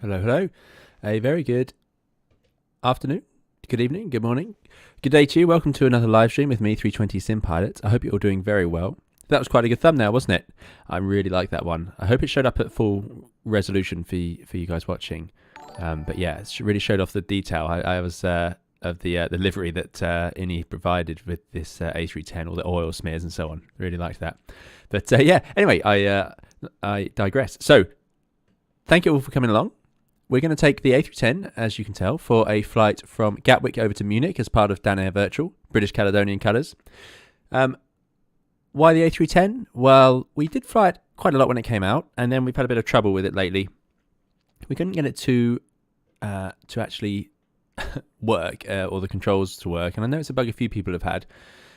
Hello, hello. A very good afternoon, good evening, good morning, good day to you. Welcome to another live stream with me, 320 Sim Pilot. I hope you're all doing very well. That was quite a good thumbnail, wasn't it? I really like that one. I hope it showed up at full resolution for you guys watching. But yeah, it really showed off the detail. I was of the livery that Ini provided with this A310, all the oil smears and so on. Really liked that. But yeah, anyway, I digress. So thank you all for coming along. We're going to take the A310, as you can tell, for a flight from Gatwick over to Munich as part of Dan Air Virtual, British Caledonian colours. Why the A310? Well, we did fly it quite a lot when it came out, and then we've had a bit of trouble with it lately. We couldn't get it to actually work, or the controls to work, and I know it's a bug a few people have had.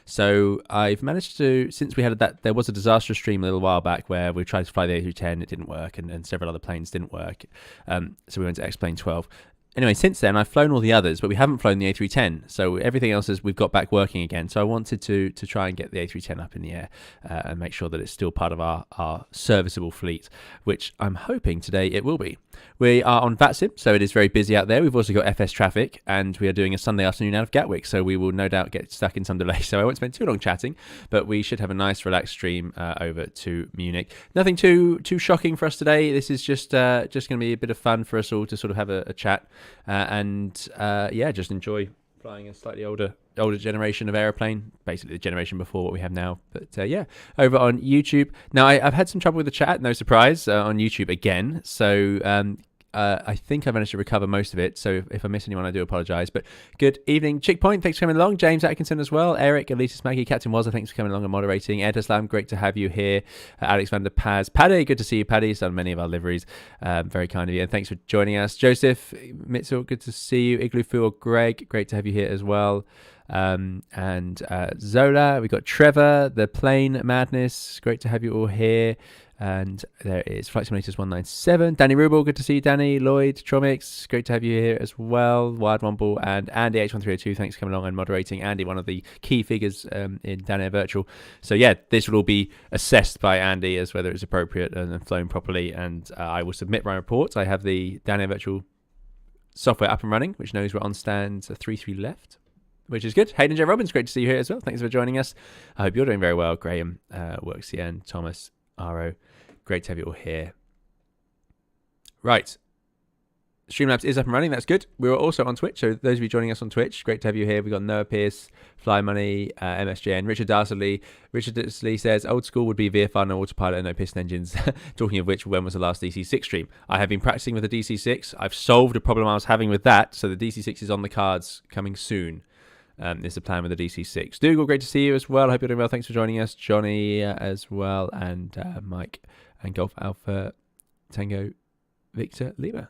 So I've managed to, since we had that, there was a disastrous stream a little while back where we tried to fly the A310, it didn't work, and several other planes didn't work. So we went to X-Plane 12. Anyway, since then, I've flown all the others, but we haven't flown the A310. So everything else we've got back working again. So I wanted to try and get the A310 up in the air and make sure that it's still part of our serviceable fleet, which I'm hoping today it will be. We are on VATSIM, so it is very busy out there. We've also got FS traffic, and we are doing a Sunday afternoon out of Gatwick, so we will no doubt get stuck in some delay. So I won't spend too long chatting, but we should have a nice, relaxed stream over to Munich. Nothing too shocking for us today. This is just going to be a bit of fun for us all to sort of have a chat. Yeah, just enjoy flying a slightly older generation of aeroplane, basically the generation before what we have now. But yeah, over on YouTube. Now, I've had some trouble with the chat, no surprise, on YouTube again. So I think I managed to recover most of it. So if I miss anyone, I do apologise. But good evening, Chickpoint. Thanks for coming along. James Atkinson as well. Eric, Elisa Maggie, Captain Wazza, thanks for coming along and moderating. Ed Islam, great to have you here. Alex van der Paz. Paddy, good to see you, Paddy. He's done many of our liveries. Very kind of you. And thanks for joining us. Joseph Mitchell, good to see you. Igloo Fu or Greg, great to have you here as well. And Zola, we got Trevor, the Plane Madness, great to have you all here. And there is Flight Simulators 197. Danny Rubel, good to see you, Danny. Lloyd, Tromix, great to have you here as well. Wild Womble and Andy H1302, thanks for coming along and moderating. Andy, one of the key figures in Dan Air Virtual. So yeah, this will all be assessed by Andy as whether it's appropriate and flown properly. And I will submit my reports. I have the Dan Air Virtual software up and running, which knows we're on stand 33 left, which is good. Hayden J. Robbins, great to see you here as well. Thanks for joining us. I hope you're doing very well. Graham, Worksian, Thomas, Aro. Great to have you all here. Right. Streamlabs is up and running. That's good. We're also on Twitch. So those of you joining us on Twitch, great to have you here. We've got Noah Pierce, Fly Money, MSJN, Richard Darsley. Richard Darsley says, old school would be VFR, no autopilot, and no piston engines. Talking of which, when was the last DC6 stream? I have been practicing with the DC6. I've solved a problem I was having with that. So the DC6 is on the cards coming soon. Is the plan with the DC6. Dougal, great to see you as well. I hope you're doing well. Thanks for joining us. Johnny as well. And Mike and Golf Alpha Tango Victor Lima.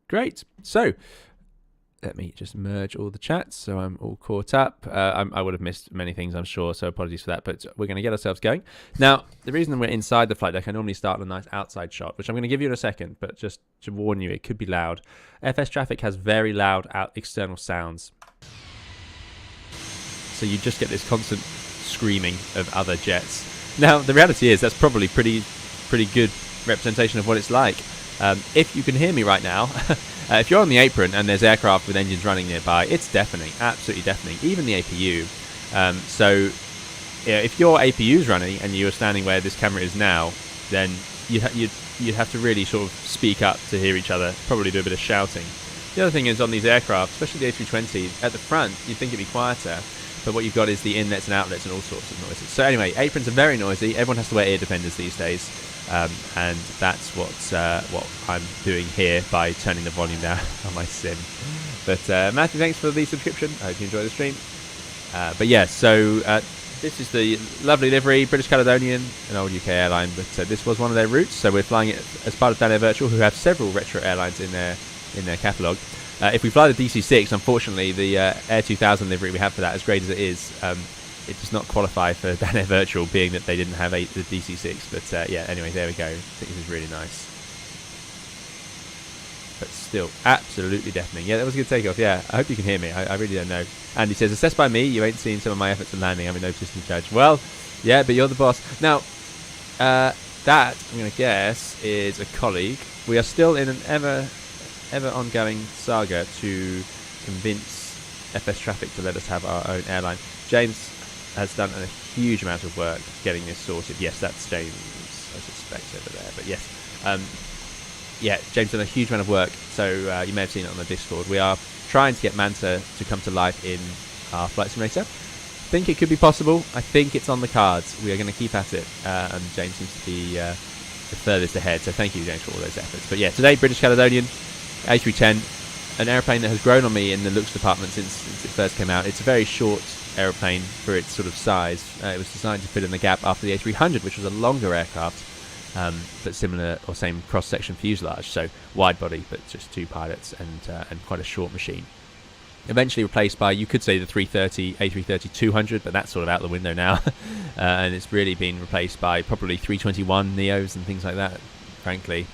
Great. So let me just merge all the chats so I'm all caught up. I would have missed many things, I'm sure, so apologies for that, but we're going to get ourselves going. Now, the reason we're inside the flight deck, I normally start on a nice outside shot, which I'm going to give you in a second, but just to warn you, it could be loud. FS traffic has very loud external sounds. So you just get this constant screaming of other jets. Now, the reality is that's probably pretty good representation of what it's like. If you can hear me right now, if you're on the apron and there's aircraft with engines running nearby, it's deafening, absolutely deafening, even the APU. So yeah, if your APU is running and you're standing where this camera is now, then you'd have to really sort of speak up to hear each other, probably do a bit of shouting. The other thing is on these aircraft, especially the A320, at the front, you'd think it'd be quieter. But what you've got is the inlets and outlets and all sorts of noises. So anyway, aprons are very noisy. Everyone has to wear ear defenders these days. And that's what I'm doing here by turning the volume down on my sim. But Matthew, thanks for the subscription. I hope you enjoy the stream. But yeah, so this is the lovely livery, British Caledonian, an old UK airline. But this was one of their routes. So we're flying it as part of Dan Air Virtual, who have several retro airlines in their catalogue. If we fly the DC6, unfortunately, the Air 2000 livery we have for that, as great as it is, it does not qualify for Dan Air Virtual, being that they didn't have the DC6. But yeah, anyway, there we go. I think this is really nice. But still, absolutely deafening. Yeah, that was a good takeoff. Yeah, I hope you can hear me. I really don't know. Andy says, assessed by me, you ain't seen some of my efforts in landing. I'm in no position to judge. Well, yeah, but you're the boss. Now, that, I'm going to guess, is a colleague. We are still in an ever ever ongoing saga to convince FS Traffic to let us have our own airline. James has done a huge amount of work getting this sorted. Yes, that's James, I suspect, over there. But yes, yeah, James done a huge amount of work. So you may have seen it on the Discord. We are trying to get Manta to come to life in our flight simulator. I think it could be possible. I think it's on the cards. We are going to keep at it. And James seems to be the furthest ahead. So thank you, James, for all those efforts. But yeah, today, British Caledonian A310, an aeroplane that has grown on me in the looks department since it first came out. It's a very short aeroplane for its sort of size. It was designed to fill in the gap after the A300, which was a longer aircraft, but similar or same cross-section fuselage. So wide body, but just two pilots and quite a short machine. Eventually replaced by, you could say, the A330 but that's sort of out the window now. And it's really been replaced by probably 321 NEOs and things like that, frankly.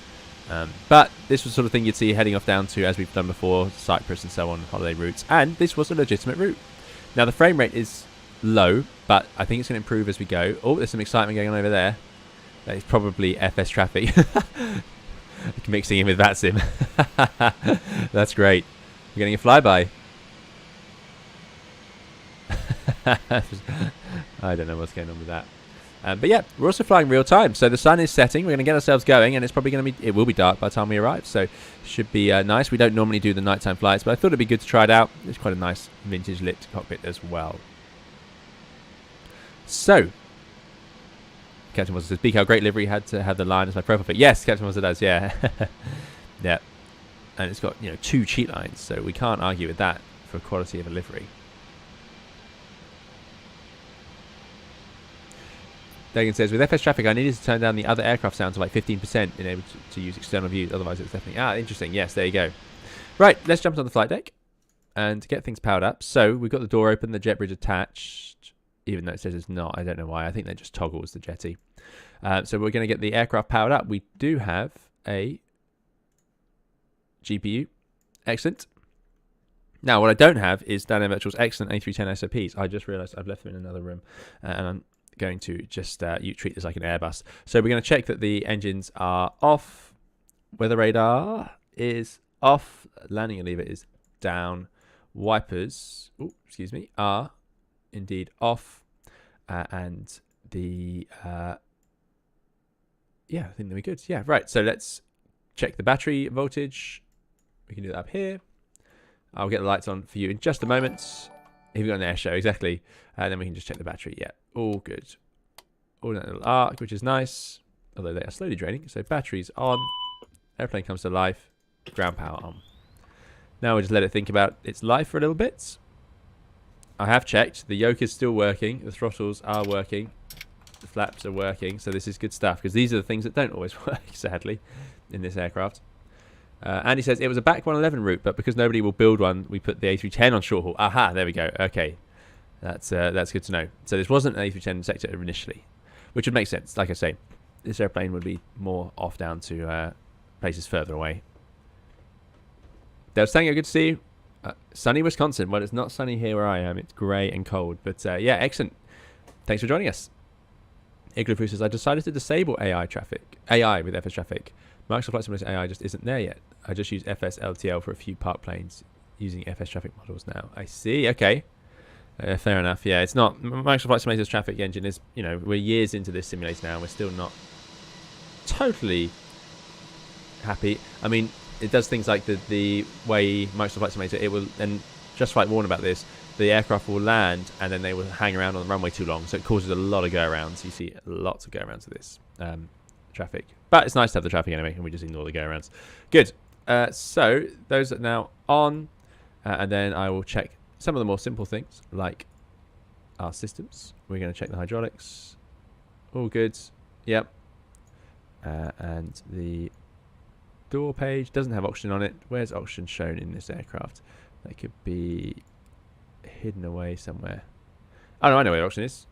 But this was the sort of thing you'd see heading off down to, as we've done before, Cyprus and so on, holiday routes. And this was a legitimate route. Now, the frame rate is low, but I think it's going to improve as we go. Oh, there's some excitement going on over there. That is probably FS Traffic. Mixing in with VATSIM. That's great. We're getting a flyby. I don't know what's going on with that. But yeah, we're also flying real time. So the sun is setting. We're going to get ourselves going, and it's probably going to be, it will be dark by the time we arrive. So it should be nice. We don't normally do the nighttime flights, but I thought it'd be good to try it out. It's quite a nice vintage lit cockpit as well. So Captain Monster says, Beak, how great livery had to have the line as my profile pic. Yes, Captain Monster does, yeah. Yeah. And it's got, 2 cheat lines, so we can't argue with that for quality of a livery. Dagan says, with FS Traffic, I needed to turn down the other aircraft sound to like 15% in able to use external views. Otherwise, it's definitely... interesting. Yes, there you go. Right, let's jump on the flight deck and get things powered up. So we've got the door open, the jet bridge attached, even though it says it's not. I don't know why. I think that just toggles the jetty. So we're going to get the aircraft powered up. We do have a GPU. Excellent. Now, what I don't have is Dan Virtual's excellent A310 SOPs. I just realized I've left them in another room, and I'm going to just you treat this like an Airbus. So we're going to check that the engines are off, weather radar is off, landing lever is down, wipers, are indeed off, and the yeah, I think that we're good. Yeah, right. So let's check the battery voltage. We can do that up here. I'll get the lights on for you in just a moment. If you've got an air show, exactly. And then we can just check the battery. Yeah, all good. All in that little arc, which is nice. Although they are slowly draining. So batteries on. Airplane comes to life. Ground power on. Now we'll just let it think about its life for a little bit. I have checked. The yoke is still working. The throttles are working. The flaps are working. So this is good stuff. Because these are the things that don't always work, sadly, in this aircraft. Andy says, it was a back 111 route, but because nobody will build one, we put the A310 on short haul. Aha, there we go. Okay. That's good to know. So this wasn't an A310 sector initially, which would make sense. Like I say, this airplane would be more off down to places further away. Del Stango, good to see you. Sunny Wisconsin. Well, it's not sunny here where I am. It's grey and cold. But yeah, excellent. Thanks for joining us. Igloo says, I decided to disable AI with FS Traffic. Microsoft Flight Simulator AI just isn't there yet. I just use FS LTL for a few park planes using FS Traffic models now. I see. Okay. Fair enough. Yeah, it's not... Microsoft Flight Simulator's traffic engine is... we're years into this simulator now, and we're still not totally happy. I mean, it does things like the way Microsoft Flight Simulator, it will... And just like warn about this, the aircraft will land, and then they will hang around on the runway too long, so it causes a lot of go-arounds. You see lots of go-arounds with this traffic. But it's nice to have the traffic anyway, and we just ignore the go-arounds. Good. So, those are now on, and then I will check some of the more simple things, like our systems. We're going to check the hydraulics. All good. Yep. And the door page doesn't have oxygen on it. Where's oxygen shown in this aircraft? That could be hidden away somewhere. Oh, no, I know where oxygen is.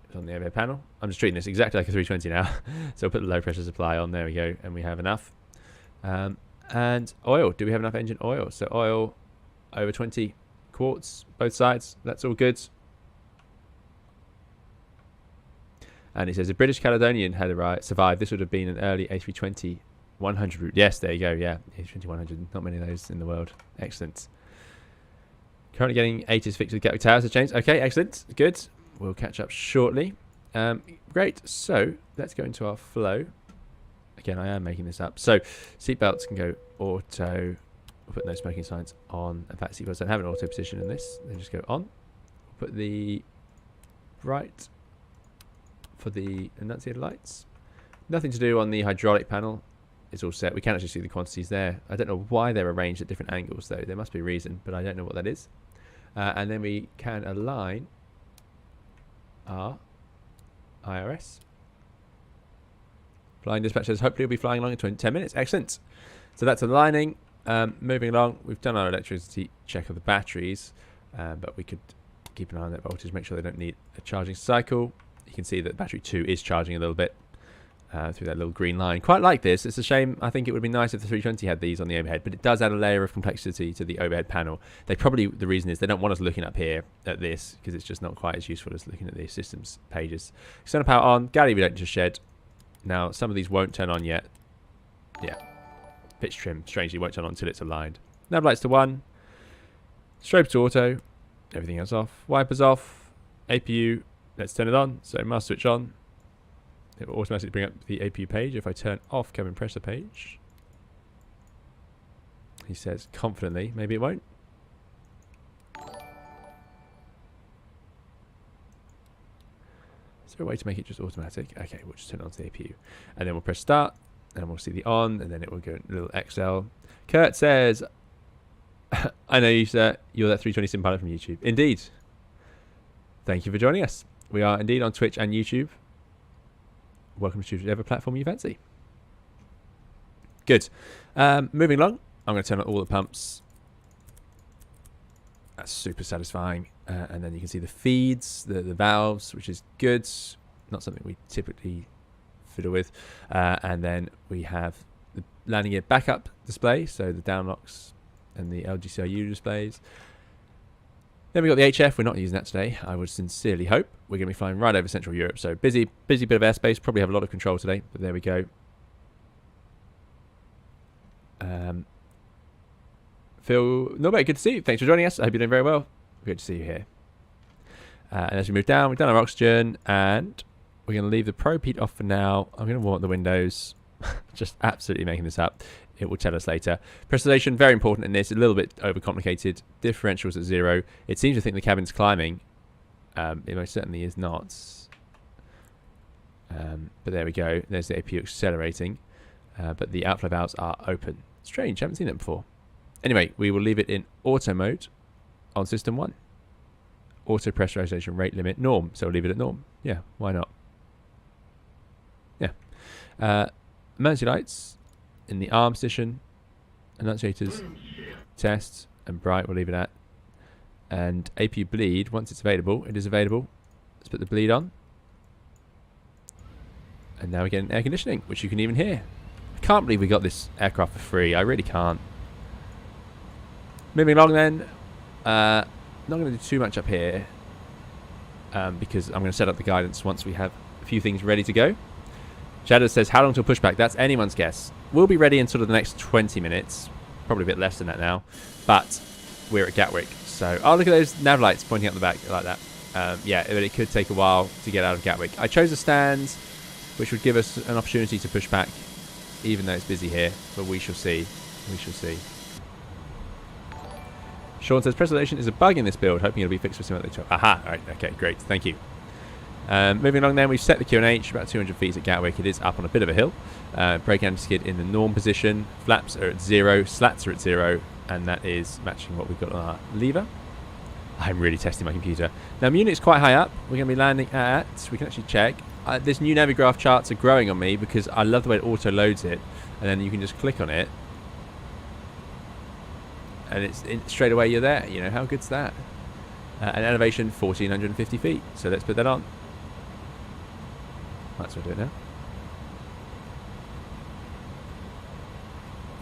It's on the overhead panel. I'm just treating this exactly like a 320 now. So we'll put the low pressure supply on. There we go. And we have enough. And oil. Do we have enough engine oil? So oil over 20 quarts, both sides. That's all good. And he says, if British Caledonian had survived, this would have been an early A320 100 route. Yes, there you go. Yeah, A320 100. Not many of those in the world. Excellent. Currently getting ATIS fixed with Gatwick Towers to change. Okay, excellent. Good. We'll catch up shortly. Great. So let's go into our flow. Again, I am making this up. So seatbelts can go auto. We'll put no smoking signs on. In fact, seatbelts don't have an auto position in this. They just go on. We'll put the right for the enunciator lights. Nothing to do on the hydraulic panel. It's all set. We can actually see the quantities there. I don't know why they're arranged at different angles though. There must be a reason, but I don't know what that is. And then we can align our IRS. Flying dispatch says hopefully we'll be flying along in 10 minutes. Excellent. So that's aligning. Moving along, we've done our electricity check of the batteries, but we could keep an eye on that voltage, make sure they don't need a charging cycle. You can see that battery 2 is charging a little bit. Through that little green line. Quite like this. It's a shame. I think it would be nice if the 320 had these on the overhead, but it does add a layer of complexity to the overhead panel. The reason is they don't want us looking up here at this because it's just not quite as useful as looking at the systems pages. External power on. Galley we don't just shed. Now, some of these won't turn on yet. Yeah. Pitch trim, strangely, won't turn on until it's aligned. Nav lights to 1. Strobe to auto. Everything else off. Wipers off. APU. Let's turn it on. So master switch on. It will automatically bring up the APU page. If I turn off cabin pressure page, he says confidently, maybe it won't. Is there a way to make it just automatic? Okay, we'll just turn it on to the APU. And then we'll press start, and we'll see the on, and then it will go a little XL. Kurt says, I know you, sir. You're that 320 sim pilot from YouTube. Indeed. Thank you for joining us. We are indeed on Twitch and YouTube. Welcome to whatever platform you fancy. Good. Moving along, I'm going to turn on all the pumps. That's super satisfying. And then you can see the feeds, the valves, which is good. Not something we typically fiddle with. And then we have the landing gear backup display, so the downlocks and the LGCRU displays. Then we've got the HF. We're not using that today. I would sincerely hope. We're going to be flying right over Central Europe. So busy bit of airspace. Probably have a lot of control today, but there we go. Phil Norbert, good to see you. Thanks for joining us. I hope you're doing very well. Good to see you here. And as we move down, we've done our oxygen, and we're going to leave the probe heat off for now. I'm going to warm up the windows. Just absolutely making this up. It will tell us later. Pressurization, very important in this. A little bit overcomplicated. Differentials at 0. It seems to think the cabin's climbing. It most certainly is not. But there we go. There's the APU accelerating. But the outflow valves are open. Strange. Haven't seen that before. Anyway, we will leave it in auto mode on system 1. Auto pressurization rate limit norm. So we'll leave it at norm. Yeah, why not? Yeah. Emergency lights in the arm position. Annunciators, test, and bright we'll leave it at. And APU bleed, once it's available, it is available. Let's put the bleed on. And now we're getting air conditioning, which you can even hear. I can't believe we got this aircraft for free. I really can't. Moving along then. Not going to do too much up here. Because I'm going to set up the guidance once we have a few things ready to go. Shadow says, how long till pushback? That's anyone's guess. We'll be ready in sort of the next 20 minutes. Probably a bit less than that now. But we're at Gatwick. So, oh, look at those nav lights pointing out the back like that. Yeah, but it could take a while to get out of Gatwick. I chose a stand, which would give us an opportunity to push back, even though it's busy here. But we shall see. We shall see. Sean says, pressurization is a bug in this build. Hoping it'll be fixed for some other time. Aha. All right. Okay, great. Thank you. Moving along then, we've set the QNH about 200 feet at Gatwick. It is up on a bit of a hill. Brake anti-skid in the norm position. Flaps are at 0. Slats are at 0. And that is matching what we've got on our lever. I'm really testing my computer. Now, Munich's quite high up. We're going to be landing at... We can actually check. This new Navigraph charts are growing on me because I love the way it auto-loads it. And then you can just click on it. And it's straight away you're there. You know, how good's that? An elevation 1,450 feet. So let's put that on. Might as well do it now.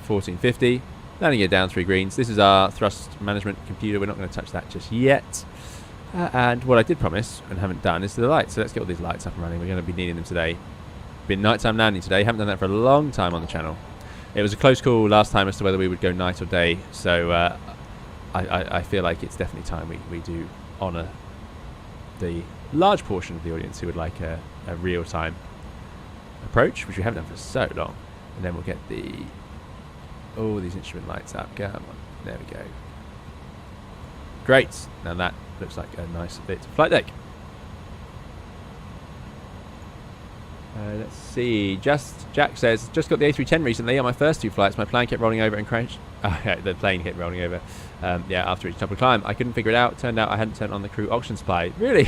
1450. Landing it down 3 greens. This is our thrust management computer. We're not going to touch that just yet. And what I did promise and haven't done is the lights. So let's get all these lights up and running. We're going to be needing them today. Been nighttime landing today. Haven't done that for a long time on the channel. It was a close call last time as to whether we would go night or day, so I feel like it's definitely time we do honour the large portion of the audience who would like a real-time approach, which we haven't done for so long. And then we'll get all these instrument lights up. Come on, there we go. Great. Now that looks like a nice bit of flight deck. Let's see. Jack says, just got the A310 recently on my first 2 flights. My plane kept rolling over and crashed. Oh, yeah, the plane kept rolling over. Yeah, after each top of climb. I couldn't figure it out. Turned out I hadn't turned on the crew oxygen supply. Really?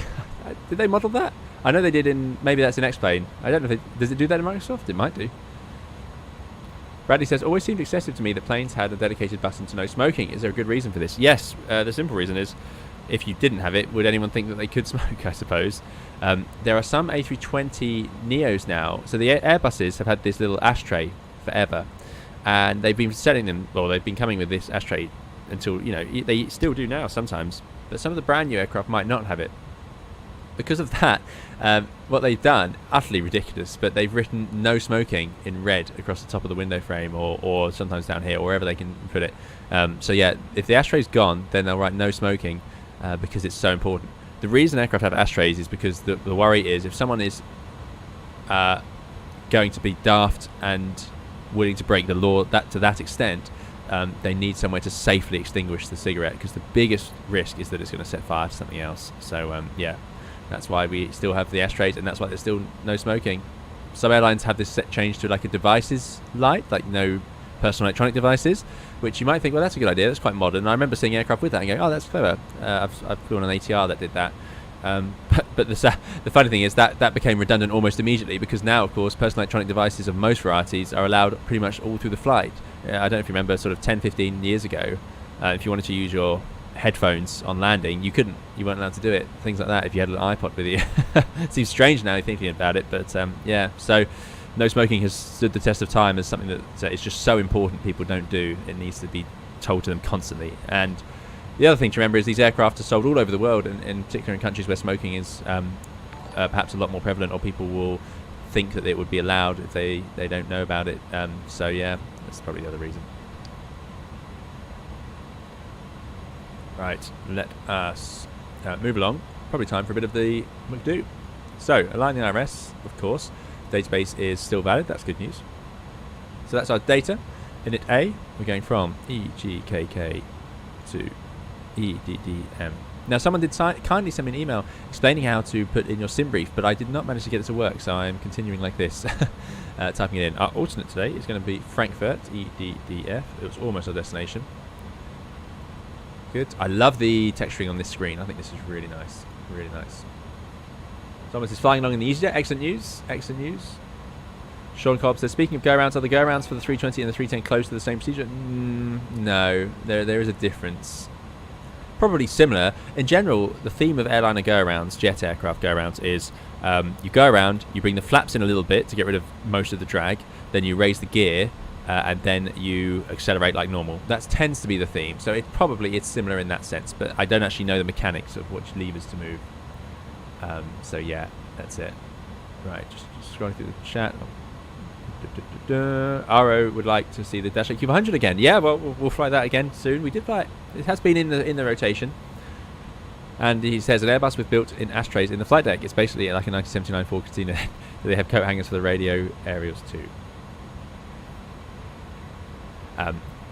Did they model that? I know they did in, maybe that's in X-Plane. I don't know if does it do that in Microsoft? It might do. Bradley says, always seemed excessive to me that planes had a dedicated button to no smoking. Is there a good reason for this? Yes, the simple reason is, if you didn't have it, would anyone think that they could smoke, I suppose? There are some A320 NEOs now. So the Airbuses have had this little ashtray forever. And they've been selling them, well, they've been coming with this ashtray until, you know, they still do now sometimes. But some of the brand new aircraft might not have it. Because of that, what they've done, utterly ridiculous, but they've written no smoking in red across the top of the window frame, or sometimes down here, or wherever they can put it. So yeah, if the ashtray's gone, then they'll write no smoking, because it's so important. The reason aircraft have ashtrays is because the worry is if someone is going to be daft and willing to break the law to that extent, they need somewhere to safely extinguish the cigarette, because the biggest risk is that it's going to set fire to something else. So yeah, that's why we still have the ashtrays, and that's why there's still no smoking. Some airlines have this set changed to like a devices light, like no personal electronic devices, which you might think, well, that's a good idea, that's quite modern. And I remember seeing aircraft with that and going, oh, that's clever. I've flown an ATR that did that. But the funny thing is that became redundant almost immediately, because now, of course, personal electronic devices of most varieties are allowed pretty much all through the flight. I don't know if you remember, sort of 10, 15 years ago, if you wanted to use your headphones on landing, you weren't allowed to do it. Things like that if you had an iPod with you. It seems strange now thinking about it, but yeah, so no smoking has stood the test of time as something that is just so important people don't do. It needs to be told to them constantly. And the other thing to remember is these aircraft are sold all over the world, and in particular in countries where smoking is perhaps a lot more prevalent, or people will think that it would be allowed if they don't know about it. So yeah, that's probably the other reason. Right, let us move along. Probably time for a bit of the McDo. So, aligning IRS, of course. Database is still valid. That's good news. So that's our data. Init A, we're going from EGKK to EDDM. Now, someone did kindly send me an email explaining how to put in your sim brief, but I did not manage to get it to work, so I'm continuing like this, typing it in. Our alternate today is going to be Frankfurt, EDDF. It was almost our destination. Good. I love the texturing on this screen. I think this is really nice. Really nice. Thomas is flying along in the EasyJet. Excellent news. Excellent news. Sean Cobb says, speaking of go-rounds, are the go-rounds for the 320 and the 310 close to the same procedure? No. There is a difference. Probably similar. In general, the theme of airliner go-arounds, jet aircraft go-arounds, is you go around, you bring the flaps in a little bit to get rid of most of the drag, then you raise the gear, and then you accelerate like normal. That tends to be the theme. So it's similar in that sense, but I don't actually know the mechanics of which levers to move. So yeah, that's it. Right, just scrolling through the chat. RO would like to see the Dash 8 Q400 again. Yeah, well, we'll fly that again soon. We did fly it. It has been in the rotation. And he says an Airbus with built-in ashtrays in the flight deck. It's basically like a 1979 Ford Cortina. They have coat hangers for the radio aerials too.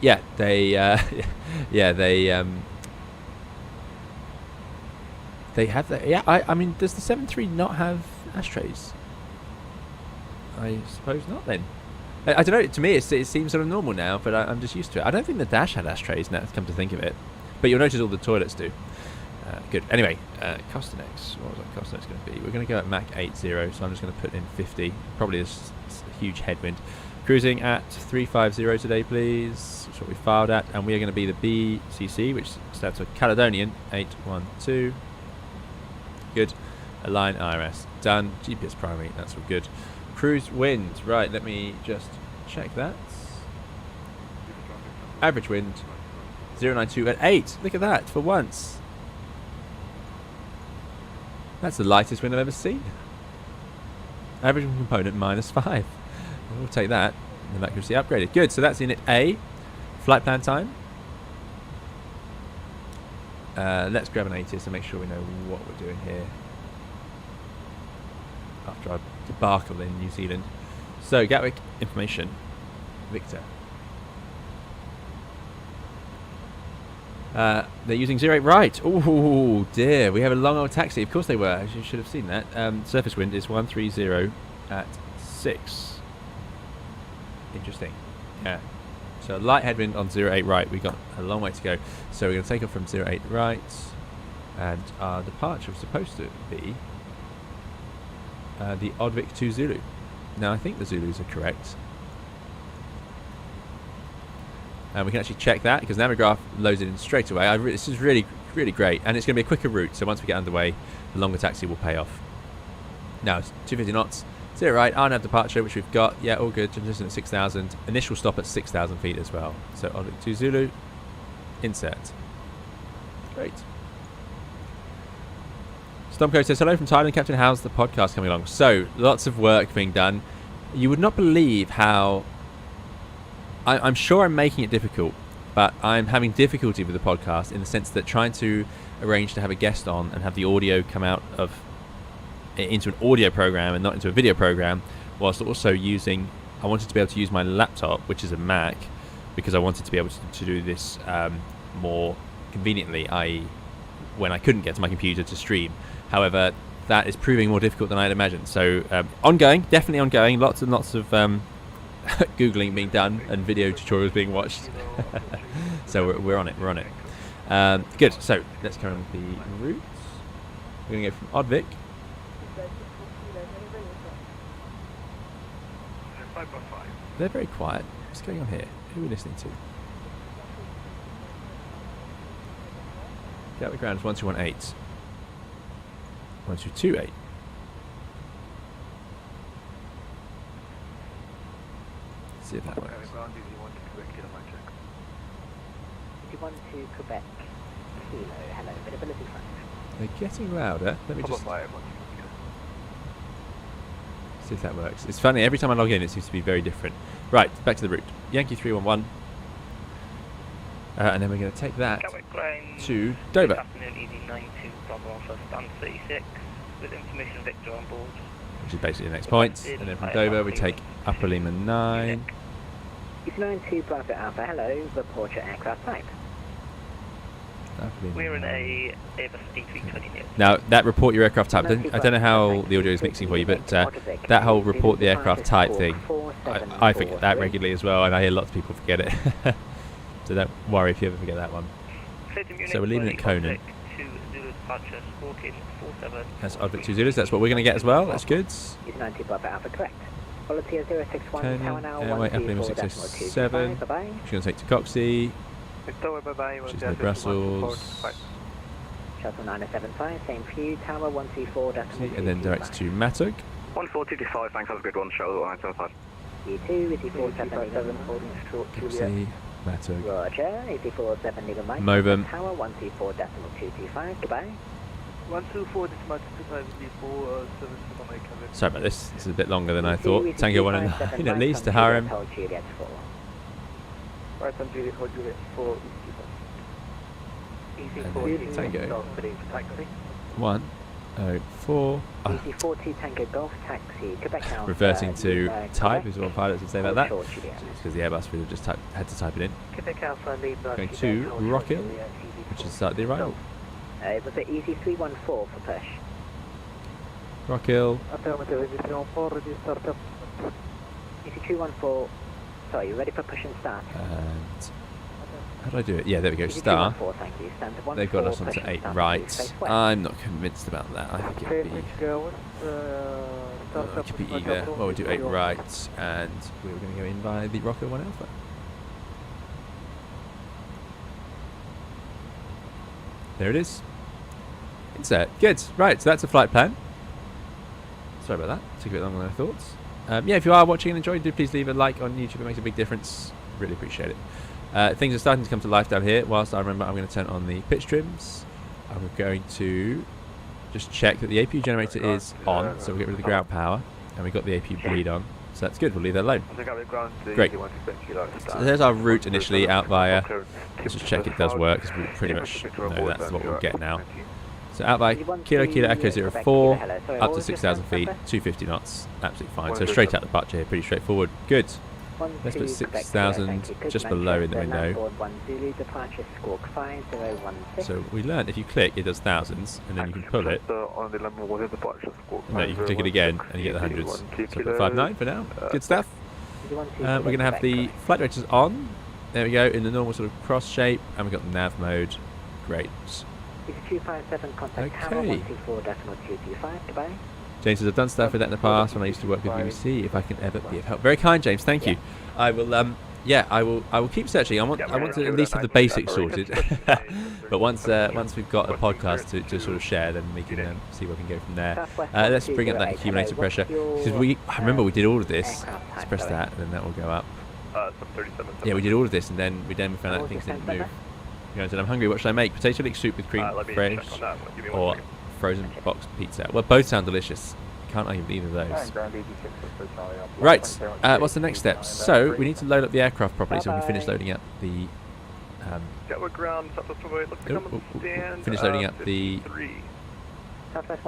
Yeah, they have that. Yeah, I mean, does the 73 not have ashtrays? I suppose not then. I don't know, to me it seems sort of normal now, but I'm just used to it. I don't think the Dash had ashtrays now, to come to think of it. But you'll notice all the toilets do. Good. Anyway, Costanex. What was that Costanex going to be? We're going to go at Mach 80, so I'm just going to put in 50. Probably this huge headwind. Cruising at 350 today, please. That's what we filed at. And we are going to be the BCC, which stands for Caledonian 812. Good. Align IRS. Done. GPS primary. That's all good. Cruise wind. Right, let me just check that. Average wind 092 at 8. Look at that, for once. That's the lightest wind I've ever seen. Average wind component -5. We'll take that. The accuracy upgraded. Good. So that's unit A. Flight plan time. Let's grab an ATIS to make sure we know what we're doing here after our debacle in New Zealand. So Gatwick information. Victor. They're using 08 right. Oh dear, we have a long old taxi. Of course they were. You should have seen that. Surface wind is 130 at 6. Interesting. Yeah. So light headwind on 08 right. We've got a long way to go. So we're going to take off from 08 right. And our departure was supposed to be the Gatwick to Zulu. Now I think the Zulus are correct. And we can actually check that because Navigraph loads it in straight away. This is really, really great. And it's going to be a quicker route. So once we get underway, the longer taxi will pay off. Now it's 250 knots. 0 right. RNAV departure, which we've got. Yeah, all good. Transition at 6,000. Initial stop at 6,000 feet as well. So Gatwick to Zulu. Insert. Great. Stomco says, hello from Thailand, Captain. How's the podcast coming along? So, lots of work being done. You would not believe how... I'm sure I'm making it difficult, but I'm having difficulty with the podcast in the sense that trying to arrange to have a guest on and have the audio come out of into an audio program and not into a video program, whilst also using... I wanted to be able to use my laptop, which is a Mac, because I wanted to be able to do this more conveniently, i.e. when I couldn't get to my computer to stream. However, that is proving more difficult than I'd imagined. So ongoing, definitely ongoing. Lots and lots of Googling being done and video tutorials being watched. So we're on it, we're on it. Good, so let's carry on with the routes. We're going to go from Gatwick. They're very quiet. What's going on here? Who are we listening to? Gatwick ground is 1218. 1228. See if that works. 51 to Quebec. Kilo. Hello. Availability front. They're getting louder. Let me just see if that works. It's funny, every time I log in it seems to be very different. Right, back to the route. Yankee 311. And then we're going to take that to Dover. Afternoon, easy 92, Bravo Alpha, stand 36, with information Victor on board. Which is basically the next point. And then from Dover we take Upper Lima 9. It's 92 Bravo Alpha, hello, report your aircraft type. We're in a Airbus A320 NEO. Now, that report your aircraft type, I don't know how the audio is mixing for you, but that whole report the aircraft type thing, I forget that regularly as well, and I hear lots of people forget it. So don't worry if you ever forget that one. So we're leaving at Conan. That's Gatwick to Zulus, that's what we're going to get as well, that's good. It's 90 Bravo Alpha, correct. Quality 061, Conan, airway, Upper Lima 607. She's going to take to Coxey. She's in Brussels. Shuttle 975, same for you, Tower 124.2. And then direct to Matug. 1425, thanks, have a good one, Shuttle 975. E2, is 477, holding short Coxey, Matug. Roger, is 47, leave a mic. Movem. Tower 124.225, goodbye. 124.225, Sorry about this, this is a bit longer than I thought. Tango 109 at least to Harem. Right on Juliet, hold Juliet 4, And Tango 104. Easy 40 Tango Golf Taxi, Quebec Alpha. Reverting to type is what all pilots would say about that. Short Juliet. Because the Airbus would have just had to type it in. Quebec Alpha, lead Going to Rock Hill, which is the arrival. It was at Easy 314 for push. Rock Hill. Easy 214. Sorry, you ready for push and start? And how do I do it? Yeah, there we go. Easy Star. 214, thank you. Stand to They've got us 14, onto push 8 and start. right. Space west. I'm not convinced about that. I think it could be either. Well, we'll do 8 right, and we were going to go in by the Rock Hill 1 Alpha. There it is. Insert. Good. Right, so that's a flight plan. Sorry about that. Took a bit longer than I thought. Yeah, if you are watching and enjoying, do please leave a like on YouTube. It makes a big difference. Really appreciate it. Things are starting to come to life down here. Whilst I remember, I'm going to turn on the pitch trims. I'm going to just check that the APU generator is on. So we'll get rid of the ground power. And we've got the APU bleed on. So that's good. We'll leave that alone. I think I'll be ground to Great. 120 kilos. So there's our route initially out via. Let's just check it does work because we pretty much know that's what we'll get now. So out by Kilo Echo 04, up to 6,000 feet, 250 knots, absolutely fine. So straight out the butcher here, pretty straightforward. Good. Let's put 6,000 just below in the window. So we learned if you click, it does thousands, and then you can pull it. No, you can click it again, and you get the hundreds. So put 5.9 for now. Good stuff. We're going to have the flight directors on. There we go, in the normal sort of cross shape, and we've got the nav mode. Great. 257 contact Tower 124.225. Goodbye. James says, I've done stuff with that in the past when I used to work with BBC. If I can ever be of help. Very kind, James. Thank you. I will. Yeah, I will keep searching. I want to at least have the basics sorted. But once we've got a podcast to sort of share, then we can see where we can go from there. Let's bring up that accumulator pressure because I remember we did all of this. Let's press that, and then that will go up. Yeah, we did all of this, and then we found out things didn't move. You know, I'm hungry. What should I make? Potato leek soup with cream fresh, or frozen box pizza? Well, both sound delicious. Can't argue with either of those. Right. What's the next step? So we need to load up the aircraft properly, so we can finish loading up the. Finish loading up the.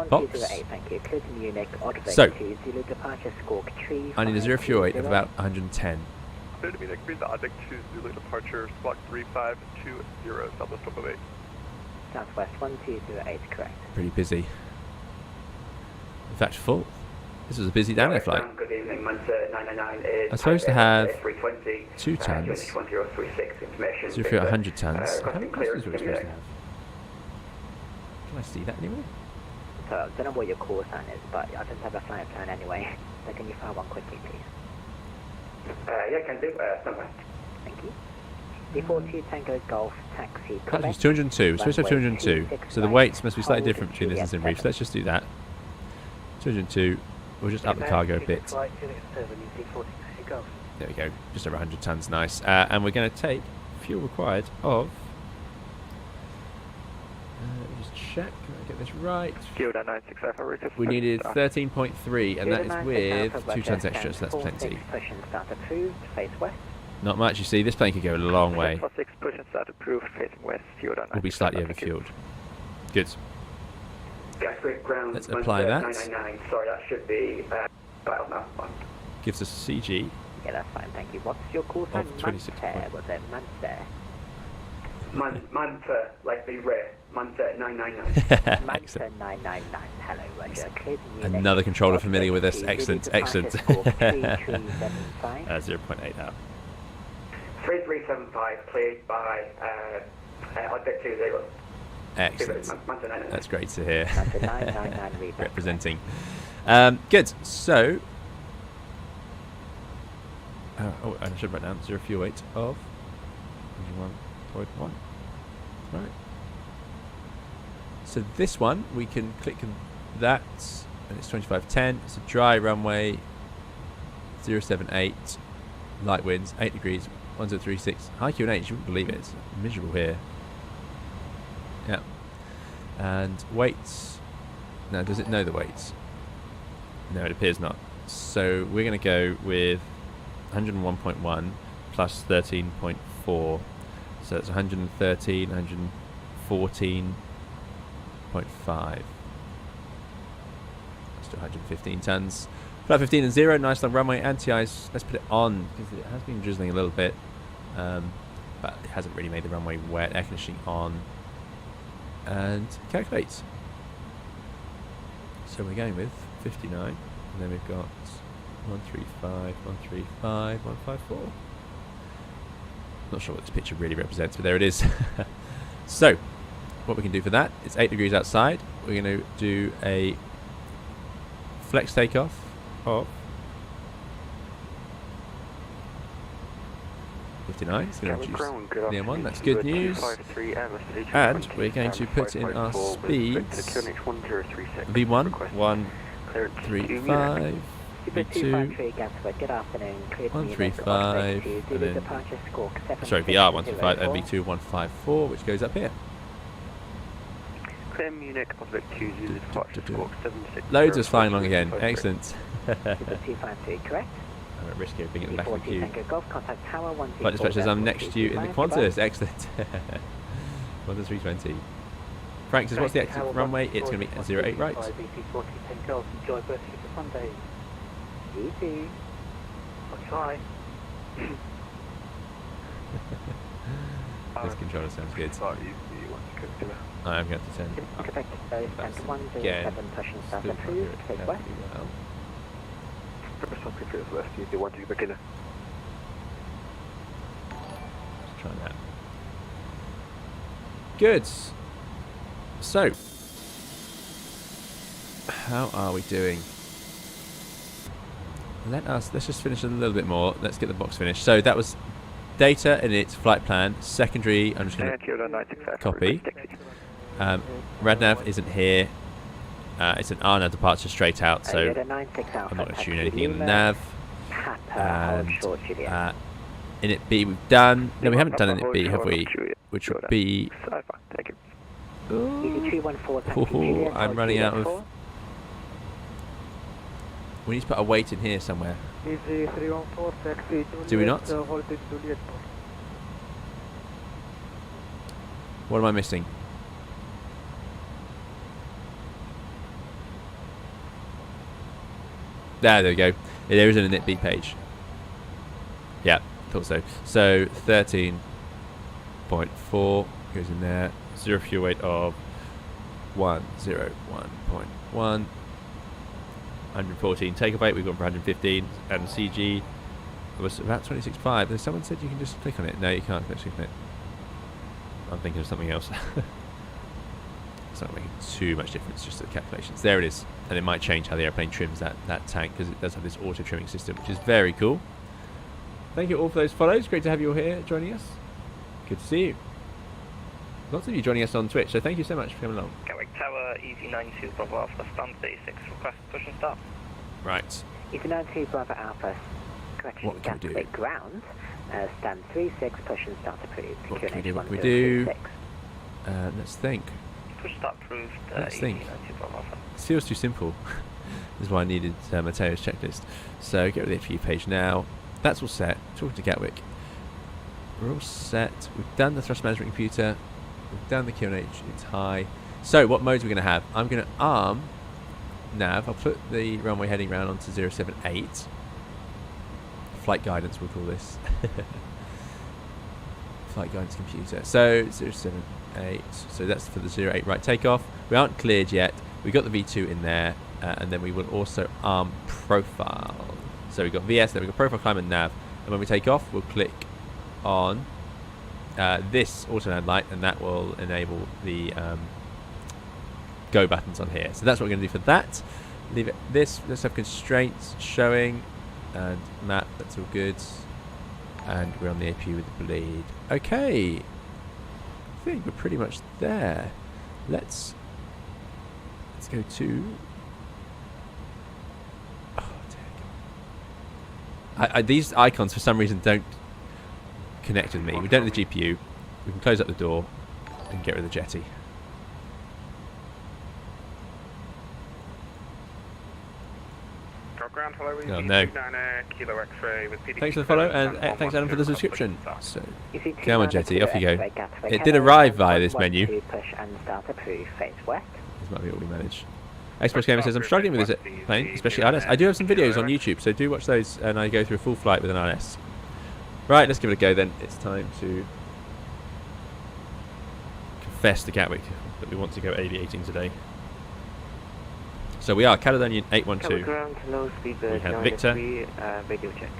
Box. So I need a 0 fuel weight of about 110. Departure, squawk 3520, Southwest 108. Southwest 1208, correct. Pretty busy. In fact, full. This was a busy down air flight. Good evening, Munster 999 is I'm supposed to have A320, 2 tons. 1036 information. So if you're 100 tons, how many requesting passengers clearance are we from supposed to Munich. have? Can I see that anywhere? So I don't know what your call sign is, but I don't have a flight plan anyway. So can you file one quickly, please? Yeah, can do. Standby. Thank you. D42 Tango Golf Taxi. It's 202. We're supposed to have 202. So the weights must be slightly different between this and Reef. So let's just do that. 202. We'll just up the cargo a bit. There we go. Just over 100 tons. Nice. And we're going to take fuel required of. Let me just check. Can I get this right? We needed 13.3, and that is with 2 tons extra, so that's plenty. Not much, you see. This plane could go a long way. We'll be slightly overfueled. Good. Let's apply that. Sorry, that should be filed now. Gives us CG. Yeah, that's fine, thank you. What's your call sign? 26. Was it Munster? Munster, like the rare. Munster 999. Munster 999. Hello, Roger. Another controller familiar with us. Excellent, excellent. 0.8 now. 3375 cleared by Object 20. Excellent. That's great to hear. Munster 999 Representing. Good. So. Oh, I should write down 0 fuel weight of 101.1. Right. So this one we can click that, and it's 2510. It's a dry runway. 078. Light winds. 8 degrees. 1036. High QNH. You wouldn't believe it. It's miserable here. Yeah. And weights. Now, does it know the weights? No, it appears not. So we're going to go with 101.1 plus 13.4. So it's 113, 114.5. Let's do 115 tons. Flight 15 and 0, nice long runway, anti-ice. Let's put it on because it has been drizzling a little bit, but it hasn't really made the runway wet. Air conditioning on, and calculate. So we're going with 59, and then we've got 135, 135, 154. Not sure what this picture really represents, but there it is. So, what we can do for that, it's 8 degrees outside. We're going to do a flex takeoff of 59. It's going to reduce the M1. That's good news. And we're going to put in our speeds. V1, 135. V2, 135, and then, sorry, VR 135, and V2 154, which goes up here. Clear Munich, Object 20, departure squawk 76. Loads is flying along again. Excellent. 253, correct? I'm at risk here of being at the back of the 40 queue. Tango Golf, contact tower 124. Flight dispatchers, I'm next to you in the Qantas. Excellent. Qantas 320. Frank says, what's the exit runway? It's going to be 08 right. Enjoy birthday for Sunday. You too. I'll try. This controller sounds good. Not easy once you go to it. I'm going to have to turn Quebec, and 107 pushing start still approved. Take perfectly west. well. First one prefers left, you do want to begin. Let's try that. Good. So, how are we doing? Let's just finish a little bit more. Let's get the box finished. So that was data in its flight plan. Secondary, I'm just going to copy. Radnav isn't here. It's an RNAV departure straight out, so I'm not going to tune anything in the nav. And init B we've done. No, we haven't done init B, have we? Which would be... Oh, I'm running out of... We need to put a weight in here somewhere. Do we not? What am I missing? There we go. There is an init B page. Yeah, thought so. So 13.4 goes in there. Zero fuel weight of 101.1. 114 takeoff weight. We've got 115, and CG was about 26.5. There's someone said you can just click on it. No, you can't click on it. I'm thinking of something else. It's not making too much difference, just the calculations. There it is, and it might change how the airplane trims that tank, because it does have this auto trimming system, which is very cool. Thank you all for those follows. Great to have you all here joining us. Good to see you. Lots of you joining us on Twitch, so thank you so much for coming along. Gatwick Tower, EZ92 Bravo Alpha, stand 36, request push and start. Right. EZ92 Bravo Alpha, correction, What can we do? Gatwick ground, stand 36, push and start approved. What can we do? What can we 1036. do? Let's think. Push start approved, Let's think. EZ92 Bravo Alpha. This feels too simple. This is why I needed Mateo's checklist. So get rid of the FU page now. That's all set. Talking to Gatwick. We're all set. We've done the thrust management computer. We've done the QNH. It's high. So what modes are we going to have? I'm going to arm nav. I'll put the runway heading round onto 078. Flight guidance, we'll call this. Flight guidance computer. So 078. So that's for the 08 right takeoff. We aren't cleared yet. We've got the V2 in there. And then we will also arm profile. So we've got VS, then we've got profile, climb, and nav. And when we take off, we'll click on this auto land light, and that will enable the go buttons on here. So that's what we're going to do for that. Leave it this. Let's have constraints showing and map. That's all good. And we're on the AP with the bleed. Okay. I think we're pretty much there. Let's go to. Oh, dear. These icons for some reason don't connect with me. We don't have the GPU. We can close up the door and get rid of the jetty. Oh, no. Thanks for the follow, and thanks Adam for the subscription. So, come on jetty, off you go. It did arrive via this menu. This might be all we manage. Express Gamer says, I'm struggling with this plane, especially RS. I do have some videos on YouTube, so do watch those, and I go through a full flight with an RS. Right, let's give it a go then. It's time to confess to Gatwick that we want to go aviating today. So we are Caledonian 812. We have Victor. Radio check.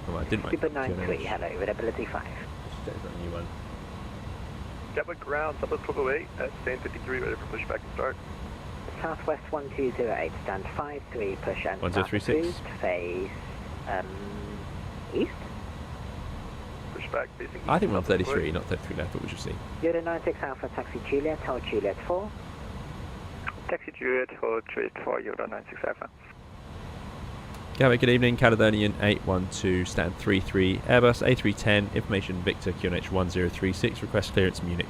Oh, I didn't Speedbird 93, hello, readability 5. That's a new one. Gatwick ground, Southwest 1208, stand 53, ready for pushback and start. Southwest 1208, stand 53, push and 1036. start, face east. Pushback facing east. I think we're on 33, not 33 left, but we shall see. Euro 96 Alpha, taxi Juliet, hold Juliet 4. Taxi Juliet, hold Juliet 4, Euro 96 Alpha. Gatwick, good evening. Caledonian 812, stand 33, Airbus A310, information Victor QNH 1036, request clearance Munich.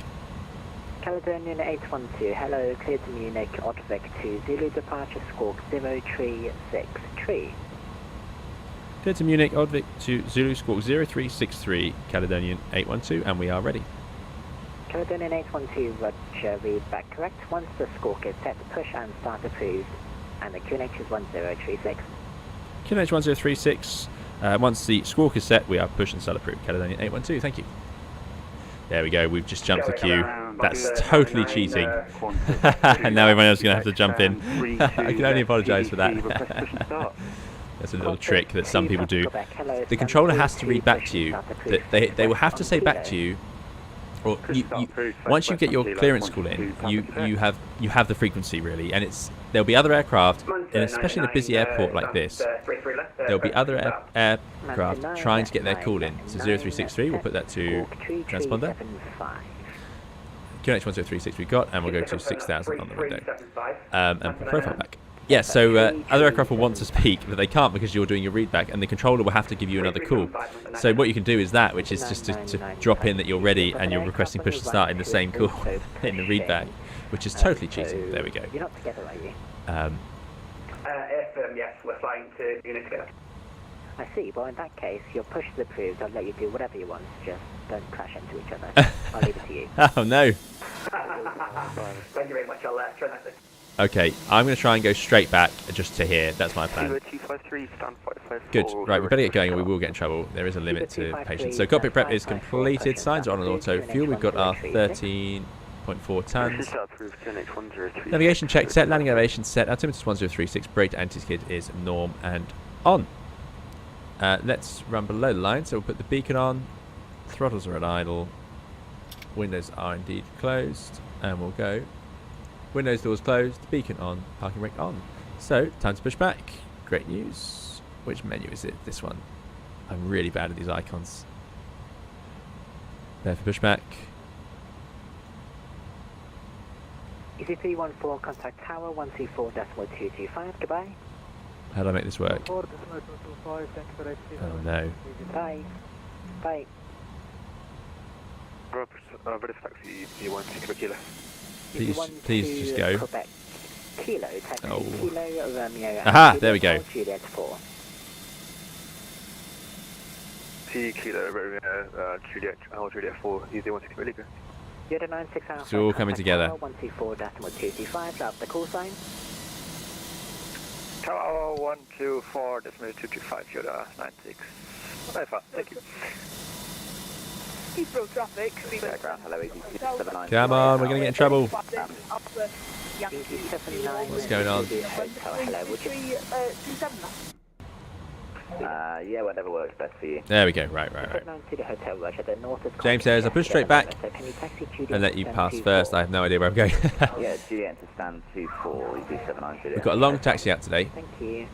Caledonian 812, hello, cleared to Munich, Otvec 2, Zulu departure, squawk 0363. Clear to Munich, Gatwick to Zulu Squawk 0363, Caledonian 812, and we are ready. Caledonian 812, Roger, read back correct. Once the squawk is set, push and start approved. And the QNH is 1036. QNH 1036, once the squawk is set, we are push and start approved. Caledonian 812, thank you. There we go, we've just jumped the queue. That's totally cheating. And now everyone else is going to have to jump in. I can only apologise for that. That's a little trick that some people do. The controller has to read back to you. They will have to say back to you, or once you get your clearance call in, you have the frequency really, and there'll be other aircraft, and especially in a busy airport like this, there'll be other aircraft trying to get their call in. So 0363, we'll put that to transponder. QNH 1036 we got, and we'll go to 6000 on the window. And put profile back. Yeah, so other aircraft will want to speak, but they can't because you're doing your readback, and the controller will have to give you another call. So what you can do is that, which is just to drop in that you're ready and you're requesting push to start in the same call in the readback, which is totally cheating. There we go. You're not together, are you? Yes, we're flying to Munich. I see. Well, in that case, your push is approved. I'll let you do whatever you want. Just don't crash into each other. I'll leave it to you. Oh, no. Thank you very much. I'll try that. Okay, I'm going to try and go straight back just to here. That's my plan. Good. Right, we better get going or we will get in trouble. There is a limit to patience. So cockpit prep is completed. Signs are on an auto fuel. We've got our 13.4 tons. Navigation check set. Landing elevation set. Altimeter is 1036. Brake to anti-skid is norm and on. Let's run below the line. So we'll put the beacon on. Throttles are at idle. Windows are indeed closed. And we'll go. Windows doors closed, beacon on, parking brake on. So, time to push back. Great news. Which menu is it? This one. I'm really bad at these icons. There for pushback. EC314, contact tower 124.225. Goodbye. How do I make this work? Oh no. Bye. Bye. Please just go. Kilo, oh. Kilo, Romeo, aha, there we go. Juliet 4. Kilo, Romeo, Juliet, Juliet 4, easy 160 You're the 96 Alpha. It's all coming together. 124.225, drop the call sign. Tower 124.225, you're the 96 Alpha, thank you. Heathrow traffic. Come on, we're going to get in trouble. What's going on? Yeah, whatever works best for you. There we go. Right. James says, I'll push straight back and let you pass first. I have no idea where I'm going. Yeah, Juliet to stand 24, We've got a long taxi out today. Thank you.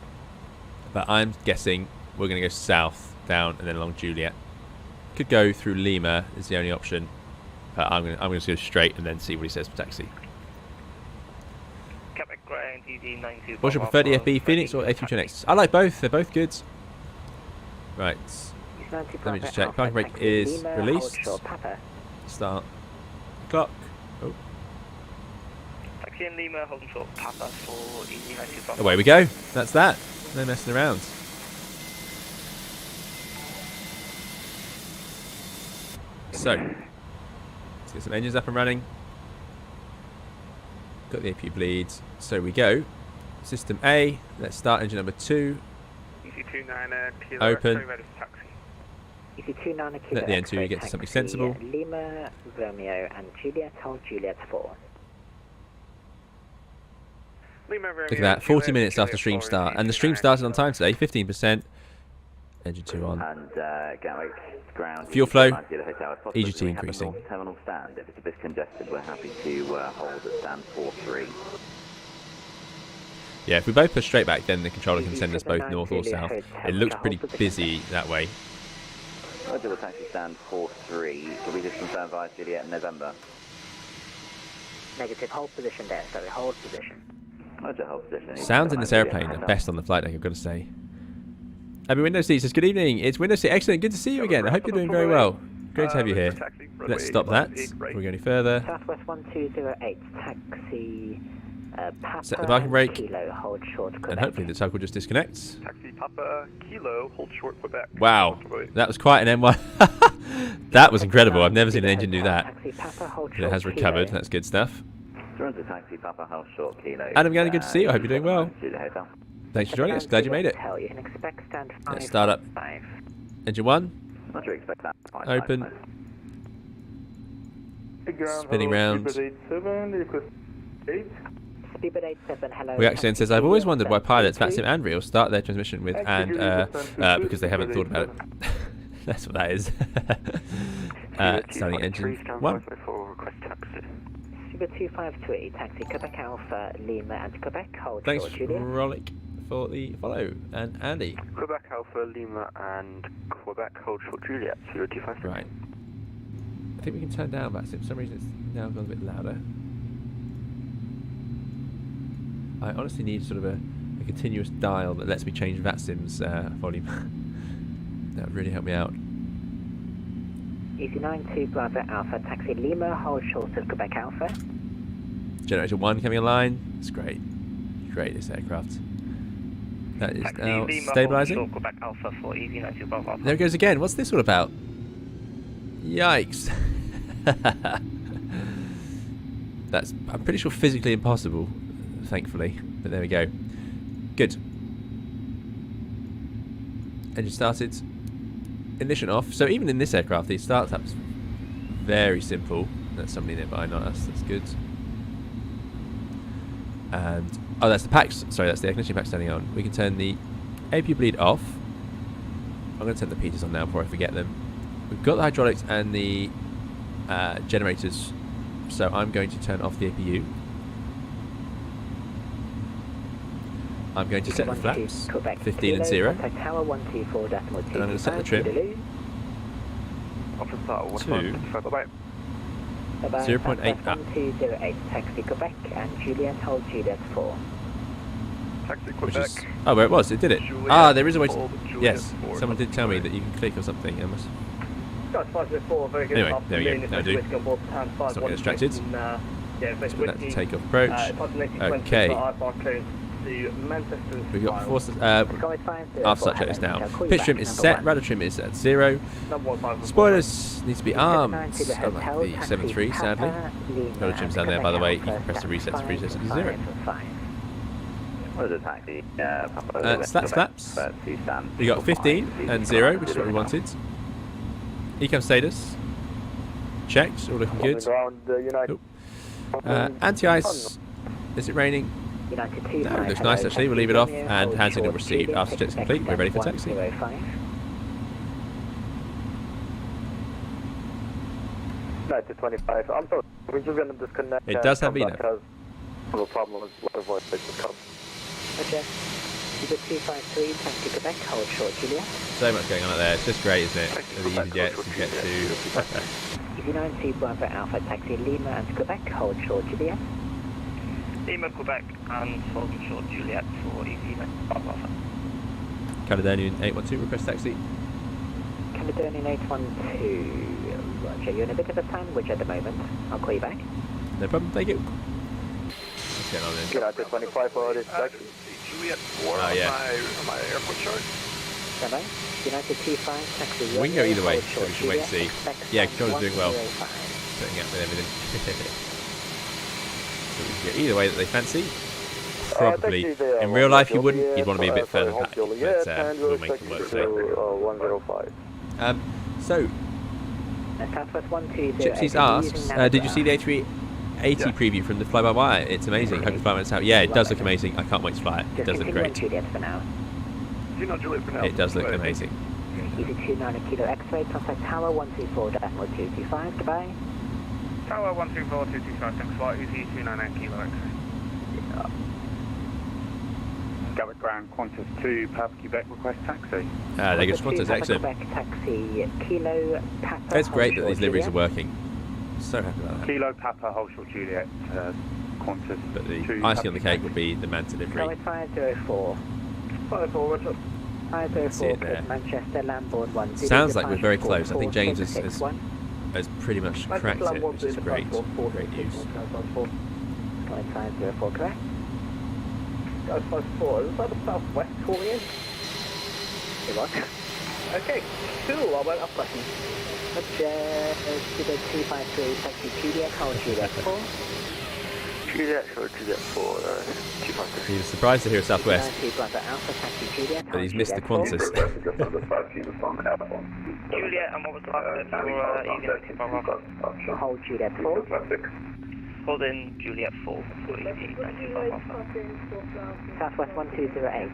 But I'm guessing we're going to go south, down, and then along Juliet. Could go through Lima is the only option, but I'm going to go straight and then see what he says for taxi. What's your preferred EFB, Phoenix or A320X? I like both. They're both good. Right. Let me just check. Parking brake is released. Start clock. Oh. Taxi in Lima, holding short Papa for EZ95. Away we go. That's that. No messing around. So, let's get some engines up and running. Got the APU bleeds. So we go. System A. Let's start engine number 2. Open. Let the N2 get to something sensible. Lima, Romeo, and Juliet. Hold Juliet 4. Look at that. 40 minutes after stream start, and the stream started on time today. 15%. Engine 2 on. And Gatwick ground. Fuel flow. EGT increasing. Terminal stand. If it's a bit congested, we're happy to hold at stand 43. Yeah, if we both push straight back, then the controller can send us both north or south. It looks pretty busy that way. Roger, we'll taxi stand 43. Can we just confirm via Juliet in November? Negative. Hold position there. Sorry, hold position. Roger, hold position. Sounds in this airplane are best on the flight deck, I've got to say. Abby Windows Seat says, good evening. It's Windows Seat. Excellent. Good to see you again. I hope you're doing very well. Great to have you here. Let's stop that before we go any further. Southwest 1208, taxi Set the parking brake. Kilo, hold short, And Quebec. hopefully the tug will just disconnect. Taxi Papa Kilo, hold short Quebec. Wow, that was quite an M1. That was incredible. I've never seen an engine do that. Taxi Papa, hold But it short, has recovered. Kilo. That's good stuff. Toronto Taxi Papa House Short Kilo. Adam, again, good to see you. I hope you're doing well. To the hotel. Thanks for joining us. Glad you made it. You can expect stand Let's start up. 5. Engine 1. What do you expect that? Open. Spinning round. Speedbird 87, hello. Reaction says, I've always wondered why pilots, VATSIM and Real, start their transmission with and because they haven't thought about it. That's what that is. Starting engine 1. Speedbird 253, taxi Quebec Alpha, Lima and Quebec, hold Thanks, short, Juliet. Rollick, for the follow. And Andy. Quebec Alpha, Lima, and Quebec hold short Juliet, 0253. Right. I think we can turn down VATSIM. For some reason it's now gone a bit louder. I honestly need sort of a continuous dial that lets me change VATSIM's volume. That would really help me out. Easy 92 Bravo Alpha, taxi Lima, hold short of Quebec Alpha. Generator 1 coming online. It's great. Great, this aircraft. That is Taxi now Lima, stabilising. hold short Quebec Alpha for Easy 92 Bravo Alpha. There it goes again. What's this all about? Yikes. That's, I'm pretty sure, physically impossible, thankfully. But there we go. Good. Engine started. Ignition off. So even in this aircraft, the startup's very simple. That's somebody nearby, not us. That's good. And oh, that's the packs. Sorry, that's the ignition pack standing on. We can turn the AP bleed off. I'm going to turn the Peters on now before I forget them. We've got the hydraulics and the generators, so I'm going to turn off the APU. I'm going to set the flaps, 15 and 0. And I'm going to set the trim to 0.8 up. 1208, taxi Quebec and Juliet, hold Juliet 4. Taxi Which Quebec. is, oh, where it was, it did it. Juliet, Ah, there is a way to, hold Juliet yes, 4. someone did tell me that you can click or something. I must, Very good Anyway, there we go, afternoon. that'll do. Whiskey on board, pound Let's not get distracted. yeah, so so we're going to take off approach. Okay. We've got four, after such is now. Pitch trim is set, rudder trim is at 0. Spoilers need to be armed, unlike the 7.3 sadly. Rudder trim's down there by the way, you can press the reset to reset to 0. What is it, taxi? Slats flaps. We got 15 and 0, which is what we wanted. Ecam status. Checked, all looking good. Anti-ice. Is it raining? No, it looks nice actually. We'll leave it off and hand signal received. After check's complete, we're ready for taxi. It does have VNAV. Okay. Speedbird 253, taxi Quebec, hold short Juliet. So much going on out there. It's just great, isn't it? The easy jets to get to. Easy 92 Bravo Alpha, taxi Lima and Quebec, hold short Juliet. Lima, Quebec, and holding short Juliet for Easy 92 Bravo Alpha. Caledonian 812, request taxi. Caledonian 812, Roger. You're in a bit of a sandwich at the moment. I'll call you back. No problem, thank you. What's going on then? Juliet 4 Oh, yeah. on my airport chart. Bye-bye. United 25, taxi We can go either way, hold so we short should wait and Juliet, see. expect Yeah, climb controller's doing well. 105. Setting up with everything. So we can go either way that they fancy. Probably. In real life you wouldn't, you'd want to be a bit further back, but we'll make it work today. So, Southwest 120. Gypsy's asks, did you see the A380 preview from the fly-by-wire? It's amazing. Hope you fly when it's out. Yeah, it does look amazing. I can't wait to fly it. It does look great. Juliet for now. Juliet for now. It does look amazing. Easy 29 Kilo X-ray, contact Tower 124.225, goodbye. Tower 124.225, thanks for Easy 298 Kilo X-ray. Gatwick ground, Qantas 2, Papa Quebec, request taxi. There goes Qantas, excellent. Quebec taxi, Kilo Papa. It's great that these liveries are working. So happy about that. Kilo Papa, hold short Juliet, Qantas But the 2, icing on the cake would be the Manta livery. Tower 504. 504, what's up? 504, there. Manchester, Landboard 1. Sounds like we're very close. I think James has pretty much cracked it, which is great. Great news. Going 504, correct? Guys, 54. Is that the southwest calling in? It was. Okay, cool. I won't have questions. Studio 253, taxi Juliet, hold Juliet 4. Juliet, short Juliet 4, 253. He was surprised to hear Southwest, 2 Bravo Alpha, taxi Juliet, but he's missed the Qantas. Juliet, and what was the last bit for easy negative Bravo? Hold Juliet 4. Hold in Juliet 4 for easy negative Bravo. Southwest 1208.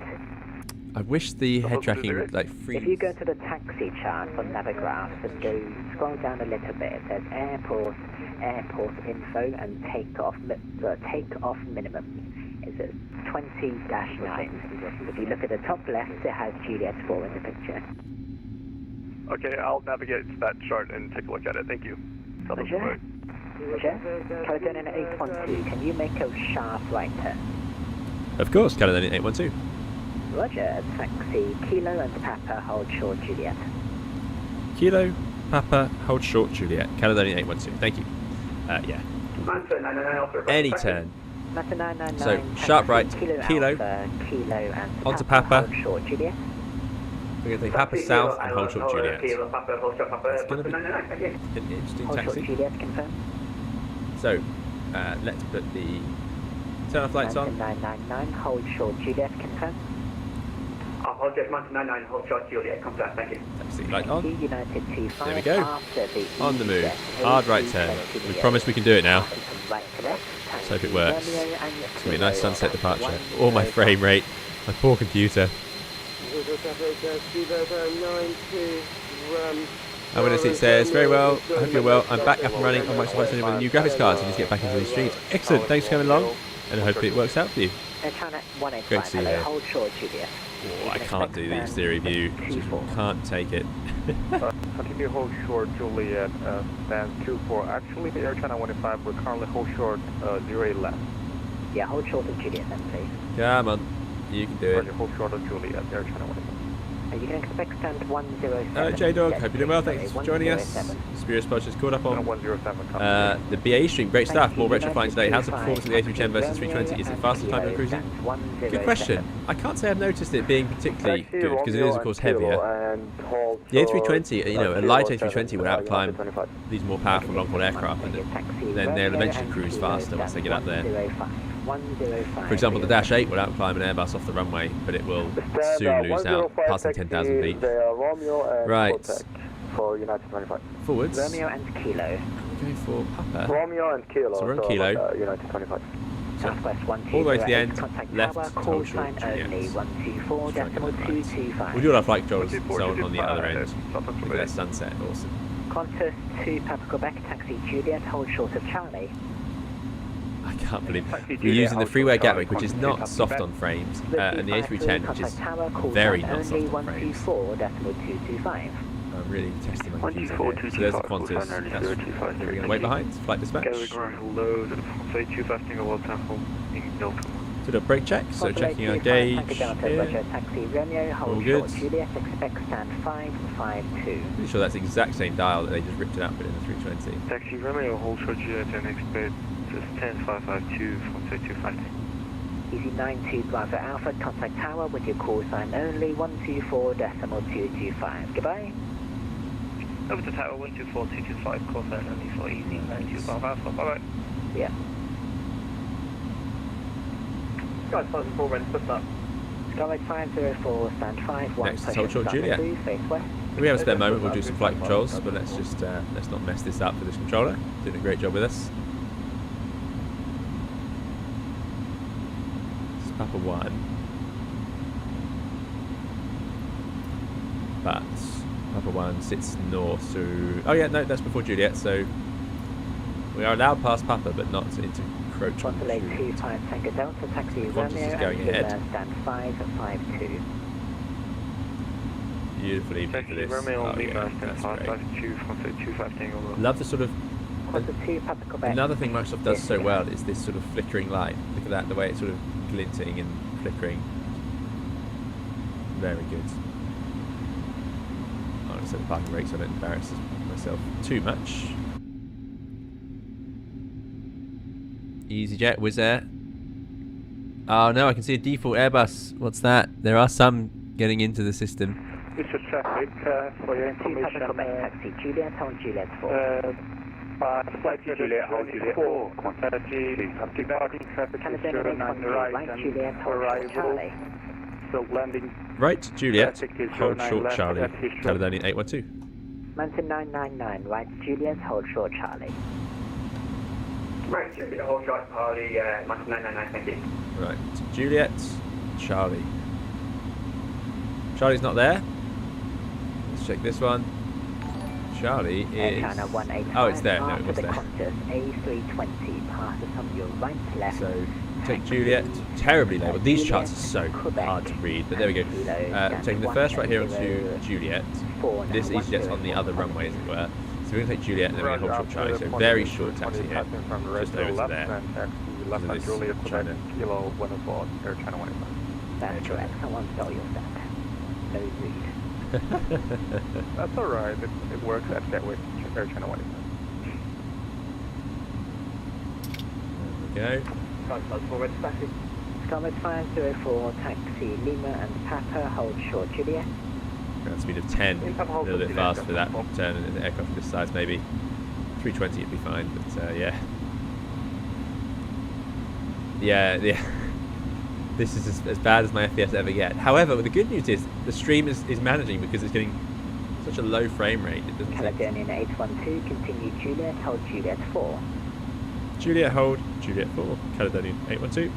I wish the head tracking would like free. If you go to the taxi chart on Navigraph and go scroll down a little bit, it says airport info and takeoff minimum. Is it 20-9? If you look at the top left, it has Juliet 4 in the picture. Okay, I'll navigate to that chart and take a look at it. Thank you. Roger. Caledonia 812, can you make a sharp right turn? Of course, Caledonia 812. Roger, taxi Kilo and Papa, hold short Juliet. Kilo, Papa, hold short Juliet. Caledonia 812. Thank you. Yeah. Any turn. Master 999, So, taxi sharp right, Kilo, Alpha, Kilo and onto Papa. hold short Juliet. We're going to take Papa south and hold short Juliet. It's going to be an interesting Hold short taxi. Juliet, confirm. So, let's put the turn off lights on. 999, hold short Juliet, confirm. Hold Jet 999, hold short Juliet, confirm, thank you. Taxi light on. United 25, There we go. after the On the move. EZ, Hard right turn. We promise we can do it now. Right to left, Let's hope it works. Romeo and It's going to be a nice Kilo, sunset departure. 105. Oh, my frame rate. My poor computer. I'm going to see it says, very well, I hope you're well. I'm back up and running on Microsoft Flight Simulator with a new graphics card, so just get back into these streets. Excellent, thanks for coming along, and hopefully it works out for you. China Great 185, to see you hello, there. hold short Juliet. Oh, I can't do these theory view. Just can't take it. Continue hold short Juliet, stand 24. Actually, the Air China 185, we're currently hold short 08 left. Yeah, hold short of Juliet then, please. Come on, you can do it. Roger, hold short of Juliet, Air China 185. You can expect stand 107. Hello, J-Dog. Hope you're doing well. Sorry, Thanks for joining us. 107. Spirit Spot just caught up on 107. the BAE stream. Great Thank stuff. you, More retro flying today. How's the United performance of the 25, A310 versus 320? Is it faster time than cruising? Good question. I can't say I've noticed it being particularly good because it is, of course, heavier. The A320, you know, a light A320 would outclimb these more powerful long-haul aircraft, and then they'll eventually cruise faster once they get up there. For example, the Dash 8 will outclimb an Airbus off the runway, but it will soon lose out, passing 10,000 feet. Right. For United 25. Forwards. Romeo and Kilo. Going for Papa. Romeo and Kilo. So we're on Kilo. United 25. Southwest 128. All the way to the end, Contact left, tower, hold call short, sign Juliet. only 124.225. We'll do our flight controls and so on the other end. Look at that sunset, awesome. Qantas to Papa Quebec, taxi Juliet, hold short of Charlie. I can't believe we're using the freeway Gatwick, which is not soft on frames, and the A310, which is very not soft on frames. 124.225. I'm really testing my computer here. So there's the Qantas. That's who we're going to wait behind. Flight dispatch. So the brake check. So checking our gauge here. Taxi Romeo, All hold good. short Juliet, expect stand 552. Pretty sure that's the exact same dial that they just ripped it out with in the 320. Taxi Romeo, hold short Juliet and expect stand 552 from 250. Easy 92 Bravo Alpha, contact tower with your call sign only 124.225. Goodbye. Over to tower 124.225, call sign only for easy 92 Bravo Alpha. Bye-bye. Yeah. Guys, 504, ready, push up. Skylight 504, stand 51. Next is hold short Juliet. Face west. If we have a spare moment, we'll do some flight controls, but let's just let's not mess this up for this controller. Doing a great job with us. It's Papa 1. But Papa 1 sits north, so... Oh yeah, no, that's before Juliet, so... We are allowed past Papa, but not to encroach on Delay Juliet. 25 Tango Delta, taxi Qantas Romeo, is going and ahead. stand 552. Beautiful evening for this. Oh yeah, that's great. 252 Love the sort of... Qantas 2, Papa Quebec. Another thing Microsoft does so well is this sort of flickering light. Look at that, the way it's sort of glinting and flickering. Very good. I'm going to set the parking brakes so I don't embarrass myself too much. EasyJet, Wizz Air. Oh no, I can see a default Airbus. What's that? There are some getting into the system. This is traffic for your information. Taxi Juliet, hold Juliet 4. Flight Juliet, hold Juliet 4. Departing traffic is 09 right and Juliet, hold arrival. Charlie. So landing. Right, Juliet, Traffic is hold 09 short left Charlie, at Heathrow. Caledonia 812. Mountain 999, right Juliet, hold short Charlie. Right, Juliet, hold short Charlie, 999, thank you. Right, Juliet, Charlie. Charlie's not there. Let's check this one. Charlie is... China 185, Oh, it's there. No, it after was the there. Qantas A320 passes on your right, left. So, take Juliet. Terribly labelled. These charts are so hard to read, but there we go. Taking the first right here onto Juliet. This EasyJet's on the other runway, as it were. So we're going to take Juliet and then we're going to hold short Charlie. So very short taxi here. Just over to there. Left So on this Juliet, China. Kilo 104, Air China 185. That's correct, someone stole your set. No read. That's alright, it works at Gatwick, Air China 185. There we go. Skymet 504, taxi Lima and Papa, hold short Juliet. Ground speed of 10. A little bit fast for that turn in the aircraft this size, maybe. 320 would be fine, but yeah. Yeah. This is as bad as my FPS ever get. However, the good news is the stream is managing because it's getting such a low frame rate. It doesn't Caledonian 812, continue Juliet, hold Juliet 4. Juliet, hold Juliet 4. Caledonian 812.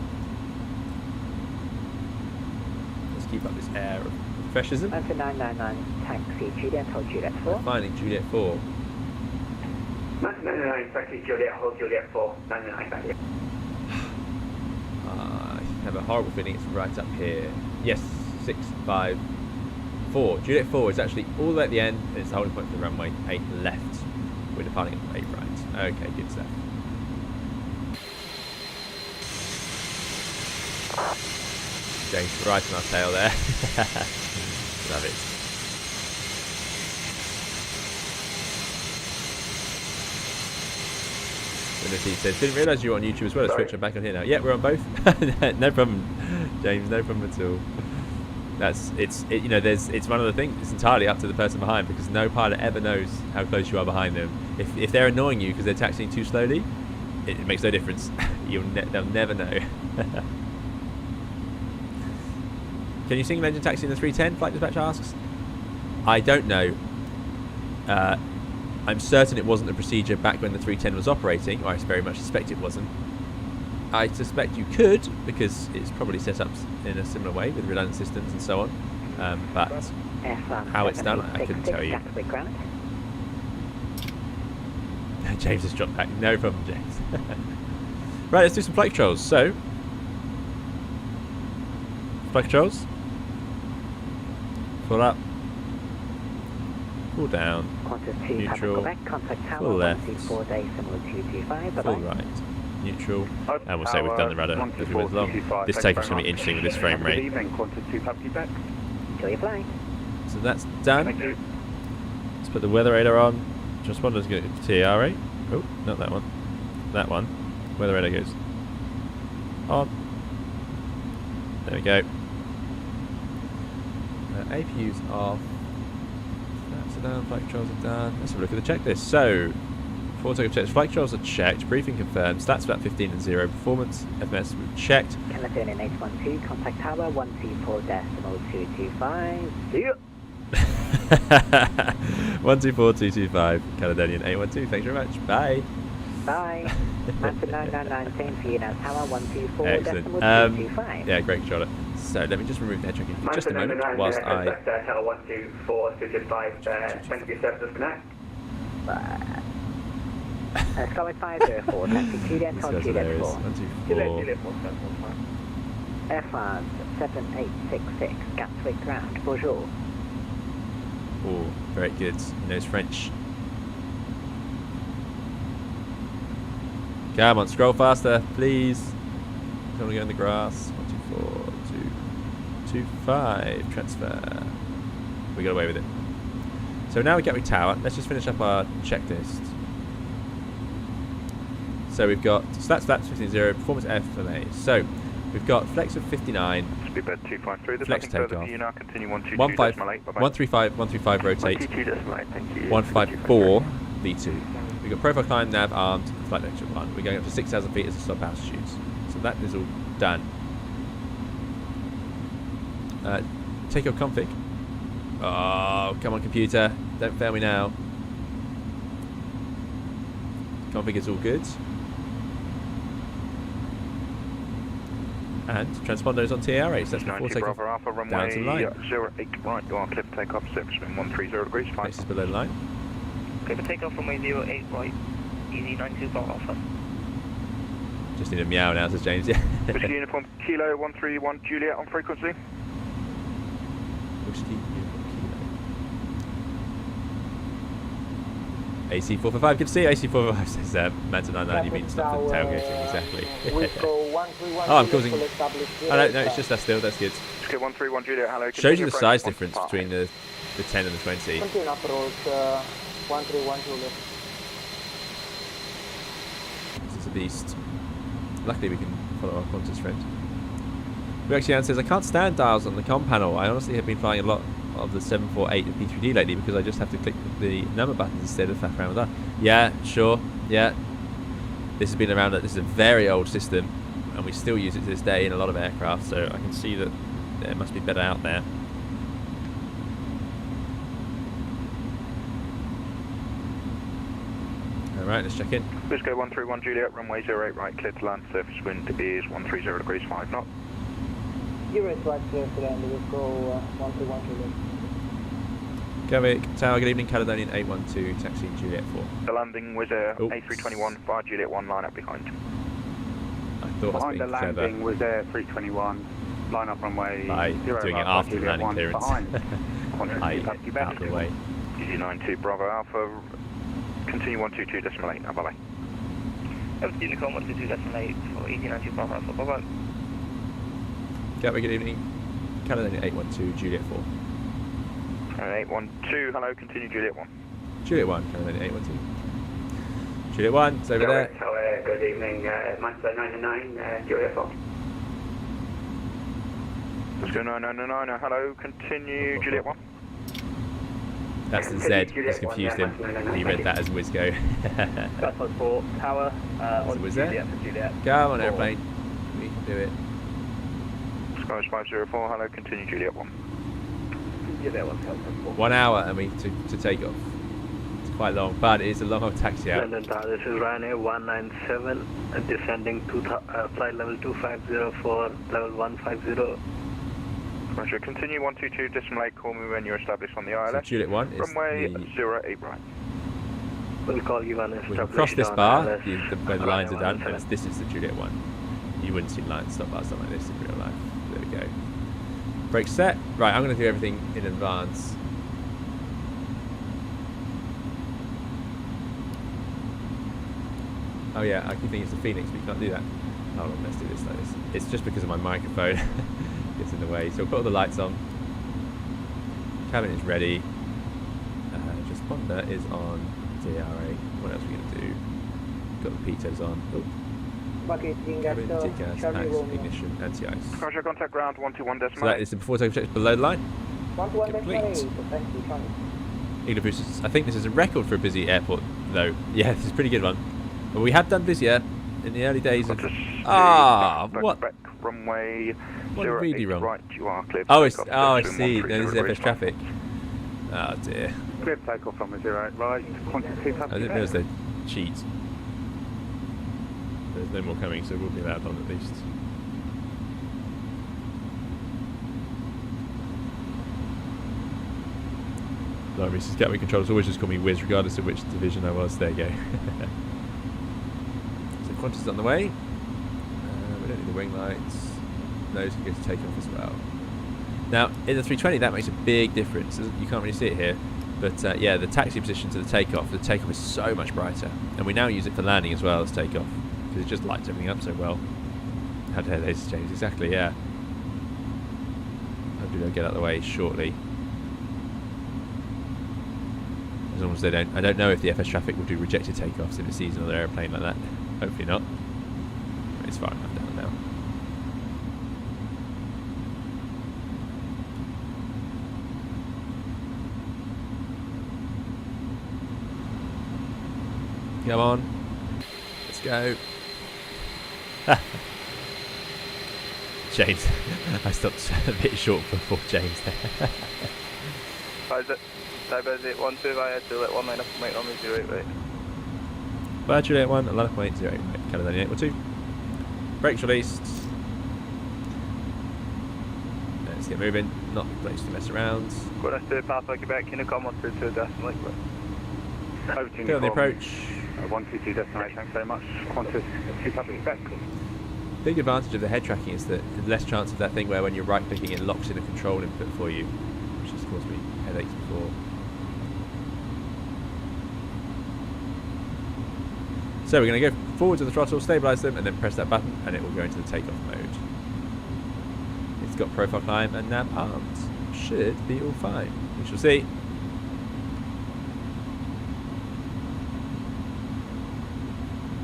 Let's keep up this air of professionalism. Mountain 999, taxi Juliet, hold Juliet 4. Finding Juliet 4. 999, taxi Juliet, hold Juliet 4, 999, thank you. I have a horrible feeling it's right up here. Yes, 654. Juliet 4 is actually all the way at the end, and it's the holding point for the runway 8 left. We're departing at 8 right. Okay, good stuff. James right on our tail there. Love it. He says, didn't realise you were on YouTube as well as Twitch. I'm back on here now. Yeah, we're on both. No problem, James. No problem at all. It's one of the things. It's entirely up to the person behind because no pilot ever knows how close you are behind them. If they're annoying you because they're taxiing too slowly, it makes no difference. They'll never know. Can you single engine taxi in the 310? Flight dispatch asks. I don't know. I'm certain it wasn't the procedure back when the 310 was operating, or I very much suspect it wasn't. I suspect you could, because it's probably set up in a similar way with redundant systems and so on. But how it's done, I couldn't tell you. James has dropped back. No problem, James. Right, let's do some flight controls. So, flight controls. Full up. Full down. Neutral. Full left. Full right. Neutral. And we'll say we've done the rudder as we went along. This takeoff's going to be interesting with this frame rate. Enjoy your flight. So that's done. Let's put the weather radar on. Transponder's going to TAR8. Oh, not that one. That one. Weather radar goes on. There we go. APU's off. Flaps are down. Flight controls are done. Let's have a look at the checklist. So, before takeoff checks, flight controls are checked. Briefing confirmed. Stats about 15 and 0. Performance, FMS, we've checked. Caledonian 812, contact tower 124.225. See you. 124225 Caledonian 812. Thanks very much. Bye. Bye. Mountain 999, same for you now. Tower 124.225. Excellent. Yeah, great controller. So let me just remove the head tracking for just a moment whilst I. Tower 124.225. Thank you, service disconnect. Skymet 504, taxi Juliet, hold Juliet 4. 124. Air France 7866, Gatwick ground, bonjour. Oh, very good. He knows French. Come on, scroll faster, please. Don't want to go in the grass. 124.225. Transfer. We got away with it. So now we get Gatwick Tower. Let's just finish up our checklist. So we've got stats 15.0, performance FMA. So we've got flex of 59. Speedbird 253. There's Flex nothing further takeoff. for you now. Continue 122. 135 rotate. 122 decimal 8, thank you. 154 V2. We've got profile climb, nav armed, flight lecture 1. We're going up to 6,000 feet as a stop altitudes. So that is all done. Takeoff config. Oh, come on, computer. Don't fail me now. Config is all good. And transponders on TR8, so that's before takeoff. Alpha, Down to the line. 08 right, you are clear for takeoff, surface wind 130 degrees, 5. This is below the line. Clear for takeoff runway 08 right, easy 92 Bravo Alpha. Just need a meow now, says James. Yeah. Whiskey uniform Kilo 131 Juliet on frequency. Whiskey uniform kilo. AC445, good to see you. AC445 says Manta99, you mean stuff for tailgating, exactly. Oh, I'm causing. Oh, no, it's just that still, that's good. Whiskey 131 Juliet, hello. Shows you the size difference between the 10 and the 20. Continue approach 131 Juliet. This is a beast. Luckily we can follow our Qantas friend. Reaction says, I can't stand dials on the comm panel. I honestly have been flying a lot of the 748 and P3D lately because I just have to click the number buttons instead of faff around with that. Yeah, sure, yeah. This has been around, this is a very old system and we still use it to this day in a lot of aircraft, so I can see that there must be better out there. Alright, let's check in. Whiskey 131 Juliet, runway 08 right, clear to land, surface wind is 130 degrees, 5 knots. 08 right, clear to land, we'll go 131 Juliet. Gatwick, Tower, good evening, Caledonian 812, taxi Juliet 4. The landing was A321, 5 Juliet 1, line up behind. I thought Behind the clever. landing was Air 321, line up runway By 0 doing it right, after the Juliet landing 1 clearance. behind. Out of the way. Easy 92 Bravo Alpha, continue 122 decimal 8, bye bye. Over to Unicorn 122 decimal 8 for easy 92 Bravo Alpha, bye bye. Gatwick, good evening, Caledonian 812, Juliet 4. 812, hello, continue Juliet 1. Juliet 1, Caledonian 812. Juliet 1, it's over there. So, good evening, Mazda 999, Juliet 4. Let's go 999, hello, continue Juliet 1. That's the Z, just confused him. He read that as Wizgo. That's 4 Tower on was there? Juliet for Juliet. Come on, airplane. We can do it. Skies 504, hello, continue Juliet 1. Juliet 1, Tower 4. 1 hour and we to take off. It's quite long, but it is a long old taxi out. London Tower, this is Ryanair 197, descending to flight level 250 for level 150. Roger, continue 122 decimal 8, call me when you're established on the ILS. So Juliet 1 is runway the... 08 right. We'll call you when We established can cross this on bar, ILS. where the lines are done, Ryanair and this is the Juliet 1. You wouldn't see lines stop bars like this in real life. There we go. Brake set. Right, I'm going to do everything in advance. Oh yeah, I keep thinking it's the Phoenix, but you can't do that. Hold on, let's do this like this. It's just because of my microphone. Gets in the way. So we'll put all the lights on. Cabin is ready. Transponder is on. DRA. What else are we going to do? Got the pitos on. Oh. Cabin, TCAS, packs, ignition, anti-ice. Roger, contact ground 121 decimal So that is the before takeoff checks below the line. 121 Complete. Complete. I think this is a record for a busy airport, though. Yeah, this is a pretty good one. But we have done busier in the early days of... what? Back, runway What did we do wrong? right, you are clear. Oh, I see. No, this is FS traffic. Oh dear. Clear takeoff from 08 right, quantity I didn't realise they'd cheat. There's no more coming, so we'll be allowed on at least. No, Mrs. Gatwick controllers always just call me Wiz, regardless of which division I was. There you go. So Qantas on the way. We don't need the wing lights. Those can go to take off as well. Now, in the 320, that makes a big difference. You can't really see it here. But yeah, the taxi position to the takeoff is so much brighter. And we now use it for landing as well as takeoff. Because it just lights everything up so well. How dare they change? Exactly, yeah. Hopefully they'll get out of the way shortly. As long as they don't... I don't know if the FS traffic will do rejected takeoffs if it sees another airplane like that. Hopefully not. It's far enough down now. Come on. Let's go. James. I stopped a bit short before James there. How's it? Airbus 812 via Juliet 1 line up and wait on me 08 right. Via Juliet 1, line up 808 right. Caledonia 812. Brakes released. Let's get moving. Not the place to mess around. Going to Papa Quebec, Unicom 122 decimal. Over to Clear on the Unicom. approach. 122 destination, thanks very much. Qantas 2 Public back. Big advantage of the head tracking is that there's less chance of that thing where when you're right clicking it locks in a control input for you, which has caused me headaches before. So we're going to go forward to the throttle, stabilise them, and then press that button, and it will go into the takeoff mode. It's got profile climb and nav armed. Should be all fine. We shall see.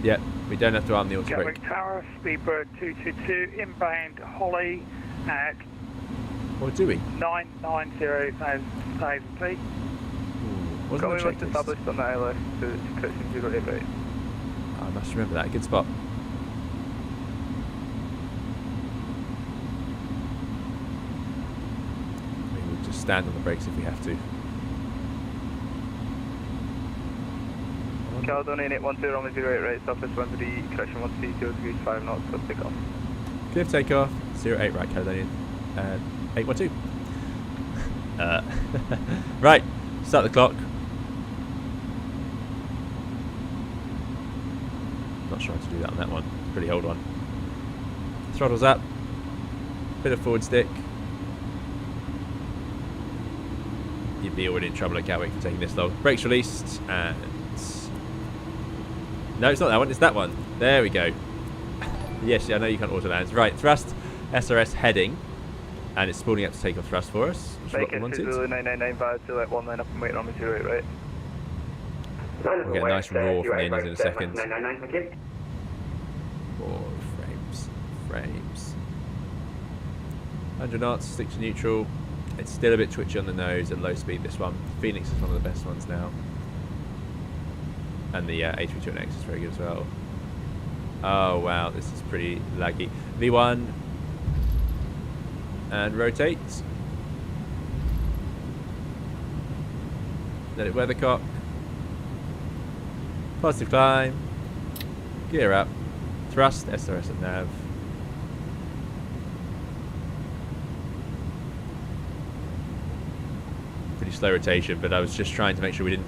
Yep, we don't have to arm the auto brake. Gatwick Tower, Speedbird 222, inbound Holly at Or do we? 990,000 feet. Wasn't Going the with checklist? established on the ILS to correction 08 right. I must remember that. Good spot. Maybe we'll just stand on the brakes if we have to. Caledonia 812 runway 08 right, Southwest 13, correction 13, 0 degrees 5 knots, for takeoff. Clear for takeoff. 08 right, Caledonia. 812. Right, start the clock. Not sure how to do that on that one. Pretty old one. Throttle's up. Bit of forward stick. You'd be already in trouble at Gatwick for taking this long. Brakes released and... No, it's not that one, it's that one. There we go. Yes, yeah, I know you can't auto land. Right, thrust, SRS heading. And it's spooling up to take off thrust for us, which is what we Make it wanted. to 999 via Juliet 1 line up and wait on me 08 right. We'll get a nice roar from the engines in a second. 999, thank you. Oh, frames. 100 knots, stick to neutral. It's still a bit twitchy on the nose at low speed, this one. Phoenix is one of the best ones now. And the A320 NEO is very good as well. Oh wow, this is pretty laggy. V1. And rotate. Let it weathercock. Positive climb. Gear up. Thrust, SRS and nav. Pretty slow rotation, but I was just trying to make sure we didn't...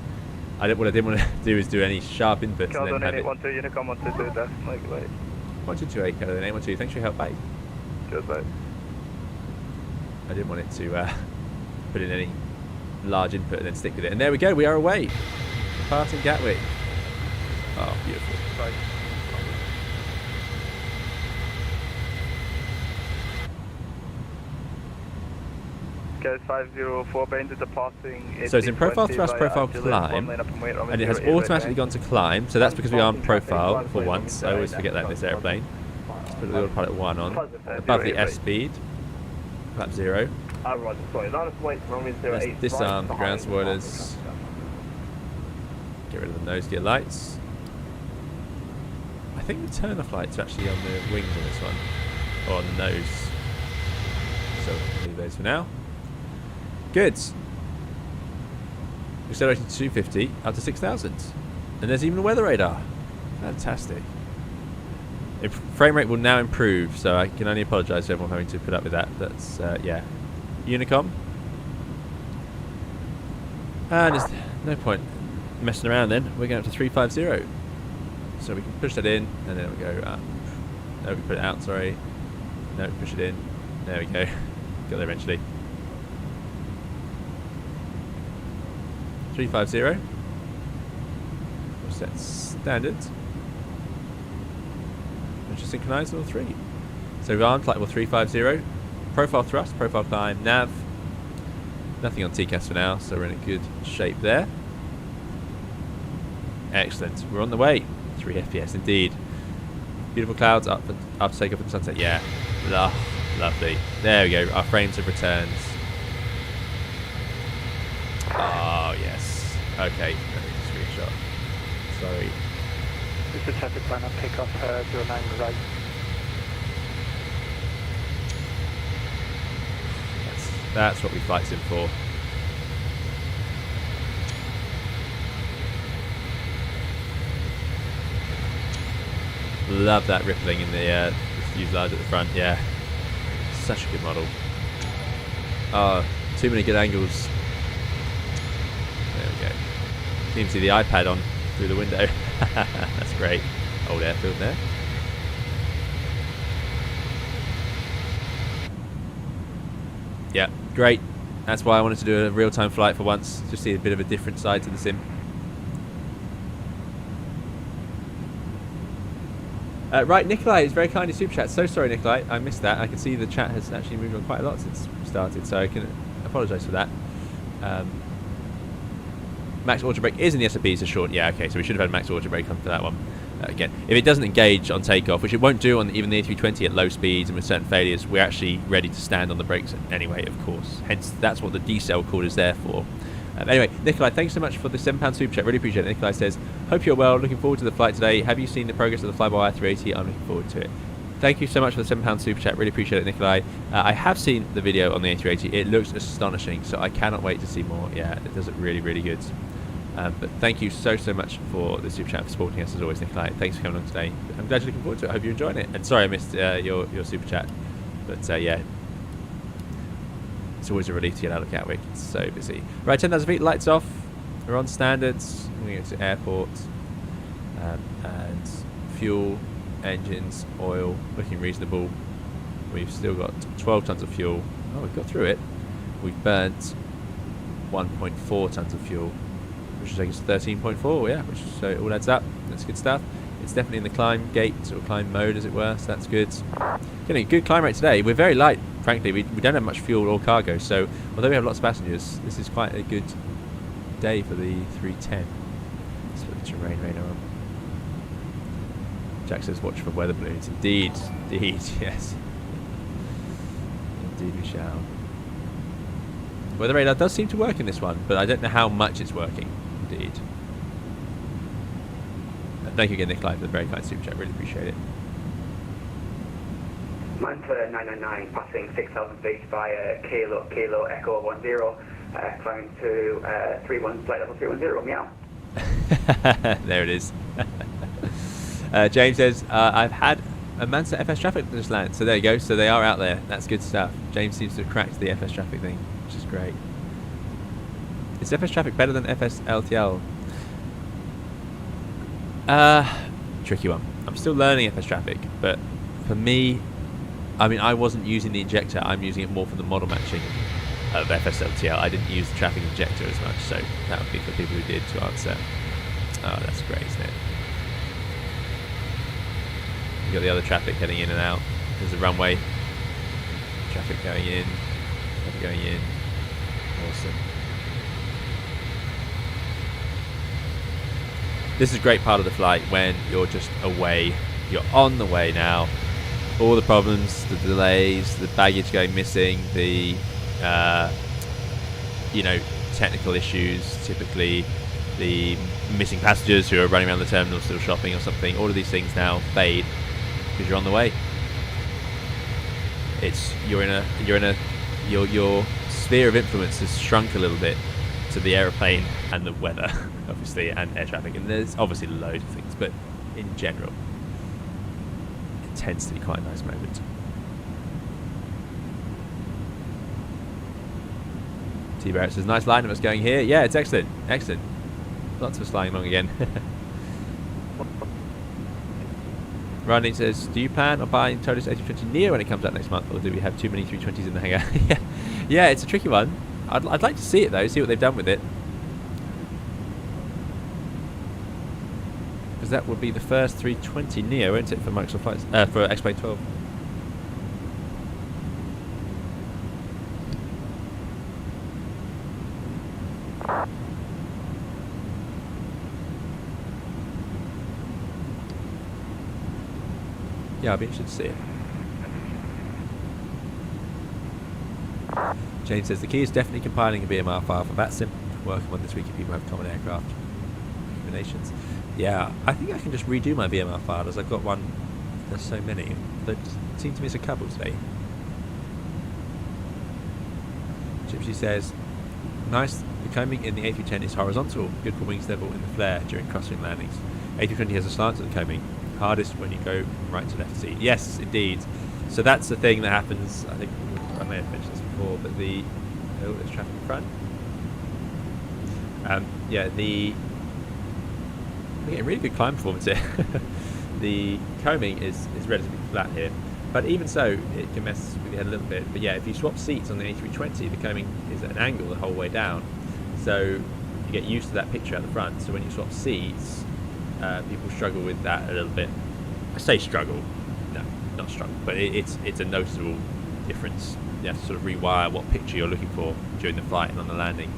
what I didn't want to do is do any sharp inputs and then Caledonia have it... 812, Unicom 122 decimal right. 1228, Caledonia 812, thanks for your help, mate. Cheers, mate. I didn't want it to put in any large input and then stick with it. And there we go, we are away. Departing Gatwick. Oh, beautiful. Right. Guys 504 bound to departing. So it's in profile thrust, profile climb, and it has automatically gone to climb, so that's because we are on profile for once. I always forget that in this airplane. Let's put the autopilot 1 on, above the S speed, flap 0. Let's disarm the ground spoilers, get rid of the nose gear lights. I think the turn-off lights are actually on the wings on this one, or on the nose, so we'll leave those for now. Good. Accelerating to 250 up to 6,000. And there's even a weather radar. Fantastic. Frame rate will now improve, so I can only apologise to everyone having to put up with that. That's, yeah. Unicom. And there's no point messing around then. We're going up to 350. So we can push that in, and then we go up. No, we put it out, sorry. No, push it in. There we go. Got there eventually. 350. We'll set standard. And just synchronise all three. So we're on flight level 350. Profile thrust, profile climb, nav. Nothing on TCAS for now, so we're in a good shape there. Excellent. We're on the way. 3 FPS indeed. Beautiful clouds after takeoff at the sunset. Yeah, lovely. There we go. Our frames have returned. Oh yes. Okay. Let me screenshot. Sorry. This is traffic plan on takeoff 09 right. That's what we flight sim for. Love that rippling in the fuselage at the front. Yeah, such a good model. Too many good angles. There we go. You can see the iPad on through the window. That's great. Old airfield there. Yeah, great. That's why I wanted to do a real-time flight for once. Just see a bit of a different side to the sim. Right, Nikolai is very kindly super chat. So sorry, Nikolai, I missed that. I can see the chat has actually moved on quite a lot since we started, so I can apologise for that. Max auto brake is in the SOP, so short. Yeah, okay, so we should have had max auto brake on for that one. Again, if it doesn't engage on takeoff, which it won't do on even the A320 at low speeds and with certain failures, we're actually ready to stand on the brakes anyway, of course. Hence, that's what the decel cord is there for. Anyway, Nikolai, thanks so much for the £7 super chat. Really appreciate it. Nikolai says, hope you're well. Looking forward to the flight today. Have you seen the progress of the flyby A380? I'm looking forward to it. Thank you so much for the £7 super chat. Really appreciate it, Nikolai. I have seen the video on the A380. It looks astonishing, so I cannot wait to see more. Yeah, it does look really, really good. But thank you so much for the super chat, for supporting us as always, Nikolai. Thanks for coming on today. I'm glad you're looking forward to it. I hope you're enjoying it. And sorry I missed your super chat. But yeah, it's always a relief to get out of Gatwick. It's so busy. Right, 10,000 feet, lights off. We're on standards. We're going to go to airport. And fuel, engines, oil, looking reasonable. We've still got 12 tons of fuel. Oh, we've got through it. We've burnt 1.4 tons of fuel, which is taking us to 13.4, yeah, which so it all adds up. That's good stuff. It's definitely in the climb gate, or climb mode as it were, so that's good. Getting a good climb rate today. We're very light, frankly. We don't have much fuel or cargo, so although we have lots of passengers, this is quite a good day for the 310. Let's put the terrain radar on. Jack says watch for weather balloons. Indeed, yes. Indeed we shall. Weather radar does seem to work in this one, but I don't know how much it's working. Indeed. And thank you again, Nikolai, for the very kind super chat. Really appreciate it. Manta 999 passing 6,000 feet via Kilo Echo 10, climbing to flight level 310, meow. There it is. James says, I've had a Mansa FS traffic just land. So there you go. So they are out there. That's good stuff. James seems to have cracked the FS traffic thing, which is great. Is FS traffic better than FS LTL? Tricky one. I'm still learning FS traffic, but for me, I mean, I wasn't using the injector. I'm using it more for the model matching of FS LTL. I didn't use the traffic injector as much, so that would be for people who did to answer. Oh, that's great, isn't it? You've got the other traffic heading in and out. There's a runway. Traffic going in. Traffic going in. Awesome. This is a great part of the flight when you're just away. You're on the way now. All the problems, the delays, the baggage going missing, the technical issues, typically the missing passengers who are running around the terminal still shopping or something. All of these things now fade because you're on the way. Your sphere of influence has shrunk a little bit to the aeroplane and the weather, obviously, and air traffic, and there's obviously loads of things, but in general it tends to be quite a nice moment. T Barrett says, nice line of us going here. Yeah, it's excellent. Lots of us flying along again. Rodney says, do you plan on buying Toliss A320 NEO when it comes out next month, or do we have too many 320s in the hangar? Yeah, it's a tricky one. I'd like to see it though, see what they've done with it. Because that would be the first 320 NEO, won't it, for Microsoft flights, for X-Plane 12. Yeah, I'll be interested to see it. James says the key is definitely compiling a BMR file for that simple. Working on this week if people have common aircraft combinations. Yeah, I think I can just redo my BMR file as I've got one. There's so many. There seem to miss a couple today. Gypsy says, nice. The combing in the A310 is horizontal, good for wings level in the flare during crosswind landings. A320 has a slant to the combing, hardest when you go from right to left seat. Yes, indeed. So that's the thing that happens. I think I may have mentioned this before, but there's traffic in front. Yeah, we're getting really good climb performance here. The combing is relatively flat here, but even so, it can mess with your head a little bit. But yeah, if you swap seats on the A320, the combing is at an angle the whole way down, so you get used to that picture at the front. So when you swap seats, people struggle with that a little bit. I say struggle, no, not struggle, but it's a noticeable difference. You have to sort of rewire what picture you're looking for during the flight and on the landing.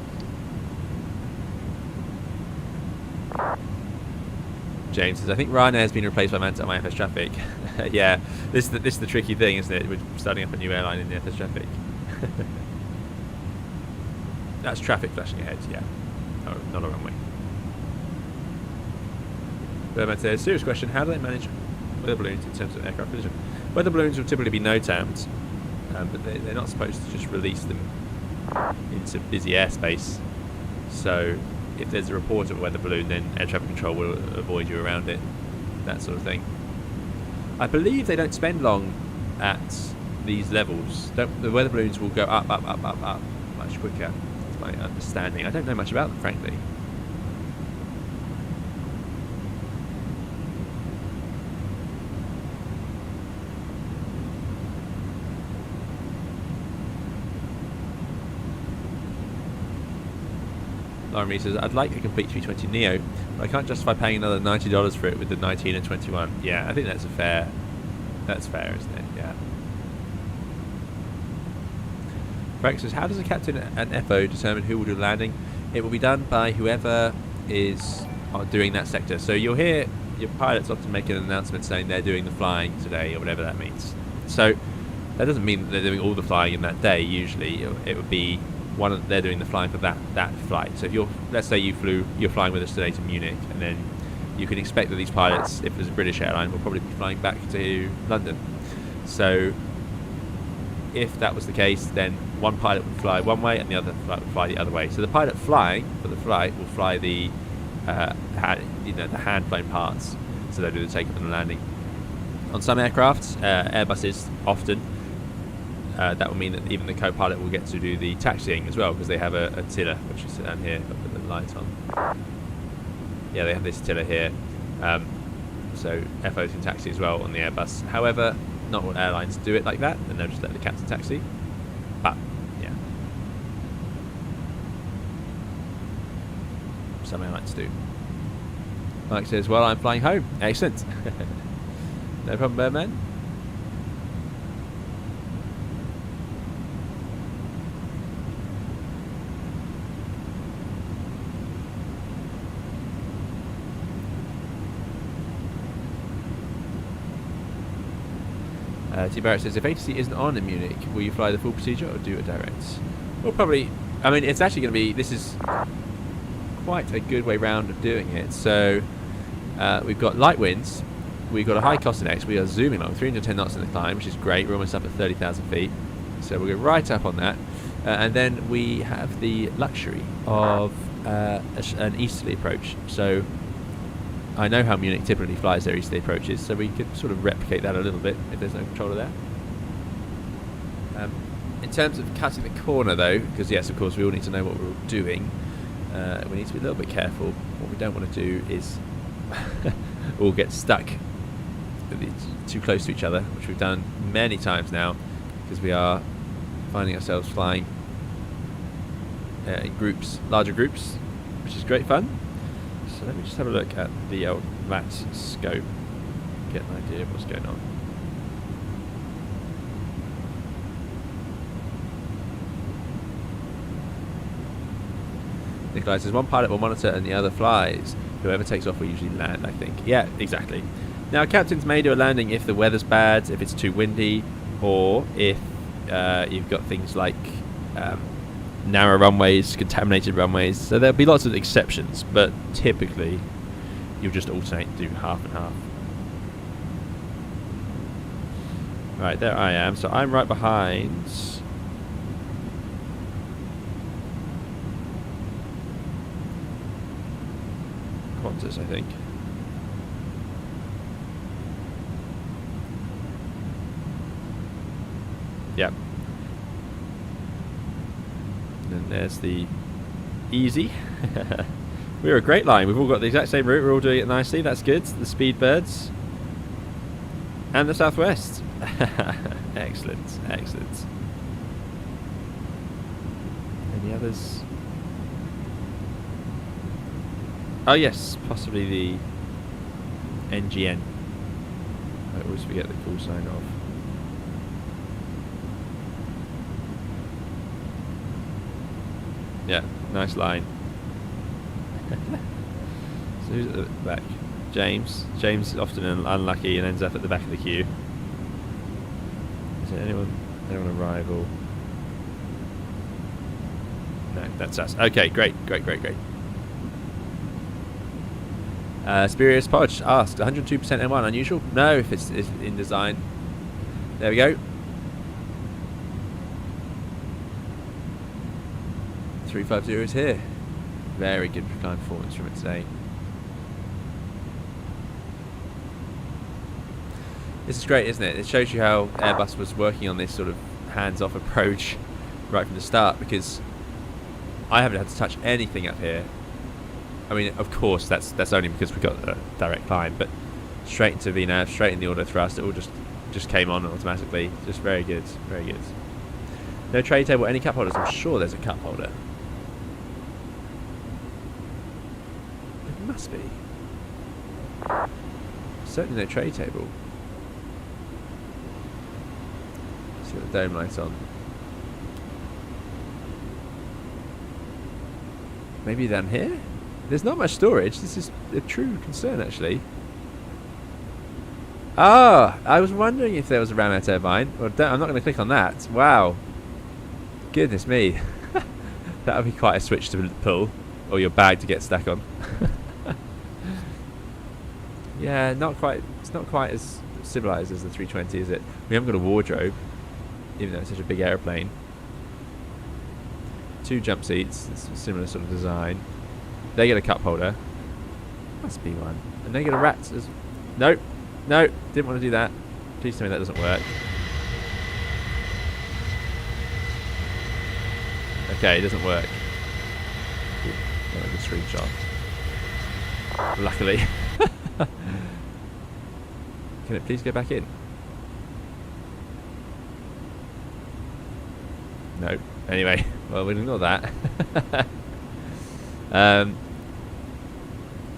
James says, I think Ryanair has been replaced by Manta on my FS traffic. Yeah, this is the tricky thing, isn't it? We're starting up a new airline in the FS traffic. That's traffic flashing ahead, yeah. Oh, not a runway. Berman says, serious question, how do they manage weather balloons in terms of aircraft collision? Weather balloons will typically be no-tamped, but they're not supposed to just release them into busy airspace. So if there's a report of a weather balloon, then air traffic control will avoid you around it, that sort of thing. I believe they don't spend long at these levels. The weather balloons will go up much quicker, that's my understanding. I don't know much about them, frankly. Lauren Reed says, I'd like a complete 320 NEO, but I can't justify paying another $90 for it with the 19 and 21. Yeah, I think that's fair, isn't it? Yeah. Frank says, how does a captain and FO determine who will do landing? It will be done by whoever is doing that sector. So you'll hear your pilots often make an announcement saying they're doing the flying today, or whatever that means. So that doesn't mean that they're doing all the flying in that day. Usually it would be they're doing the flying for that flight. So if let's say you're flying with us today to Munich, and then you can expect that these pilots, if there's a British airline, will probably be flying back to London. So if that was the case, then one pilot would fly one way and the other flight would fly the other way. So the pilot flying for the flight will fly the hand flown parts, so they'll do the takeoff and the landing. On some aircrafts, Airbuses often, that will mean that even the co-pilot will get to do the taxiing as well, because they have a tiller, which is down here. I'll put the lights on. Yeah, they have this tiller here, so FOs can taxi as well on the Airbus. However, not all airlines do it like that, and they'll just let the captain taxi. But yeah, some airlines do. Mike says, well, I'm flying home. Excellent. No problem, Birdman. T. Barrett says, if ATC isn't on in Munich, will you fly the full procedure or do a direct? Well, probably. I mean, it's actually going to be, this is quite a good way round of doing it. So we've got light winds, we've got a high cost index, we are zooming along 310 knots in the climb, which is great. We're almost up at 30,000 feet, so we'll go right up on that, and then we have the luxury of an easterly approach. So I know how Munich typically flies their easterly approaches, so we could sort of replicate that a little bit if there's no controller there. In terms of cutting the corner though, because yes, of course we all need to know what we're doing, we need to be a little bit careful. What we don't want to do is all get stuck too close to each other, which we've done many times now, because we are finding ourselves flying in groups, larger groups, which is great fun. So let me just have a look at the VAT scope, get an idea of what's going on. Nikolai says, one pilot will monitor and the other flies. Whoever takes off will usually land, I think. Yeah, exactly. Now, captains may do a landing if the weather's bad, if it's too windy, or if you've got things like narrow runways, contaminated runways. So there'll be lots of exceptions, but typically you'll just alternate, do half and half. Right, there I am. So I'm right behind Qantas, I think. Yep. And there's the Easy. We're a great line. We've all got the exact same route. We're all doing it nicely. That's good. The Speedbirds. And the Southwest. Excellent. Excellent. Any others? Oh yes, possibly the NGN. I always forget the call sign of. Yeah, nice line. So who's at the back? James. James is often unlucky and ends up at the back of the queue. Is there anyone arrival? No, that's us. Okay, great. Spurious Podge asked, 102% M1 unusual? No, if it's in design. There we go. 350 is here. Very good climb performance from it today. This is great, isn't it? It shows you how Airbus was working on this sort of hands-off approach right from the start, because I haven't had to touch anything up here. I mean, of course, that's only because we got a direct climb, but straight into VNAV, straight in the auto thrust, it all just came on automatically. Just very good, very good. No tray table, any cup holders? I'm sure there's a cup holder. It must be. Certainly no tray table. Let's see what the dome light's on. Maybe down here? There's not much storage. This is a true concern, actually. Ah, I was wondering if there was a ram air turbine. Well, I'm not going to click on that. Wow. Goodness me. That would be quite a switch to pull, or your bag to get stuck on. Yeah, not quite. It's not quite as civilized as the 320, is it? We haven't got a wardrobe, even though it's such a big aeroplane. 2 jump seats. It's a similar sort of design. They get a cup holder. Must be one. And they get a rat as... Nope. No. Didn't want to do that. Please tell me that doesn't work. Okay, it doesn't work. Ooh, got a good screenshot. Luckily. Can it please go back in? No. Anyway, well, we'll ignore that.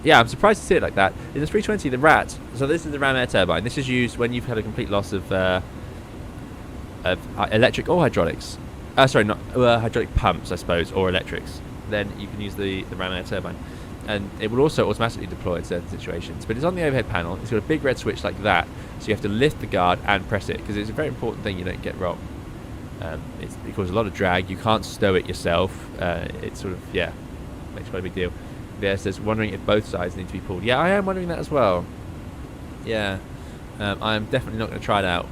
Yeah, I'm surprised to see it like that. In the 320, the RAT, so this is the ram air turbine. This is used when you've had a complete loss of electric or hydraulics. Sorry, not hydraulic pumps, I suppose, or electrics. Then you can use the ram air turbine. And it will also automatically deploy in certain situations. But it's on the overhead panel. It's got a big red switch like that. So you have to lift the guard and press it, because it's a very important thing you don't get wrong. It causes a lot of drag. You can't stow it yourself. It sort of, yeah, makes quite a big deal. There says, wondering if both sides need to be pulled. Yeah, I am wondering that as well. Yeah, I'm definitely not going to try it out.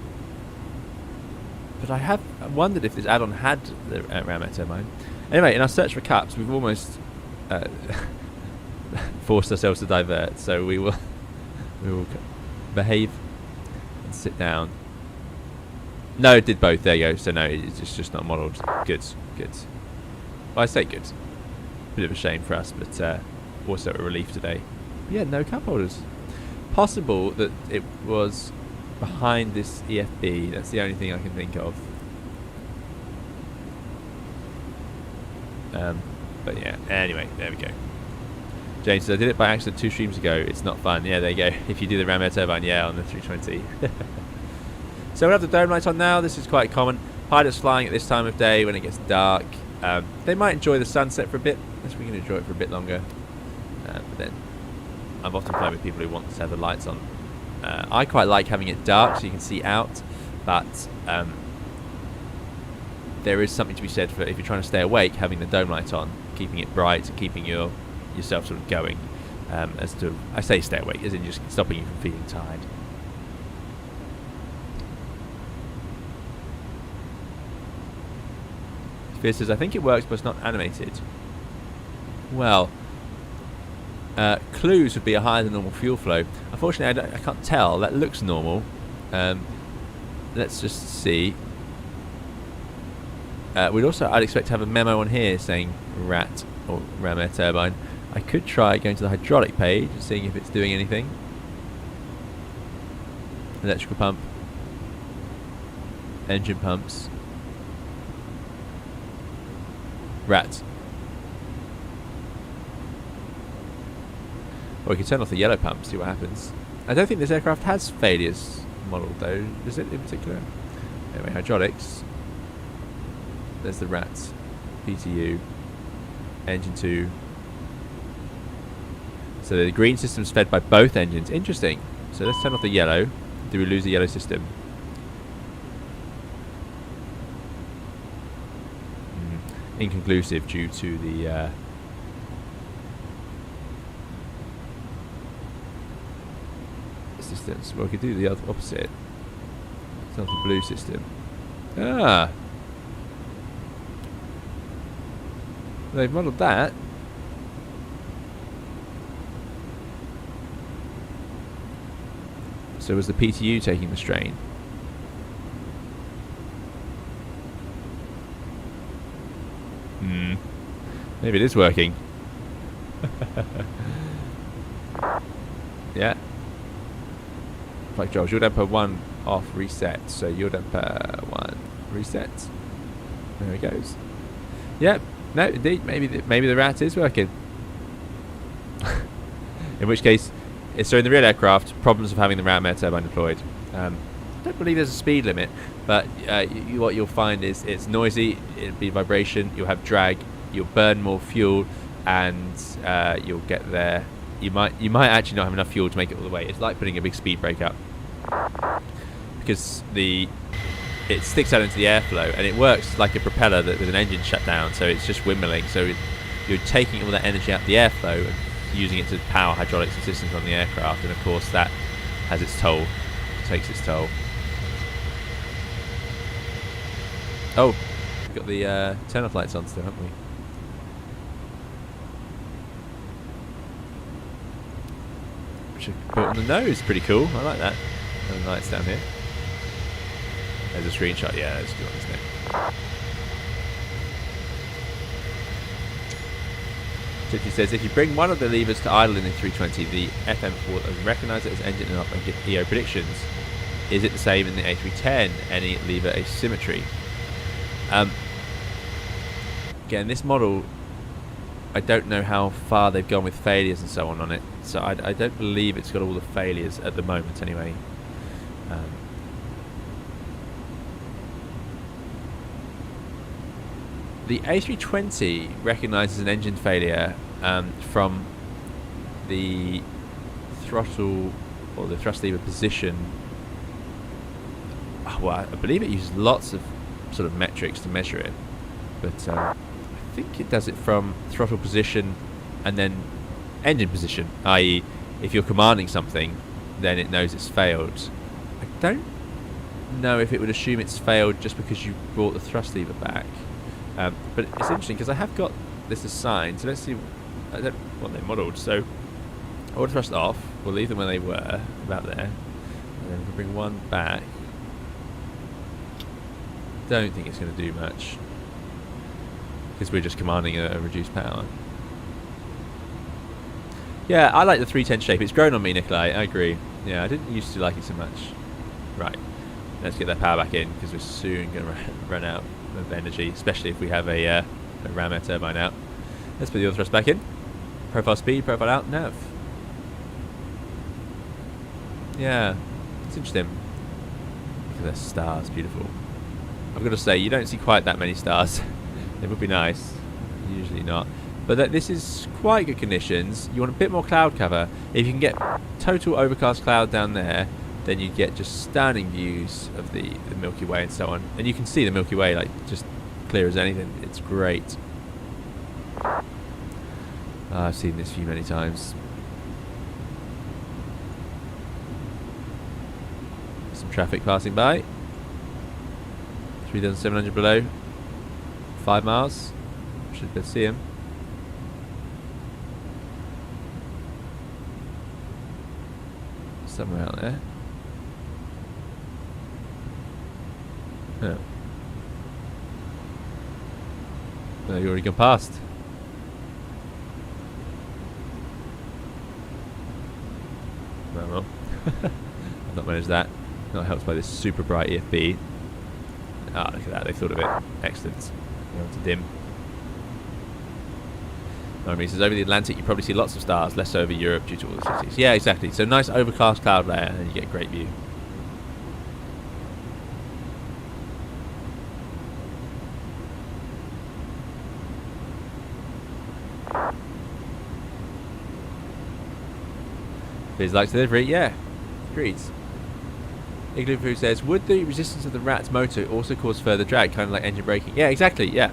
But I have wondered if this add-on had the ram air turbine. Anyway, in our search for cups, we've almost forced ourselves to divert. So we will behave and sit down. No, it did both. There you go. So no, it's just not modelled. Good. Well, I say good. Bit of a shame for us, but also a relief today. Yeah, no cup holders. Possible that it was behind this EFB. That's the only thing I can think of. But yeah, anyway, there we go. James says, I did it by accident 2 streams ago. It's not fun. Yeah, there you go. If you do the ram air turbine, yeah, on the 320. So we have the dome light on now. This is quite common. Pilots flying at this time of day when it gets dark. They might enjoy the sunset for a bit. Unless we can enjoy it for a bit longer. But then I've often flown with people who want to have the lights on I quite like having it dark so you can see out, but there is something to be said for, if you're trying to stay awake, having the dome light on, keeping it bright, keeping yourself sort of going. I say stay awake, as in just stopping you from feeling tired. Fear says, I think it works, but it's not animated. Well, clues would be a higher than normal fuel flow. Unfortunately, I can't tell. That looks normal. Let's just see. I'd expect to have a memo on here saying RAT or ram air turbine. I could try going to the hydraulic page and seeing if it's doing anything. Electrical pump, engine pumps, RAT. Or we can turn off the yellow pump, see what happens. I don't think this aircraft has failures modelled though, does it in particular? Anyway, hydraulics. There's the RAT, PTU, engine 2. So the green system's fed by both engines. Interesting. So let's turn off the yellow. Do we lose the yellow system? Inconclusive due to the systems. Well, we could do the other opposite. Turn off the blue system. Ah! They've modelled that. So was the PTU taking the strain? Maybe it is working. Yeah. Like Joel, your damper 1 off, reset. So your damper 1 reset. There it goes. Yep. No, indeed. Maybe the RAT is working. In which case, so in the real aircraft, problems of having the ram air turbine deployed. I don't believe there's a speed limit, but what you'll find is it's noisy, it'll be vibration, you'll have drag, you'll burn more fuel, and you'll get there. You might actually not have enough fuel to make it all the way. It's like putting a big speed brake up, because it sticks out into the airflow, and it works like a propeller with an engine shut down, so it's just windmilling. So you're taking all that energy out of the airflow and using it to power hydraulics and systems on the aircraft, and of course that has its toll, takes its toll. Oh, we've got the turn-off lights on still, haven't we? Which I put on the nose, pretty cool. I like that. And the lights down here. There's a screenshot. Yeah, that's good, isn't it? Tiffany says, if you bring one of the levers to idle in the 320, the FM will recognise it as engine up and give EO predictions. Is it the same in the A310? Any lever asymmetry? Again, this model, I don't know how far they've gone with failures and so on it, so I don't believe it's got all the failures at the moment anyway. The A320 recognises an engine failure from the throttle or the thrust lever position. Well, I believe it uses lots of sort of metrics to measure it, but I think it does it from throttle position and then engine position, i.e. if you're commanding something, then it knows it's failed. I don't know if it would assume it's failed just because you brought the thrust lever back. But it's interesting because I have got this assigned, so let's see what they modelled. So auto thrust off, we'll leave them where they were, about there, and then we'll bring one back. Don't think it's going to do much because we're just commanding a reduced power. Yeah, I like the 310 shape. It's grown on me, Nikolai. I agree. Yeah, I didn't used to like it so much. Right, let's get that power back in because we're soon going to run out of energy, especially if we have a ram air turbine out. Let's put the auto thrust back in. Profile speed, profile out, nav. Yeah, it's interesting. Look at the stars, beautiful. I've got to say, you don't see quite that many stars. It would be nice. Usually not. But this is quite good conditions. You want a bit more cloud cover. If you can get total overcast cloud down there, then you get just stunning views of the Milky Way and so on. And you can see the Milky Way like just clear as anything. It's great. I've seen this view many times. Some traffic passing by. 3,700 below. 5 miles. Should be able to see him. Somewhere out there. Oh. No, you already gone past. Well, I've not managed that. Not helped by this super bright EFB. Ah, look at that, they thought of it. Excellent. Going to dim. He says, over the Atlantic you probably see lots of stars, less over Europe due to all the cities. Yeah, exactly. So nice overcast cloud layer and you get a great view. Feels like delivery, yeah. Agreed. Igloo Foo says, would the resistance of the Rat's motor also cause further drag, kind of like engine braking? Yeah, exactly, yeah.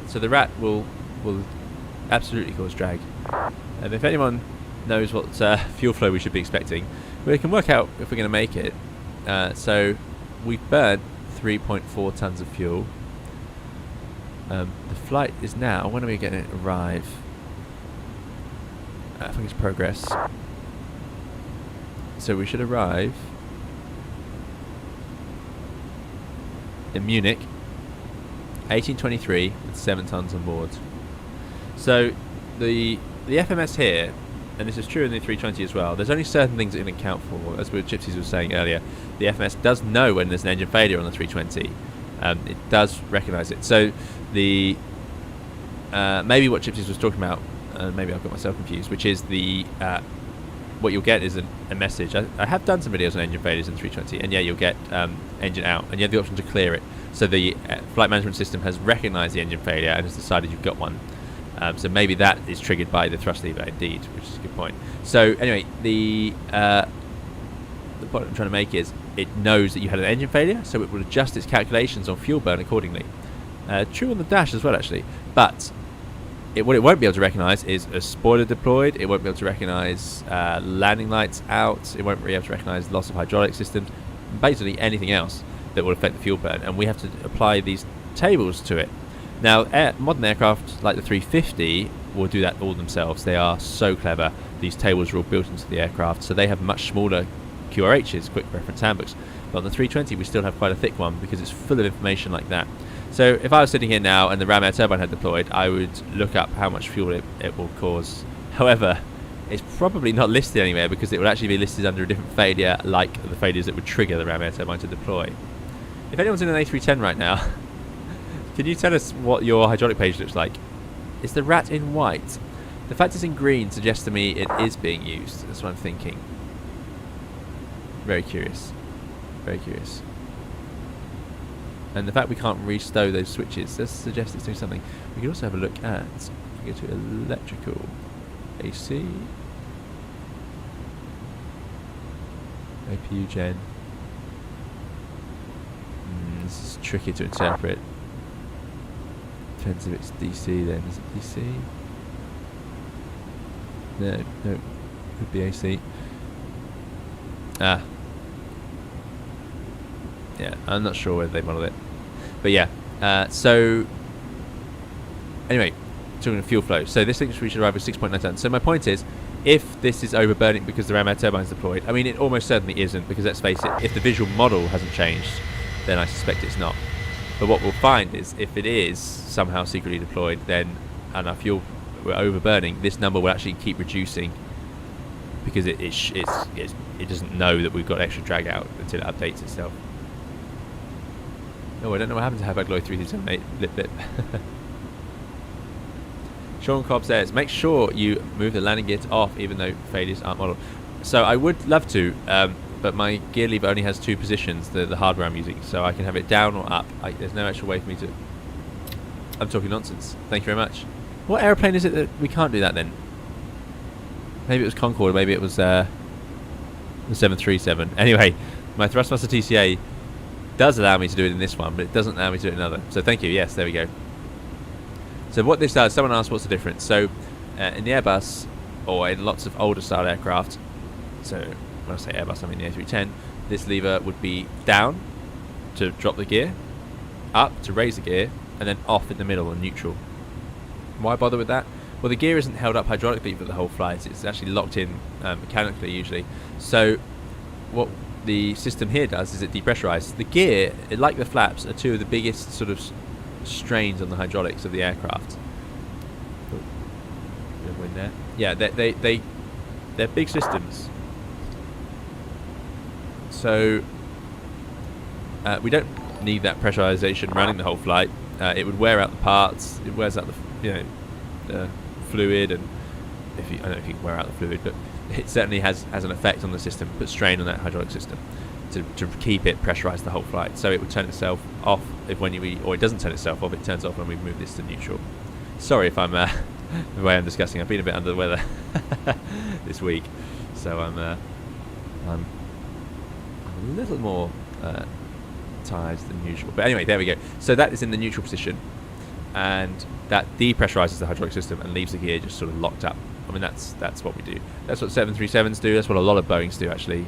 So the Rat will absolutely cause drag. And if anyone knows what fuel flow we should be expecting, we can work out if we're going to make it. So we've burned 3.4 tons of fuel. The flight is now, when are we going to arrive? I think it's progress. So we should arrive in Munich 1823 with 7 tons on board. So the FMS here, and this is true in the 320 as well, there's only certain things it can account for. As Gypsies was saying earlier, the FMS does know when there's an engine failure on the 320. It does recognise it. So the maybe what Gypsies was talking about, maybe I've got myself confused, which is the what you'll get is a message. I have done some videos on engine failures in 320, and yeah, you'll get engine out, and you have the option to clear it. So the flight management system has recognised the engine failure and has decided you've got one. So maybe that is triggered by the thrust lever indeed, which is a good point. So anyway, the point I'm trying to make is it knows that you had an engine failure, so it will adjust its calculations on fuel burn accordingly. True on the dash as well, actually. But what it won't be able to recognise is a spoiler deployed. It won't be able to recognise landing lights out. It won't be able to recognise loss of hydraulic systems. Basically anything else that will affect the fuel burn, and we have to apply these tables to it. Now, modern aircraft like the 350 will do that all themselves. They are so clever. These tables are all built into the aircraft, so they have much smaller QRHs, quick reference handbooks. But on the 320, we still have quite a thick one because it's full of information like that. So if I was sitting here now and the ram air turbine had deployed, I would look up how much fuel it will cause. However, it's probably not listed anywhere because it would actually be listed under a different failure, like the failures that would trigger the ram air turbine to deploy. If anyone's in an A310 right now, can you tell us what your hydraulic page looks like? Is the Rat in white? The fact it's in green suggests to me it is being used. That's what I'm thinking. Very curious. Very curious. And the fact we can't restow those switches does suggest it's doing something. We could also have a look at, go to electrical, AC, APU gen. This is tricky to interpret. Depends if it's DC then. Is it DC? No, could be AC. Yeah, I'm not sure whether they modelled it. But yeah, so anyway, talking of fuel flow. So this thinks we should arrive with 6.9 tons. So my point is, if this is overburning because the ram air turbine is deployed, I mean it almost certainly isn't, because let's face it, if the visual model hasn't changed, then I suspect it's not. But what we'll find is, if it is somehow secretly deployed, then and our fuel we're overburning, this number will actually keep reducing because it doesn't know that we've got extra drag out until it updates itself. Oh, I don't know what happened to Hapag Lloyd 3378 lip bit. Sean Cobb says, make sure you move the landing gear off even though failures aren't modelled. So I would love to, but my gear lever only has 2 positions, the hardware I'm using, so I can have it down or up. There's no actual way for me to... I'm talking nonsense. Thank you very much. What aeroplane is it that we can't do that then? Maybe it was Concorde, maybe it was the 737. Anyway, my Thrustmaster TCA does allow me to do it in this one, but it doesn't allow me to do it in another. So thank you, yes, there we go. So what this does, someone asked what's the difference. So in the Airbus, or in lots of older style aircraft, so when I say Airbus I mean the A310, this lever would be down to drop the gear, up to raise the gear, and then off in the middle on neutral. Why bother with that? Well, the gear isn't held up hydraulically for the whole flight, it's actually locked in mechanically usually. So what the system here does is it depressurizes. The gear, like the flaps, are two of the biggest sort of strains on the hydraulics of the aircraft. Wind there. Yeah, they're big systems. So we don't need that pressurization running the whole flight. It would wear out the parts. It wears out the fluid, and I don't know if you can wear out the fluid, but it certainly has an effect on the system, put strain on that hydraulic system to keep it pressurized the whole flight. So it would turn itself off or it doesn't turn itself off. It turns off when we move this to neutral. Sorry if I'm the way I'm discussing. I've been a bit under the weather this week, so I'm a little more tired than usual. But anyway, there we go. So that is in the neutral position, and that depressurizes the hydraulic system and leaves the gear just sort of locked up. I mean, that's what we do. That's what 737s do. That's what a lot of Boeings do, actually.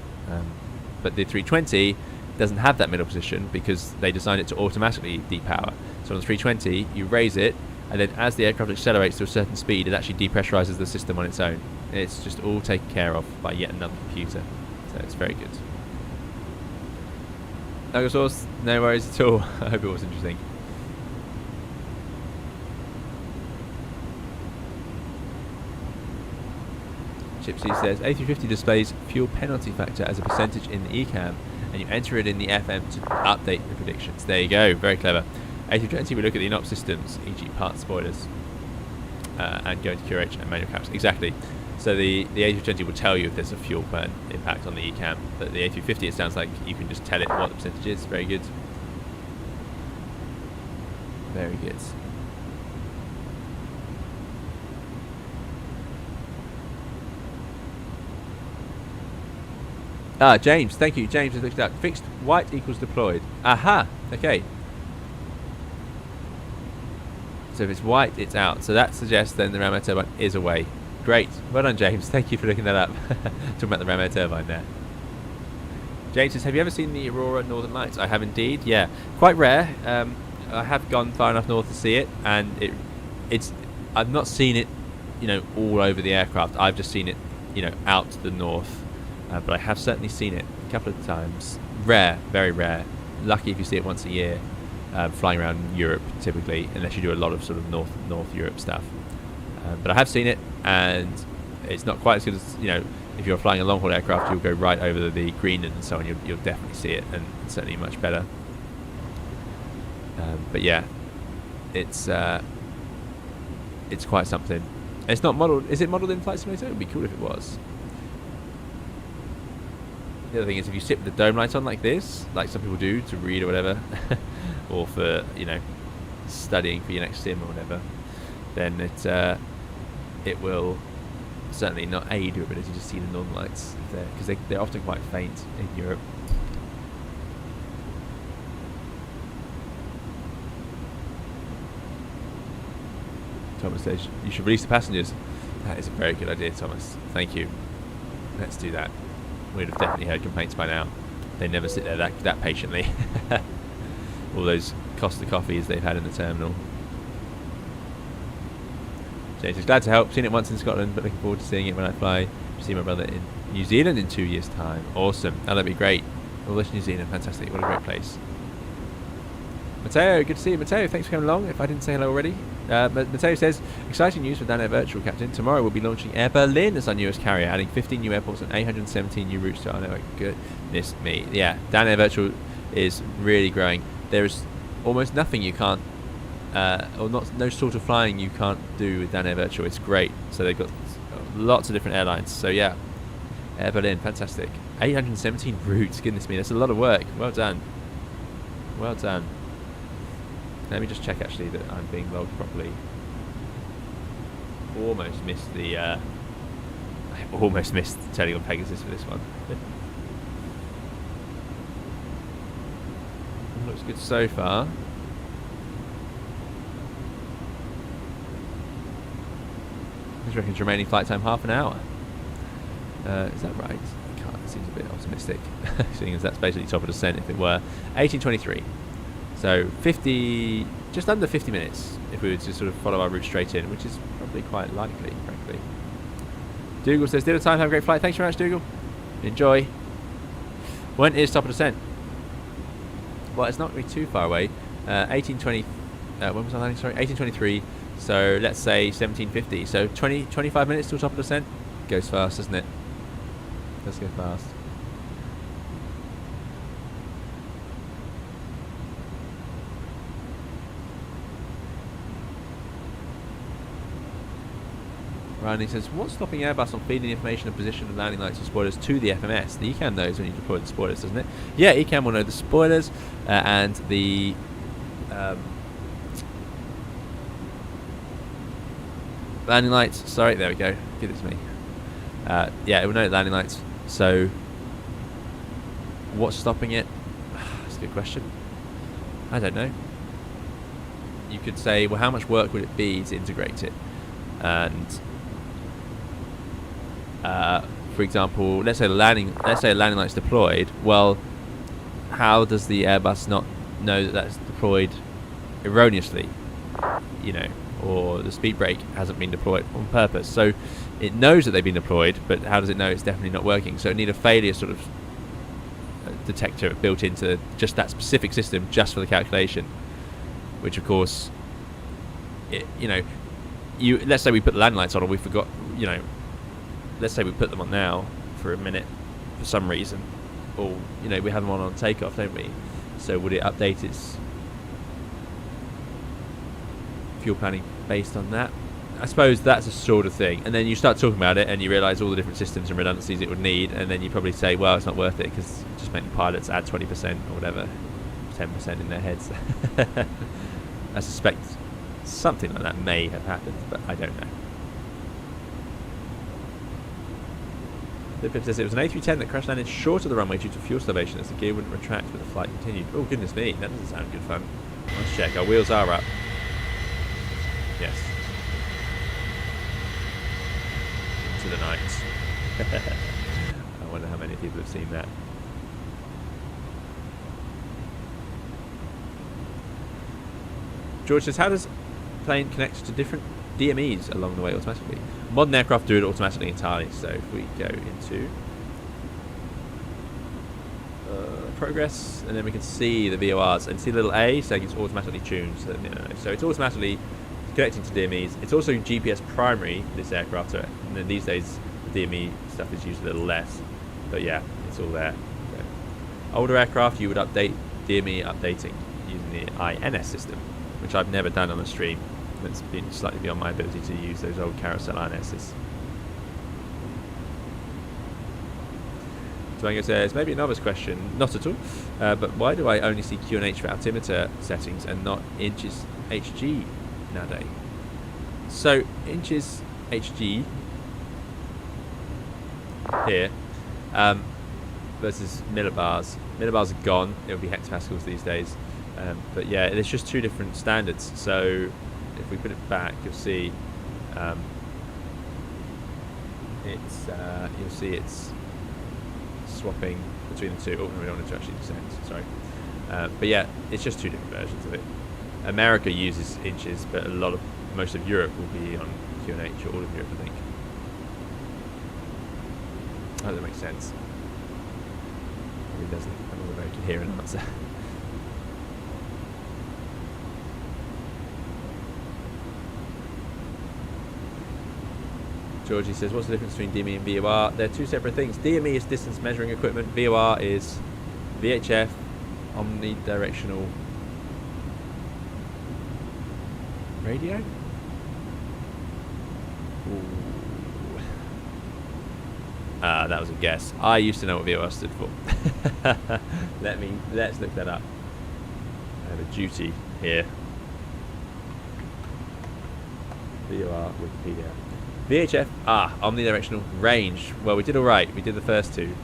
But the 320 doesn't have that middle position because they designed it to automatically depower. So on the 320, you raise it, and then as the aircraft accelerates to a certain speed, it actually depressurizes the system on its own. It's just all taken care of by yet another computer. So it's very good. No worries at all. I hope it was interesting. Gypsy says A350 displays fuel penalty factor as a percentage in the ECAM, and you enter it in the FM to update the predictions. There you go, very clever. A320, we look at the in-op systems, e.g. part spoilers, and go into QRH and manual caps. Exactly. So the A320 will tell you if there's a fuel burn impact on the ECAM, but the A350, it sounds like you can just tell it what the percentage is. Very good. Very good. James, thank you. James has looked up. Fixed white equals deployed. Aha, okay. So if it's white, it's out. So that suggests then the ram air turbine is away. Great. Well done, James. Thank you for looking that up. Talking about the ram air turbine there. James says, have you ever seen the Aurora Northern Lights? I have indeed, yeah. Quite rare. I have gone far enough north to see it, and I've not seen it, all over the aircraft. I've just seen it, out to the north. But I have certainly seen it a couple of times. Rare, very rare. Lucky if you see it once a year, flying around Europe typically, unless you do a lot of sort of North Europe stuff. But I have seen it, and it's not quite as good as, if you're flying a long haul aircraft, you'll go right over the Greenland and so on. You'll definitely see it, and it's certainly much better. But yeah, it's quite something. It's not modelled. Is it modelled in Flight Simulator? It would be cool if it was. The other thing is, if you sit with the dome light on like this, like some people do to read or whatever, or for studying for your next sim or whatever, then it will certainly not aid your ability to see the northern lights there, because they're often quite faint in Europe. Thomas says you should release the passengers. That is a very good idea, Thomas. Thank you. Let's do that. We'd have definitely heard complaints by now. They never sit there that patiently. All those Costa coffees they've had in the terminal. James is glad to help. Seen it once in Scotland, but looking forward to seeing it when I fly to see my brother in New Zealand in 2 years' time. Awesome. That'd be great. All this New Zealand, fantastic. What a great place. Matteo, good to see you. Matteo, thanks for coming along. If I didn't say hello already. Matteo says, exciting news for Dan Air Virtual, Captain. Tomorrow we'll be launching Air Berlin as our newest carrier, adding 15 new airports and 817 new routes to our network. Goodness me. Yeah, Dan Air Virtual is really growing. There's almost nothing you can't, no sort of flying you can't do with Dan Air Virtual. It's great. So they've got lots of different airlines. So yeah, Air Berlin, fantastic. 817 routes. Goodness me, that's a lot of work. Well done. Well done. Let me just check actually that I'm being logged properly. almost missed the almost missed turning on Pegasus for this one. Looks good so far. This reckons remaining flight time half an hour. Is that right? It seems a bit optimistic, seeing as that's basically top of descent if it were. 1823. So 50, just under 50 minutes if we were to sort of follow our route straight in, which is probably quite likely, frankly. Dougal says, dinner time, have a great flight. Thanks very much, Dougal. Enjoy. When is top of descent? Well, it's not going to be too far away. 1820, when was I landing? Sorry, 1823. So let's say 1750. So 25 minutes till top of descent. Goes fast, doesn't it? Does go fast. Randy says, what's stopping Airbus on feeding the information of position of landing lights and spoilers to the FMS? The ECAM knows when you deploy the spoilers, doesn't it? Yeah, ECAM will know the spoilers and the landing lights. Sorry, there we go. Give it to me. Yeah, it will know landing lights. So, what's stopping it? That's a good question. I don't know. You could say, well, how much work would it be to integrate it? And for example, let's say a landing light's deployed. Well, how does the Airbus not know that that's deployed erroneously? You know, or the speed brake hasn't been deployed on purpose. So it knows that they've been deployed, but how does it know it's definitely not working? So it needs a failure sort of detector built into just that specific system, just for the calculation. Which, of course, let's say we put the landing lights on, and we forgot. You know, let's say we put them on now for a minute for some reason, or we have them on takeoff, don't we? So would it update its fuel planning based on that? I suppose that's a sort of thing. And then you start talking about it and you realise all the different systems and redundancies it would need, and then you probably say, well, it's not worth it because it just meant pilots add 20% or whatever, 10% in their heads. I suspect something like that may have happened, but I don't know. Lipip says it was an A310 that crash landed short of the runway due to fuel starvation as the gear wouldn't retract but the flight continued. Oh, goodness me, that doesn't sound good fun. Let's check. Our wheels are up. Yes. Into the night. I wonder how many people have seen that. George says, how does plane connect to different DMEs along the way automatically? Modern aircraft do it automatically entirely. So if we go into progress, and then we can see the VORs and see the little A saying it's automatically tuned. So it's automatically connecting to DMEs. It's also GPS primary, this aircraft, and then these days the DME stuff is used a little less. But yeah, it's all there. So older aircraft, you would update DME updating using the INS system, which I've never done on the stream. It's been slightly beyond my ability to use those old carousel INSs. Dwango says, maybe a novice question, not at all, but why do I only see QNH for altimeter settings and not inches HG nowadays? So inches HG here versus millibars. Millibars are gone. It would be hectopascals these days. But yeah, there's just two different standards. So if we put it back, you'll see you'll see it's swapping between the two. Oh, no, we don't want it to actually descend. Sorry, but yeah, it's just two different versions of it. America uses inches, but most of Europe will be on QNH, or all of Europe, I think. I hope that makes sense. It doesn't. I'm not a very coherent answer. Georgie says, what's the difference between DME and VOR? They're two separate things. DME is distance measuring equipment. VOR is VHF, omnidirectional radio? Ooh. That was a guess. I used to know what VOR stood for. Let's look that up. I have a duty here. VOR Wikipedia. VHF, omnidirectional range. Well, we did all right. We did the first two.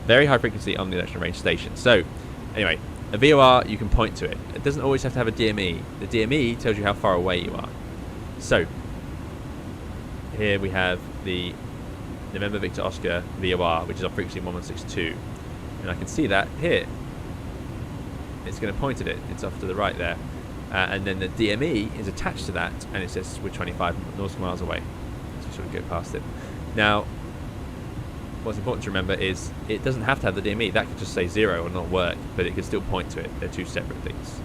Very high frequency omnidirectional range station. So, anyway, a VOR, you can point to it. It doesn't always have to have a DME. The DME tells you how far away you are. So, here we have the November Victor Oscar VOR, which is on frequency 1162. And I can see that here. It's going to point at it. It's off to the right there. And then the DME is attached to that, and it says we're 25 nautical miles away. So we sort of go past it. Now, what's important to remember is it doesn't have to have the DME. That could just say 0 or not work, but it could still point to it. They're two separate things.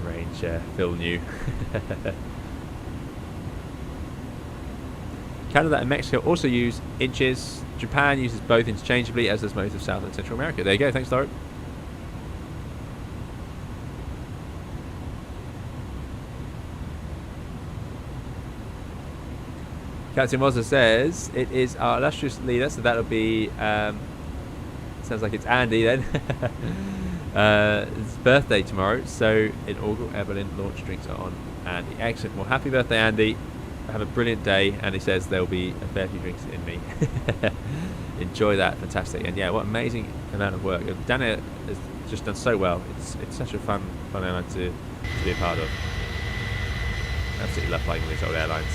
Range, Phil New. Canada and Mexico also use inches. Japan uses both interchangeably, as does most of South and Central America. There you go. Thanks, Laura. Captain Moza says it is our illustrious leader, so that'll be sounds like it's Andy then. It's birthday tomorrow, so inaugural Evelyn launch drinks are on Andy. Excellent. Well, happy birthday, Andy. Have a brilliant day. And he says there'll be a fair few drinks in me. Enjoy that. Fantastic. And yeah, what amazing amount of work. Dana has just done so well. It's such a fun airline to be a part of. Absolutely love flying with these old airlines.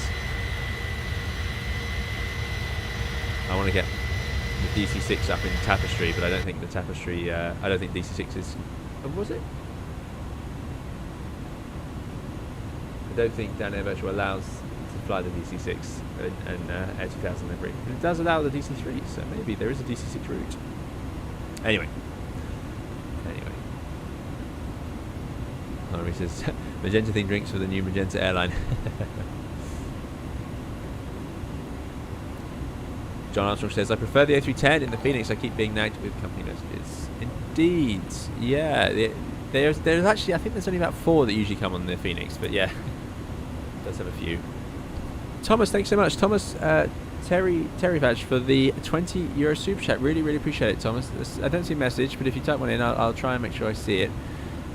I want to get the DC-6 up in Tapestry, but I don't think the Tapestry. I don't think DC-6 is. Oh, was it? I don't think Dan Air Virtual allows to fly the DC-6 and Air 2000 livery. It does allow the DC-3, so maybe there is a DC-6 route. Anyway. He says magenta themed drinks for the new Magenta airline. John Armstrong says, I prefer the A310 in the Phoenix. I keep being nagged with company messages. Indeed. Yeah. There's actually, I think there's only about 4 that usually come on the Phoenix, but yeah. It does have a few. Thomas, thanks so much. Thomas Terry Badge for the €20 super chat. Really, really appreciate it, Thomas. I don't see a message, but if you type one in, I'll try and make sure I see it.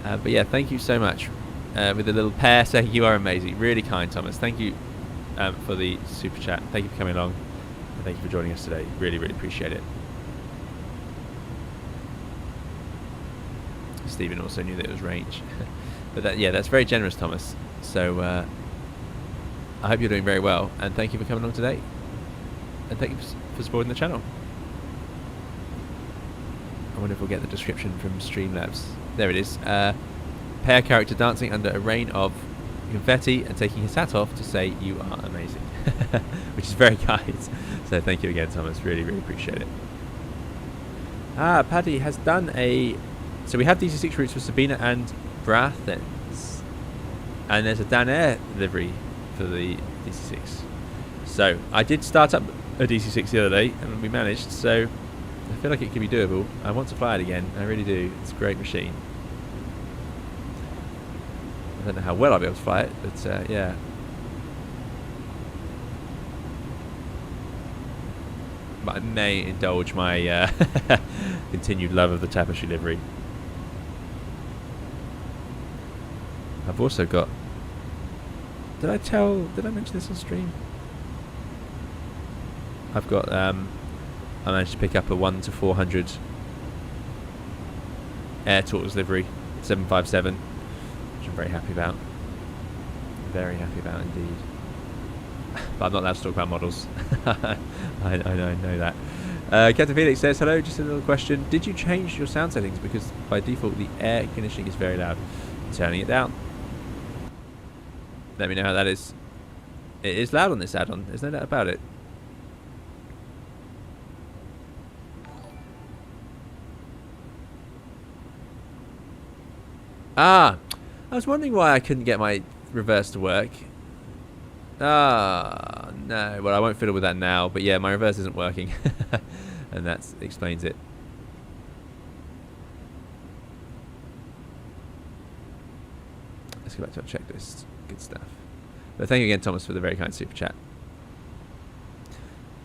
But yeah, thank you so much. With a little pair saying you are amazing. Really kind, Thomas. Thank you for the super chat. Thank you for coming along. And thank you for joining us today. Really, really appreciate it. Stephen also knew that it was range. But that's very generous, Thomas. So I hope you're doing very well. And thank you for coming along today. And thank you for supporting the channel. I wonder if we'll get the description from Streamlabs. There it is. Pair character dancing under a rain of confetti and taking his hat off to say you are amazing. Which is very kind. So thank you again, Thomas. Really, really appreciate it. Paddy has done a... So we have DC-6 routes for Sabina and Brathens. And there's a Dan Air livery for the DC-6. So I did start up a DC-6 the other day and we managed. So I feel like it could be doable. I want to fly it again. I really do. It's a great machine. I don't know how well I'll be able to fly it, but yeah. But I may indulge my continued love of the Tapestry livery. I've also got... Did I mention this on stream? I've got... I managed to pick up a 1-400 Air Tortoise livery, 757, which I'm very happy about. Very happy about indeed. But I'm not allowed to talk about models. I know that. Captain Felix says, hello, just a little question. Did you change your sound settings? Because by default the air conditioning is very loud. Turning it down. Let me know how that is. It is loud on this add-on, there's no doubt about it. I was wondering why I couldn't get my reverse to work. No. Well, I won't fiddle with that now. But yeah, my reverse isn't working. And that explains it. Let's go back to our checklist. Good stuff. But thank you again, Thomas, for the very kind super chat.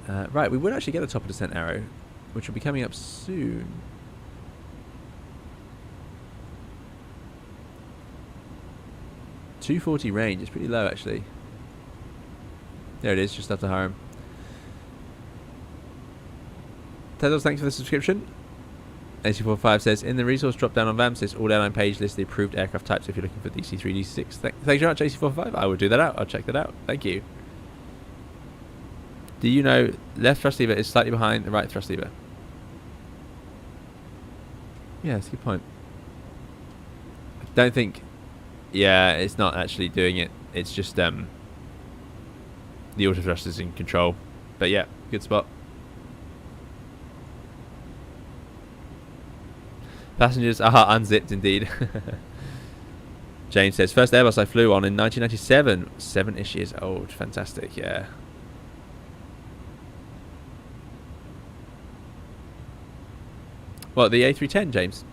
Right, we would actually get a top of descent arrow, which will be coming up soon. 240 range. It's pretty low, actually. There it is, just after Hiram. Tedros, thanks for the subscription. AC45 says, in the resource drop down on VAMSys, all airline page list the approved aircraft types if you're looking for DC3, DC6. Thanks very much, AC45. I will do that out. I'll check that out. Thank you. Do you know left thrust lever is slightly behind the right thrust lever? Yeah, that's a good point. I don't think... Yeah, it's not actually doing it. It's just the auto thrust is in control. But yeah, good spot. Passengers are unzipped indeed. James says, first Airbus I flew on in 1997. 7-ish years old. Fantastic, yeah. What, the A310, James?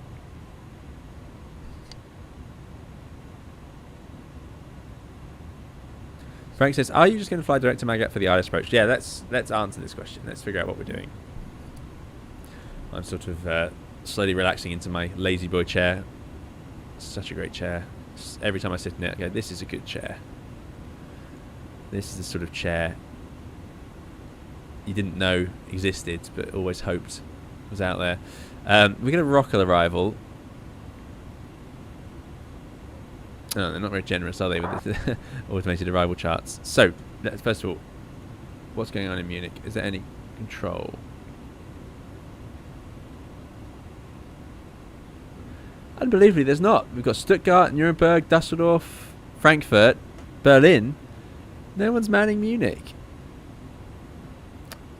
Frank says, are you just going to fly direct to Magat for the ILS approach? Yeah, let's answer this question. Let's figure out what we're doing. I'm sort of slowly relaxing into my lazy boy chair. Such a great chair. Every time I sit in it, I go, this is a good chair. This is the sort of chair you didn't know existed, but always hoped was out there. We get a Rockall arrival. Oh, they're not very generous, are they, with the automated arrival charts? So, first of all, what's going on in Munich? Is there any control? Unbelievably, there's not. We've got Stuttgart, Nuremberg, Dusseldorf, Frankfurt, Berlin. No one's manning Munich.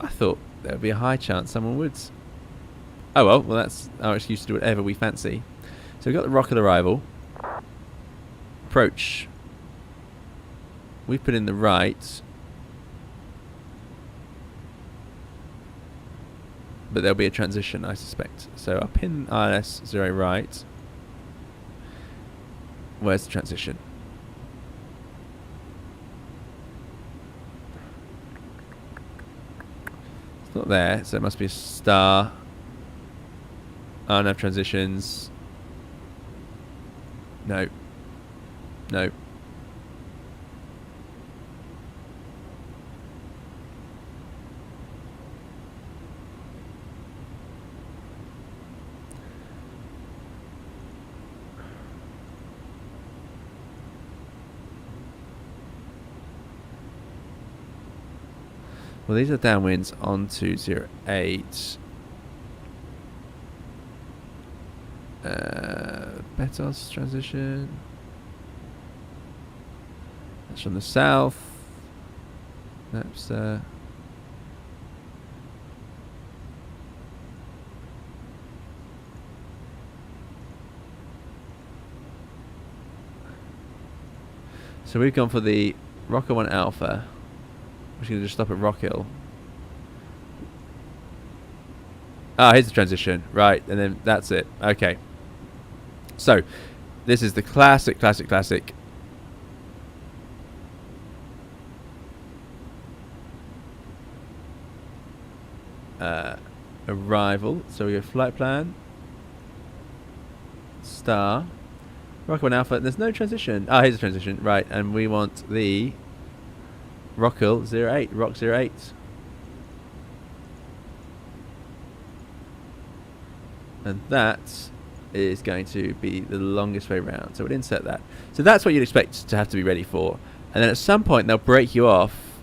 I thought there would be a high chance someone would. Oh well, that's our excuse to do whatever we fancy. So we've got the Rockall arrival. Approach. We've put in the right. But there'll be a transition, I suspect. So I'll pin ILS 0 right. Where's the transition? It's not there, so it must be a star. Oh, no transitions. No. No. Well, these are downwinds onto 08. Betos transition. That's from the south. That's so we've gone for the Rockall 1 Alpha. We're going to just stop at Rockhill. Ah, here's the transition. Right, and then that's it. Okay. So, this is the classic arrival. So we go flight plan. Star. Rockall 1 Alpha. There's no transition. Ah, here's the transition. Right, and we want the Rockall 08. Rock 08. And that is going to be the longest way round. So we'll insert that. So that's what you'd expect to have to be ready for. And then at some point they'll break you off.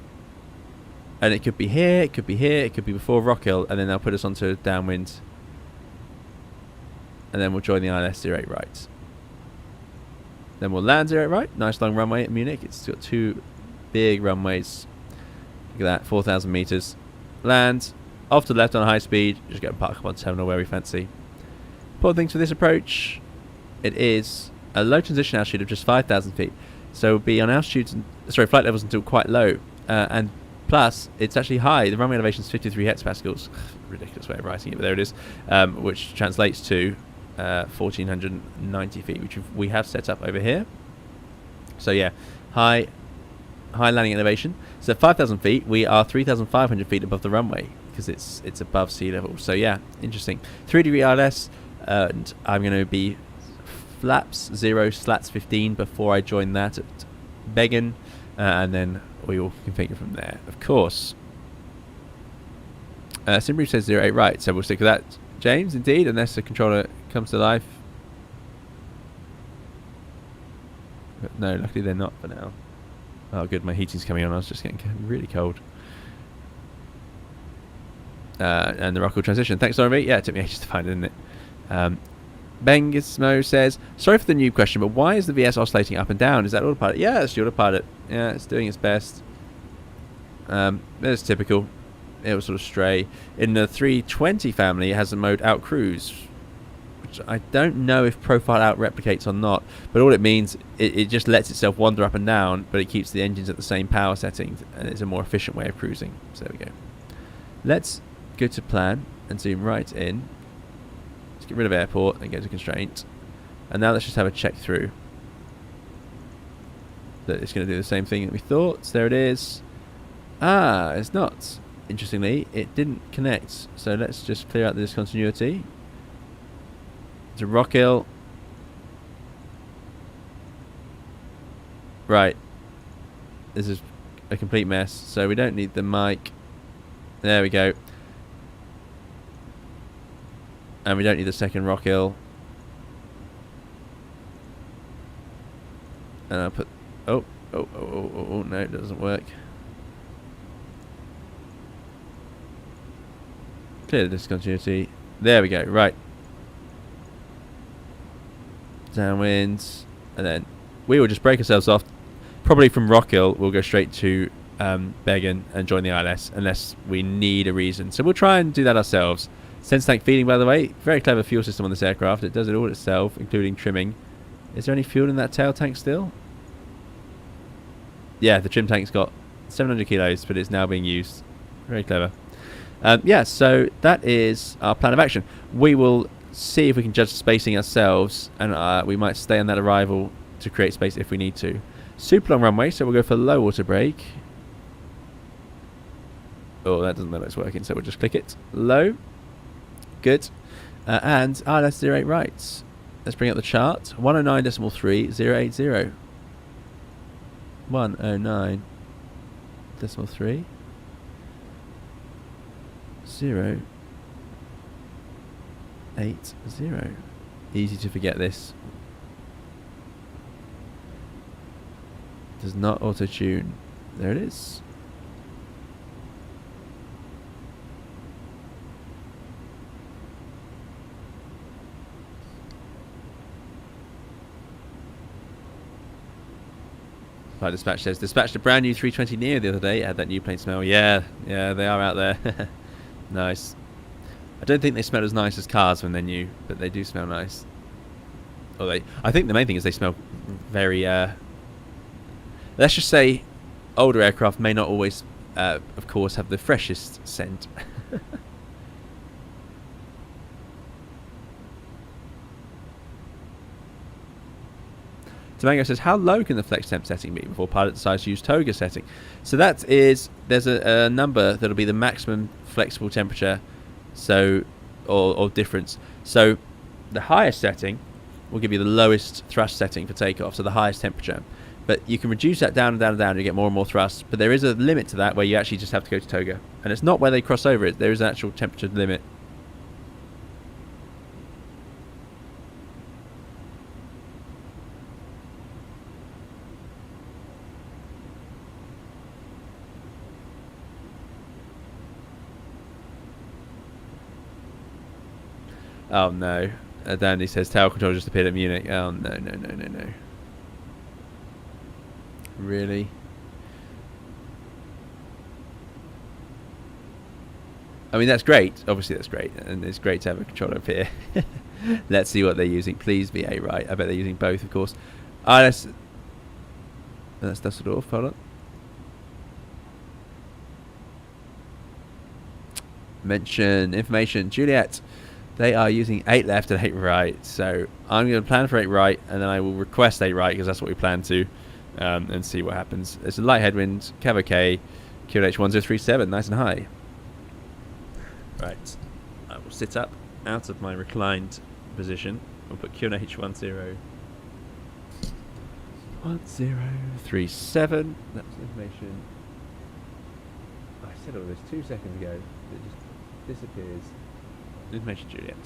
And it could be here, it could be here, it could be before Rockhill, and then they'll put us onto a downwind. And then we'll join the ILS 08 right. Then we'll land 08 right. Nice long runway at Munich. It's got 2 big runways. Look at that, 4,000 meters. Land, off to the left on high speed. Just go and park up on terminal where we fancy. Important things for this approach, it is a low transition altitude of just 5,000 feet. So we'll be on altitudes, flight levels until quite low. And plus, it's actually high. The runway elevation is 53 hectopascals. Ridiculous way of writing it, but there it is. Which translates to 1,490 feet, which we have set up over here. So yeah, high landing elevation. So 5,000 feet, we are 3,500 feet above the runway because it's above sea level. So yeah, interesting. 3 degree ILS. And I'm going to be flaps 0 slats 15 before I join that at Began, and then we will configure from there, of course. Simbrief says 08 right, so we'll stick with that, James, indeed, unless the controller comes to life. But no, luckily they're not for now. Oh good, my heating's coming on, I was just getting really cold. And the Rockwell transition. Thanks, Dorothy. Yeah, it took me ages to find it, didn't it? Bengismo says, sorry for the new question, but why is the VS oscillating up and down? Is that autopilot? Yeah, it's the autopilot. Yeah, it's doing its best. It's typical. It will sort of stray. In the 320 family, it has the mode out cruise, which I don't know if profile out replicates or not, but all it means, it just lets itself wander up and down, but it keeps the engines at the same power settings, and it's a more efficient way of cruising. So there we go. Let's go to plan and zoom right in. Let's get rid of airport and go to constraint. And now let's just have a check through that it's going to do the same thing that we thought. So there it is. Ah, it's not. Interestingly, it didn't connect. So let's just clear out the discontinuity. To Rockhill. Right. This is a complete mess. So we don't need the mic. There we go. And we don't need the second Rockhill. And I'll put... Oh, no, it doesn't work. Clear the discontinuity. There we go, right. Downwind. And then we will just break ourselves off. Probably from Rockhill, we'll go straight to Began and join the ILS, unless we need a reason. So we'll try and do that ourselves. Sense tank feeding, by the way. Very clever fuel system on this aircraft. It does it all itself, including trimming. Is there any fuel in that tail tank still? Yeah, the trim tank's got 700 kilos, but it's now being used. Very clever. Yeah, so that is our plan of action. We will see if we can judge the spacing ourselves, and we might stay on that arrival to create space if we need to. Super long runway, so we'll go for low water brake. Oh, that doesn't look like it's working, so we'll just click it. Low. Good. And let's 08 right. Let's bring up the chart. 109.3, 080. 109.3, 080. Easy to forget this. Does not auto-tune. There it is. Flight Dispatch says, dispatched a brand new 320 NEO the other day. It had that new plane smell. Yeah, they are out there. Nice. I don't think they smell as nice as cars when they're new, but they do smell nice. Or I think the main thing is they smell very, let's just say older aircraft may not always, of course, have the freshest scent. Tomango says, how low can the flex temp setting be before pilot decides to use toga setting? So that is, there's a number that'll be the maximum flexible temperature, so or difference. So the highest setting will give you the lowest thrust setting for takeoff, so the highest temperature. But you can reduce that down and down and down, you get more and more thrust. But there is a limit to that where you actually just have to go to toga. And it's not where they cross over it, there is an actual temperature limit. Oh no. Dandy says tower control just appeared at Munich. Oh no. Really? I mean, that's great. Obviously that's great. And it's great to have a controller up here. Let's see what they're using. Please be A right. I bet they're using both, of course. That's Dusseldorf. Hold on. Mention information. Juliet. They are using 8 left and 8 right, so I'm going to plan for 8 right, and then I will request 8 right, because that's what we plan to, and see what happens. It's a light headwind, Cav OK, QNH 1037, nice and high. Right, I will sit up out of my reclined position, We'll put QNH 1037. That's information. I said all this 2 seconds ago. It just disappears. Information Juliet.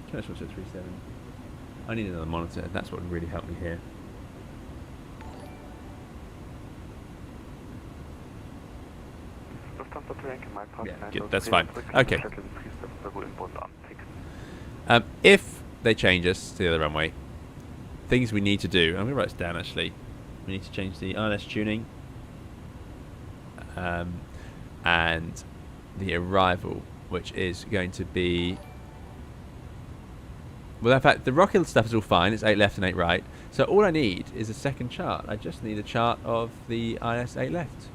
QNH 1037. I need another monitor. That's what would really help me here. Yeah, good. That's fine. Okay. If they change us to the other runway, things we need to do. I'm going to write this down actually. We need to change the ILS tuning and the arrival, which is going to be. Well, in fact, the rocket stuff is all fine. It's 8 left and 8 right. So all I need is a second chart. I just need a chart of the ILS 8 left.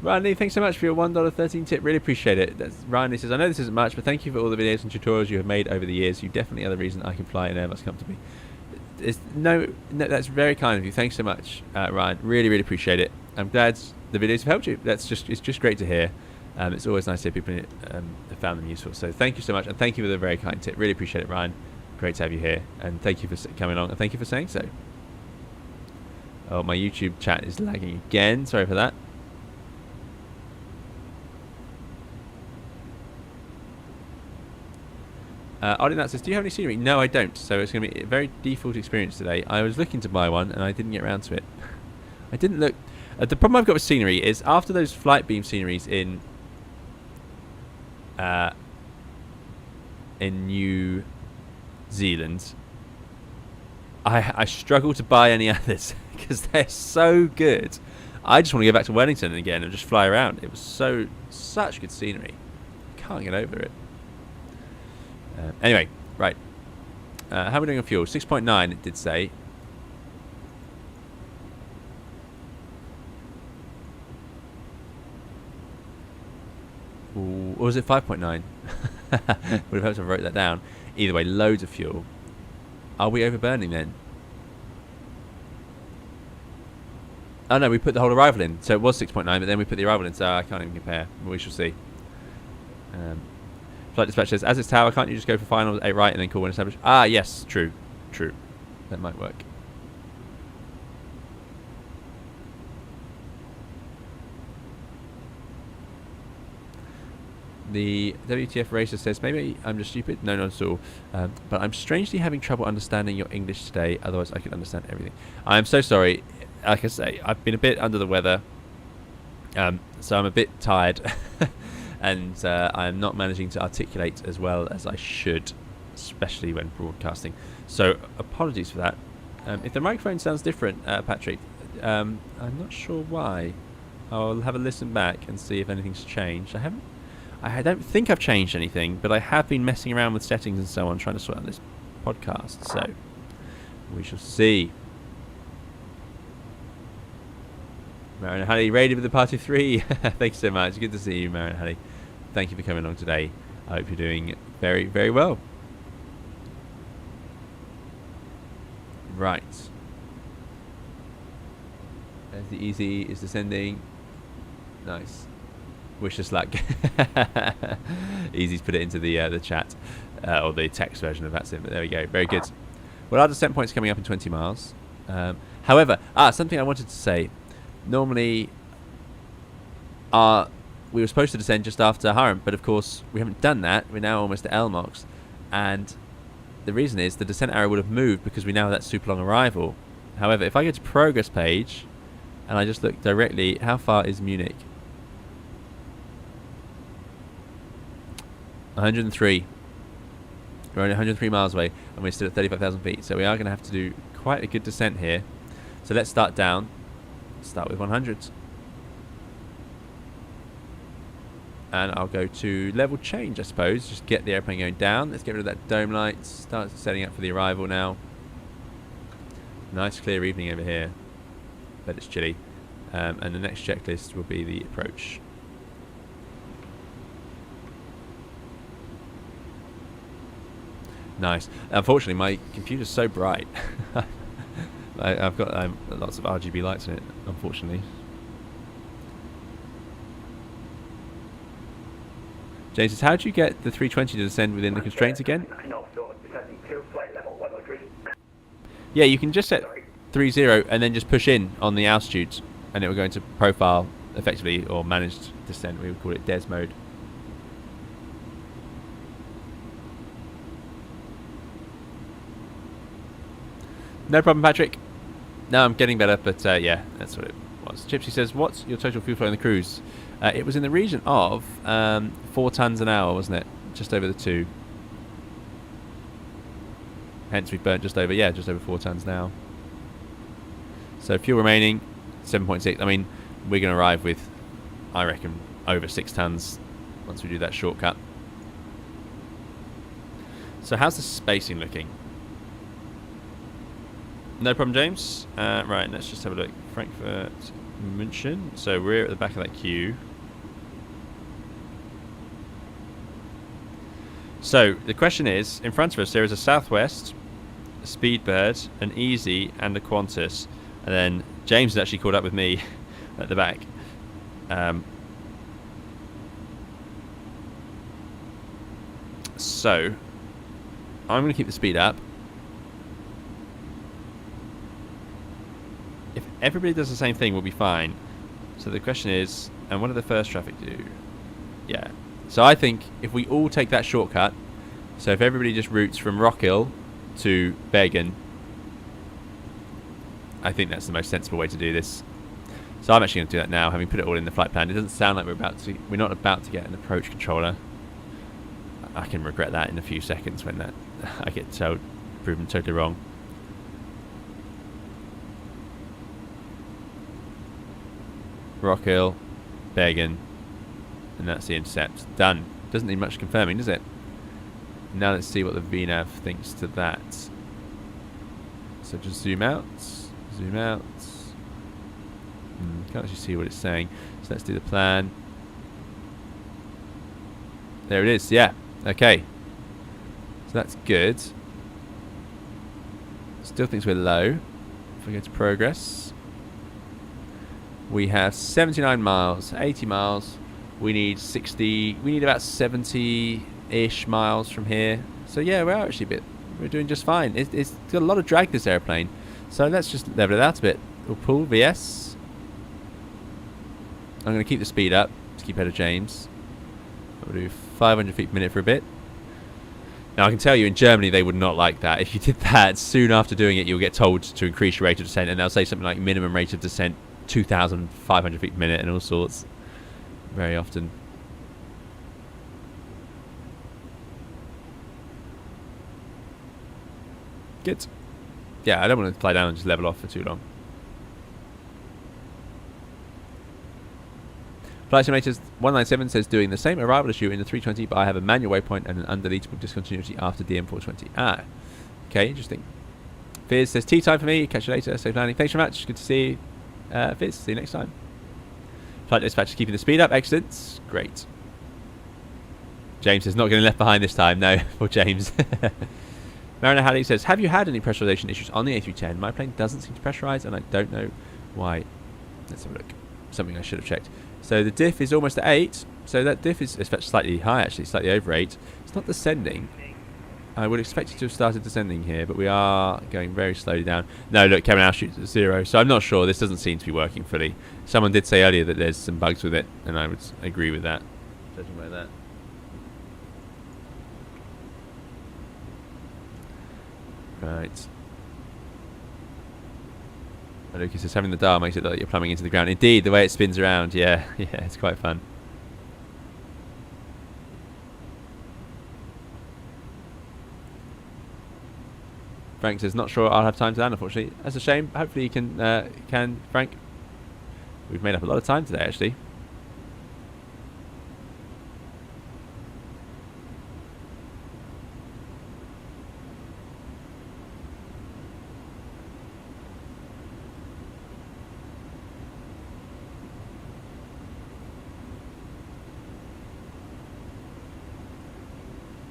Randy, thanks so much for your $1.13 tip. Really appreciate it. Randy says, I know this isn't much, but thank you for all the videos and tutorials you have made over the years. You definitely are the reason I can fly an Airbus comfortably. No, that's very kind of you. Thanks so much, Ryan. Really, really appreciate it. I'm glad the videos have helped you. It's just great to hear. It's always nice to hear people have found them useful. So thank you so much, and thank you for the very kind tip. Really appreciate it, Ryan. Great to have you here, and thank you for coming along, and thank you for saying so. Oh, my YouTube chat is lagging again. Sorry for that. Oddie says, do you have any scenery? No, I don't. So it's going to be a very default experience today. I was looking to buy one, and I didn't get around to it. I didn't look. The problem I've got with scenery is after those flight beam sceneries in New Zealand, I struggle to buy any others because they're so good. I just want to go back to Wellington again and just fly around. It was such good scenery. Can't get over it. Anyway, right. How are we doing on fuel? 6.9 it did say. Ooh, or was it 5.9? Would have helped if I wrote that down. Either way, loads of fuel. Are we overburning then? Oh no, we put the whole arrival in. So it was 6.9, but then we put the arrival in, so I can't even compare. We shall see. Flight dispatch says, as it's tower, can't you just go for final 8 right and then call when established? Ah, yes, true. That might work. The WTF racer says, maybe I'm just stupid. No, not at all. But I'm strangely having trouble understanding your English today. Otherwise, I could understand everything. I'm so sorry. Like I say, I've been a bit under the weather. So I'm a bit tired. And I'm not managing to articulate as well as I should, especially when broadcasting. So apologies for that. If the microphone sounds different, Patrick, I'm not sure why. I'll have a listen back and see if anything's changed. I don't think I've changed anything, but I have been messing around with settings and so on, trying to sort out this podcast. So we shall see. Marion Halley, ready for the party 3. Thanks so much. Good to see you, Marion Halley. Thank you for coming along today. I hope you're doing very, very well. Right. There's the Easy is descending. Nice. Wish us luck. Easy's put it into the chat, or the text version of that. But there we go. Very good. Well, our descent point's coming up in 20 miles. However, something I wanted to say. Normally, we were supposed to descend just after Haram, but of course we haven't done that. We're now almost at Elmox, and the reason is the descent arrow would have moved because we now have that super long arrival. However, if I go to progress page and I just look directly, how far is Munich? 103. We're only 103 miles away, and we're still at 35,000 feet, so we are going to have to do quite a good descent here. So let's start down. Start with 100. And I'll go to level change, I suppose. Just get the airplane going down. Let's get rid of that dome light. Start setting up for the arrival now. Nice clear evening over here. But it's chilly. And the next checklist will be the approach. Nice. Unfortunately, my computer's so bright. I've got lots of RGB lights in it, unfortunately. James says, how do you get the 320 to descend within the constraints again? Yeah, you can just set 30 and then just push in on the altitude, and it will go into profile effectively, or managed descent. We would call it DES mode. No problem, Patrick. No, I'm getting better, but yeah, that's what it was. Gypsy says, what's your total fuel flow in the cruise? It was in the region of 4 tons an hour, wasn't it? Just over the 2. Hence we've burnt just over 4 tons now. So fuel remaining, 7.6. I mean, we're going to arrive with, I reckon, over 6 tons once we do that shortcut. So how's the spacing looking? No problem, James. Right, let's just have a look. Frankfurt, München. So we're at the back of that queue. So the question is, in front of us there is a Southwest, a Speedbird, an Easy, and a Qantas. And then James has actually caught up with me at the back. So I'm going to keep the speed up. If everybody does the same thing, we'll be fine. So the question is, and what did the first traffic do? Yeah. So I think if we all take that shortcut, so if everybody just routes from Rockhill to Bergen, I think that's the most sensible way to do this. So I'm actually going to do that now, having put it all in the flight plan. It doesn't sound like we're not about to get an approach controller. I can regret that in a few seconds when I get proven totally wrong. Rockhill, Bergen, and that's the intercept. Done. Doesn't need much confirming, does it? Now let's see what the VNAV thinks to that. So just zoom out. Zoom out. Can't actually see what it's saying. So let's do the plan. There it is. Yeah. Okay. So that's good. Still thinks we're low. If we go to progress, we have 79 miles, 80 miles. We need 60. We need about 70-ish miles from here. So yeah, we're doing just fine. It's got a lot of drag, this airplane. So let's just level it out a bit. We'll pull VS. I'm going to keep the speed up to keep ahead of James. We'll do 500 feet per minute for a bit. Now I can tell you, in Germany they would not like that. If you did that, soon after doing it, you'll get told to increase your rate of descent, and they'll say something like minimum rate of descent 2,500 feet per minute and all sorts. Very often. Good. Yeah, I don't want to fly down and just level off for too long. Flight Simulators 197 says, doing the same arrival as you in the 320, but I have a manual waypoint and an undeletable discontinuity after DM420. Ah, okay, interesting. Fizz says, tea time for me. Catch you later. Safe landing. Thanks very much. Good to see you. Fizz, see you next time. Flight dispatch is keeping the speed up. Excellent. Great. James is not getting left behind this time. No, for James. Mariner Halley says, have you had any pressurization issues on the A310? My plane doesn't seem to pressurize, and I don't know why. Let's have a look. Something I should have checked. So the diff is almost at 8. So that diff is slightly high, actually, slightly over 8. It's not descending. I would expect it to have started descending here, but we are going very slowly down. No, look, cabin altitude is 0. So I'm not sure. This doesn't seem to be working fully. Someone did say earlier that there's some bugs with it, and I would agree with that. Judging by that. Right. Lucas says, having the dial makes it look like you're plumbing into the ground. Indeed, the way it spins around, yeah, it's quite fun. Frank says, not sure I'll have time to land, unfortunately. That's a shame. Hopefully you can, Frank. We've made up a lot of time today, actually.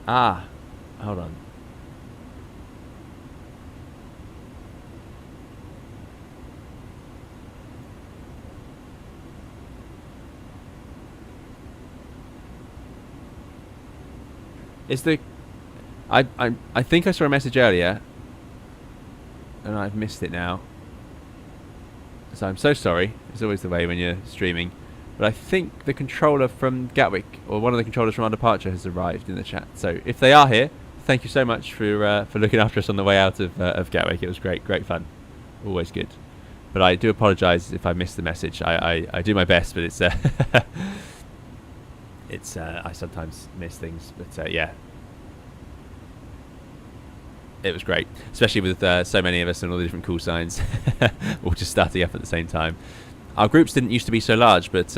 Ah, hold on. Is the... I think I saw a message earlier, and I've missed it now. So I'm so sorry. It's always the way when you're streaming. But I think the controller from Gatwick, or one of the controllers from our departure, has arrived in the chat. So if they are here, thank you so much for looking after us on the way out of Gatwick. It was great fun. Always good. But I do apologise if I missed the message. I do my best, but it's it's I sometimes miss things. But yeah, it was great, especially with so many of us and all the different call signs, all just starting up at the same time. Our groups didn't used to be so large, but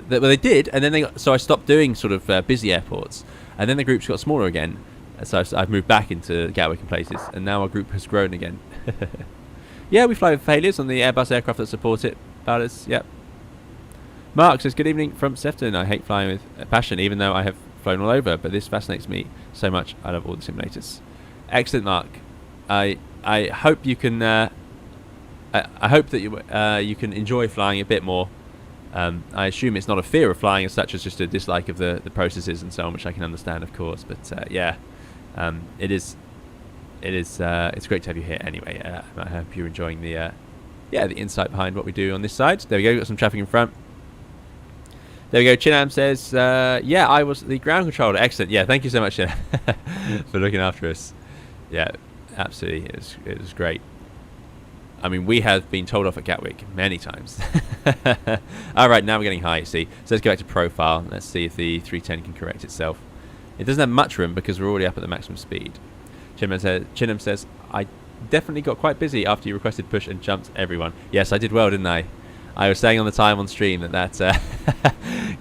they did, and then so I stopped doing sort of busy airports, and then the groups got smaller again. So I've moved back into Gatwick and places, and now our group has grown again. Yeah, we fly with failures on the Airbus aircraft that support it. Ballers, yep. Mark says, good evening from Sefton. I hate flying with passion, even though I have flown all over, but this fascinates me so much. I love all the simulators. Excellent, Mark. I hope you can. I hope that you can enjoy flying a bit more. I assume it's not a fear of flying as such as just a dislike of the processes and so on, which I can understand, of course. But yeah, it is. It's great to have you here anyway. I hope you're enjoying the insight behind what we do on this side. There we go. We've got some traffic in front. There we go. Chinam says, yeah, I was the ground controller. Excellent. Yeah, thank you so much, Chinam, for looking after us. Yeah, absolutely. It was great. I mean, we have been told off at Gatwick many times. All right, now we're getting high, you see. So let's go back to profile. Let's see if the 310 can correct itself. It doesn't have much room because we're already up at the maximum speed. Chinam says, I definitely got quite busy after you requested push and jumped everyone. Yes, I did well, didn't I? I was saying on the time on stream that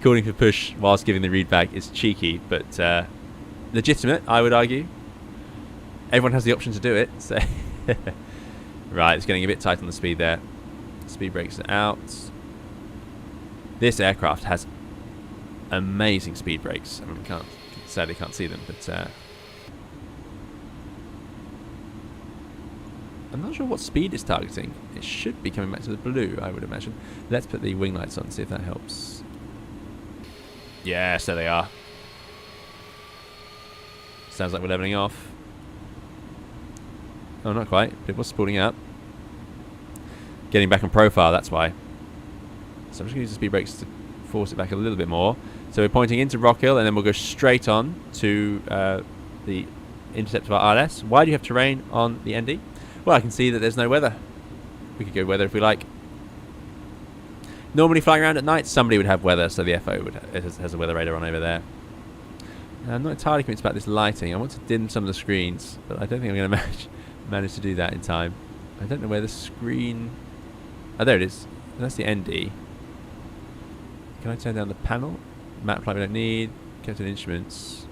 calling for push whilst giving the read back is cheeky, but legitimate, I would argue. Everyone has the option to do it. So right, it's getting a bit tight on the speed there. Speed brakes are out. This aircraft has amazing speed brakes. I mean, we sadly can't see them, but I'm not sure what speed it's targeting. It should be coming back to the blue, I would imagine. Let's put the wing lights on, see if that helps. Yes, there they are. Sounds like we're leveling off. Oh, not quite. It was spooling out. Getting back on profile, that's why. So I'm just going to use the speed brakes to force it back a little bit more. So we're pointing into Rock Hill, and then we'll go straight on to the intercept of our RLS. Why do you have terrain on the ND? Well, I can see that there's no weather. We could go weather if we like. Normally flying around at night, somebody would have weather, so the FO has a weather radar on over there. Now, I'm not entirely convinced about this lighting. I want to dim some of the screens, but I don't think I'm going to manage to do that in time. I don't know where the screen... Oh, there it is. That's the ND. Can I turn down the panel? Map light we don't need. Captain instruments.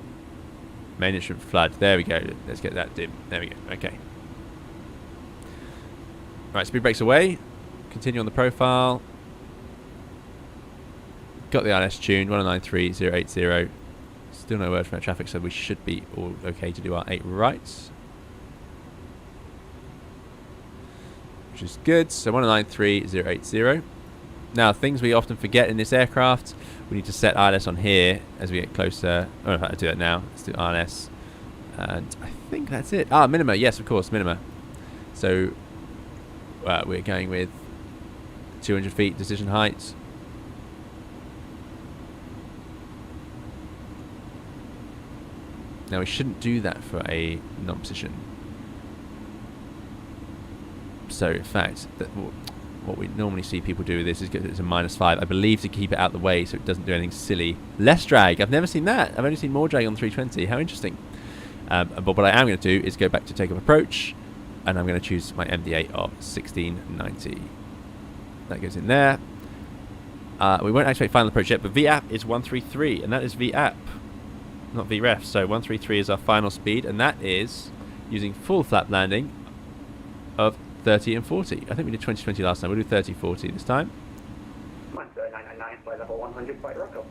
Main instrument flood. There we go. Let's get that dim. There we go. Okay. Right, speed brakes away. Continue on the profile. Got the RLS tuned. 193.080. Still no word from our traffic, so we should be all okay to do our 8 rights. Which is good. So 193.080. Now, things we often forget in this aircraft. We need to set RLS on here as we get closer. Oh, in fact, I'll do that now. Let's do RLS. And I think that's it. Ah, minima. Yes, of course, minima. So... we're going with 200 feet decision height. Now we shouldn't do that for a non-position. So in fact, what we normally see people do with this is get it to -5. I believe to keep it out the way so it doesn't do anything silly. Less drag. I've never seen that. I've only seen more drag on the 320. How interesting. But what I am going to do is go back to takeoff approach. And I'm going to choose my MD8 of 1690. That goes in there. We won't activate final approach yet, but VAP is 133, and that is VAP, not VREF. So 133 is our final speed, and that is using full flap landing of 30 and 40. I think we did 20-20 last time. We'll do 30-40 this time. 999, flight level 100, flight Rocco.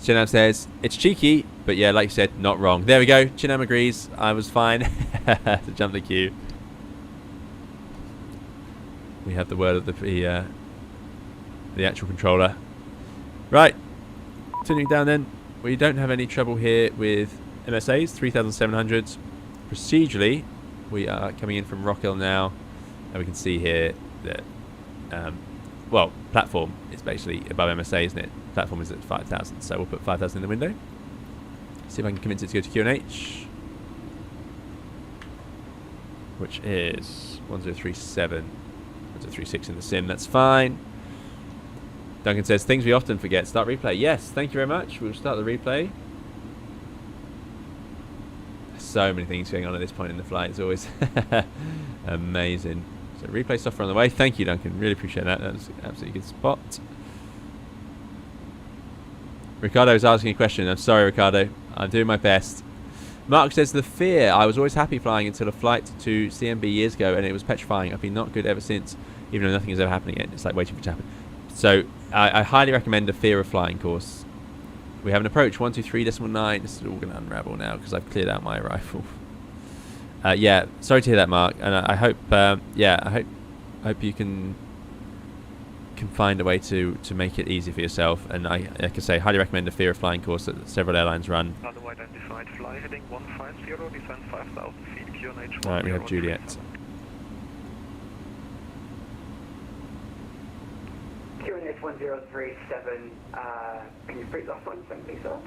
Chinam says, it's cheeky, but yeah, like you said, not wrong. There we go. Chinam agrees. I was fine to jump the queue. We have the word of the actual controller. Right. Continuing down then, we don't have any trouble here with MSAs, 3700s. Procedurally, we are coming in from Rockhill now, and we can see here that, well, platform is basically above MSA, isn't it? Platform is at 5,000, so we'll put 5,000 in the window. See if I can convince it to go to QNH, which is 1037, 1036 in the sim. That's fine. Duncan says, things we often forget. Start replay. Yes, thank you very much. We'll start the replay. So many things going on at this point in the flight. It's always amazing. So replay software on the way. Thank you, Duncan. Really appreciate that. That was an absolutely good spot. Ricardo's asking a question. I'm sorry, Ricardo. I'm doing my best. Mark says, the fear. I was always happy flying until a flight to CMB years ago, and it was petrifying. I've been not good ever since, even though nothing is ever happening yet. It's like waiting for it to happen. So I highly recommend a fear of flying course. We have an approach 123.9. This is all going to unravel now because I've cleared out my rifle. Yeah, sorry to hear that, Mark. And I hope, yeah, I hope you can find a way to make it easy for yourself. And like I say, highly recommend a fear of flying course that several airlines run. Another identified fly heading 150, descend 5,000 feet, QNH. All right, we have Juliet. QNH 1037, can you break that one, please, sir?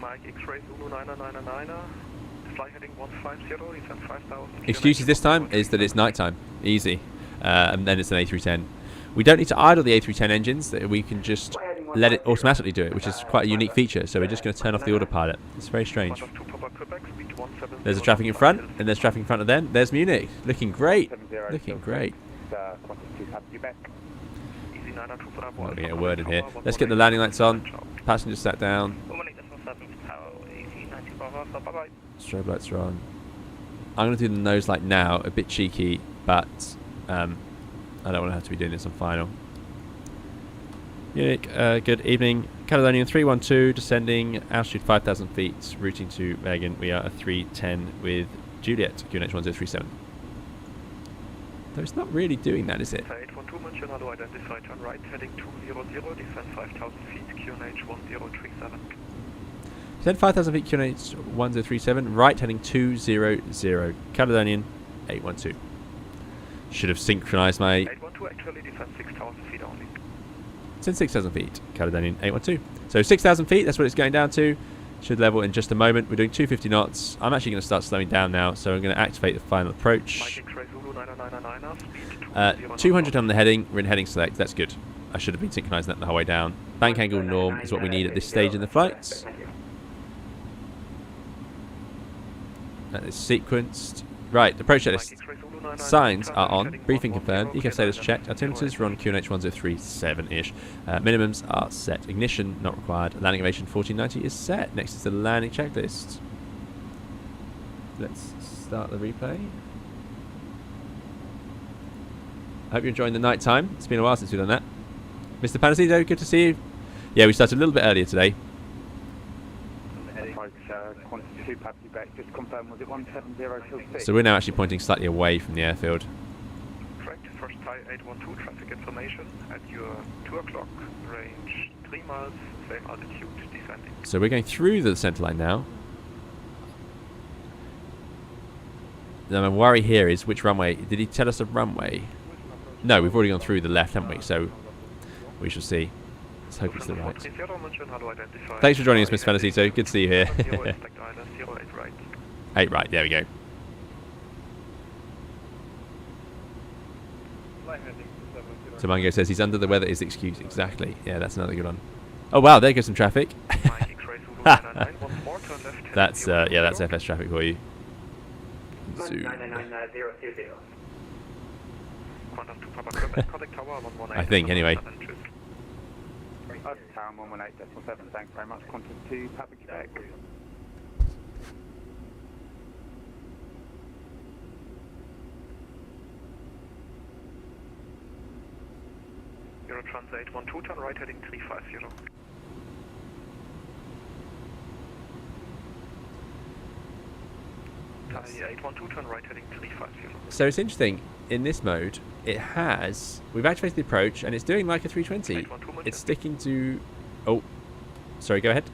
Mike X-ray Zulu 9999, fly heading 150, descend 5,000. Excuses this time is that it's nighttime. Easy. And then it's an A310. We don't need to idle the A310 engines. We can just let it automatically do it, which is quite a unique feature. So we're just going to turn off the autopilot. It's very strange. There's a traffic in front, and there's traffic in front of them. There's Munich. Looking great. Looking great. I'm not going to get a word in here. Let's get the landing lights on. Passengers sat down. Strobe lights are on. I'm going to do the nose light now. A bit cheeky, but I don't want to have to be doing this on final. Munich, good evening. Caledonian 312, descending altitude 5,000 feet, routing to Megan. We are a 310 with Juliet, QNH 1037. Though it's not really doing that, is it? 812 Munich, identified turn right, heading 200, descend 5,000 feet, QNH 1037. Descend 5,000 feet, QNH 1037, right, heading 200, Caledonian 812. Should have synchronized my... 812 actually descend 6,000 feet only. Descend 6,000 feet, Caledonian 812. So 6,000 feet, that's what it's going down to. Should level in just a moment. We're doing 250 knots. I'm actually going to start slowing down now, so I'm going to activate the final approach. 200 on the heading. We're in heading select. That's good. I should have been synchronizing that the whole way down. Bank angle norm is what we need at this stage in the flight. That is sequenced. Right, approach checklist. Signs are on. Briefing confirmed. Eco status checked. Altimeters run QNH 1037-ish. Minimums are set. Ignition not required. Landing elevation 1490 is set. Next is the landing checklist. Let's start the replay. I hope you're enjoying the night time. It's been a while since we've done that. Mr. Panacito, good to see you. Yeah, we started a little bit earlier today. Just confirm, was it 170 till 6? So we're now actually pointing slightly away from the airfield. Correct. First Thai 812 traffic information at your 2 o'clock, range 3 miles, same altitude, descending. So we're going through the centre line now. Now my worry here is which runway. Did he tell us a runway? No, we've already gone through the left, haven't we? So we shall see. Let's hope it's the right. Thanks for joining us, Mr. Fantasito. Good to see you here. 8 right, there we go. So Mango says he's under the weather is excuse. Exactly. Yeah, that's another good one. Oh wow, there goes some traffic. That's yeah, that's FS traffic for you. Zoom. I think anyway. Town 118.7, thanks very much. Contact to Papa Quebec. Eurotrans 812, turn right heading 350. Thai 812, turn right heading 350. So it's interesting, in this mode, it has, we've activated the approach and it's doing like a 320. It's sticking to Oh, sorry, go ahead.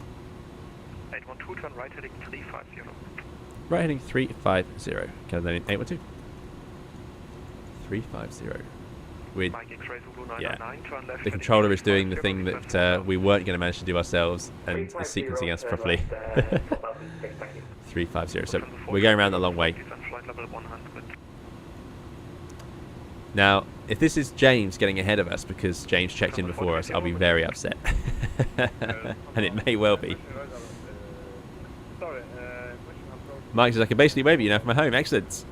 812, turn right heading 350. Right heading 350. Caledonian 812. 350. We're, Mike X-ray Zulu yeah, 999, turn left the heading controller is doing the 350, thing that we weren't going to manage to do ourselves and is sequencing us properly. 350. So we're going around the long way. Flight level 100. Now, if this is James getting ahead of us because James checked in before us, I'll be very upset. And it may well be. Mike says, I can basically wave at you now from my home. Excellent.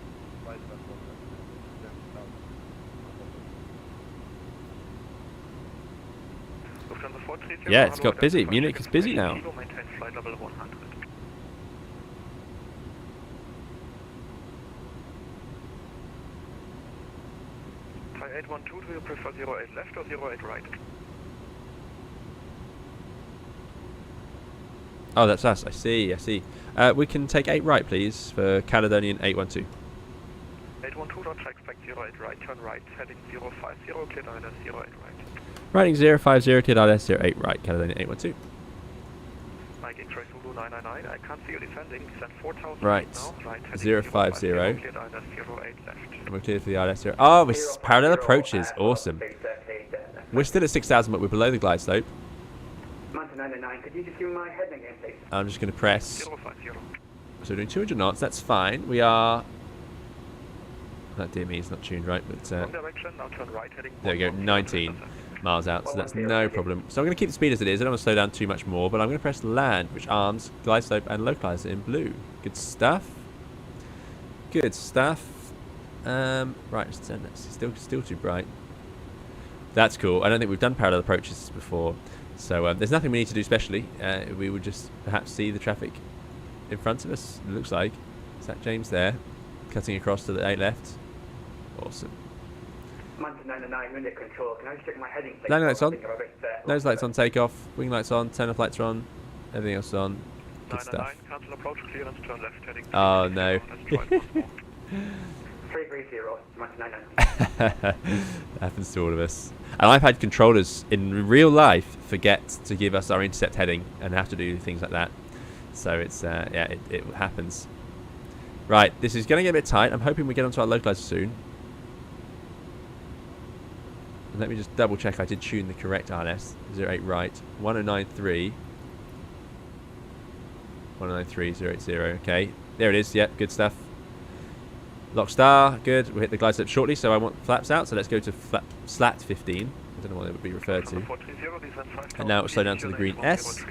Yeah, it's got busy. Munich is busy now. Maintain flight level 100. Thai 812, do you prefer 08 left or 08 right? Oh, that's us. I see, I see. We can take 8 right, please, for Caledonian 812. 812, don't check, expect 08 right, turn right, heading 050, clear ILS 08 right. Riding 050, cleared ILS 08 right, Caledonian 812. Mike X-ray Zulu 999, I can't see you descending, descend 4,000 Right, now, right, heading 050. cleared ILS 08 left. And we're cleared for the ILS 0. Oh, we're parallel approaches. Awesome. We're still at 6,000, but we're below the glide slope. Mountain 99, could you just give me my heading again, please? I'm just going to press. 050. So we're doing 200 knots. That's fine. We are. That dear me is not tuned right, but Wrong direction, now turn right, heading there we go. 19 miles out, so that's no problem. So I'm going to keep the speed as it is. I don't want to slow down too much more, but I'm going to press land, which arms glide slope and localizer in blue. Good stuff. Good stuff. Right, let's turn that. Still too bright. That's cool. I don't think we've done parallel approaches before, so there's nothing we need to do specially. We would just perhaps see the traffic in front of us. It looks like. Is that James there, cutting across to the 8 left? Awesome. Mountain 99, unit control. Can I just check my heading, please? Landing lights on. Nose lights on takeoff. Wing lights on. Turn off lights are on. Everything else is on. Good stuff. Cancel approach clearance, turn left heading. Oh no. 330, Mountain 99. Happens to all of us. And I've had controllers in real life forget to give us our intercept heading and have to do things like that. So it's yeah, it happens. Right, this is going to get a bit tight. I'm hoping we get onto our localizer soon. And let me just double check I did tune the correct RNS. 08 right. 1093. 1093, 080. Okay, there it is. Yep, good stuff. Lock star, good. We'll hit the glide slope shortly, so I want flaps out. So let's go to slat 15. I don't know what it would be referred to. And now it'll slow down to the green S.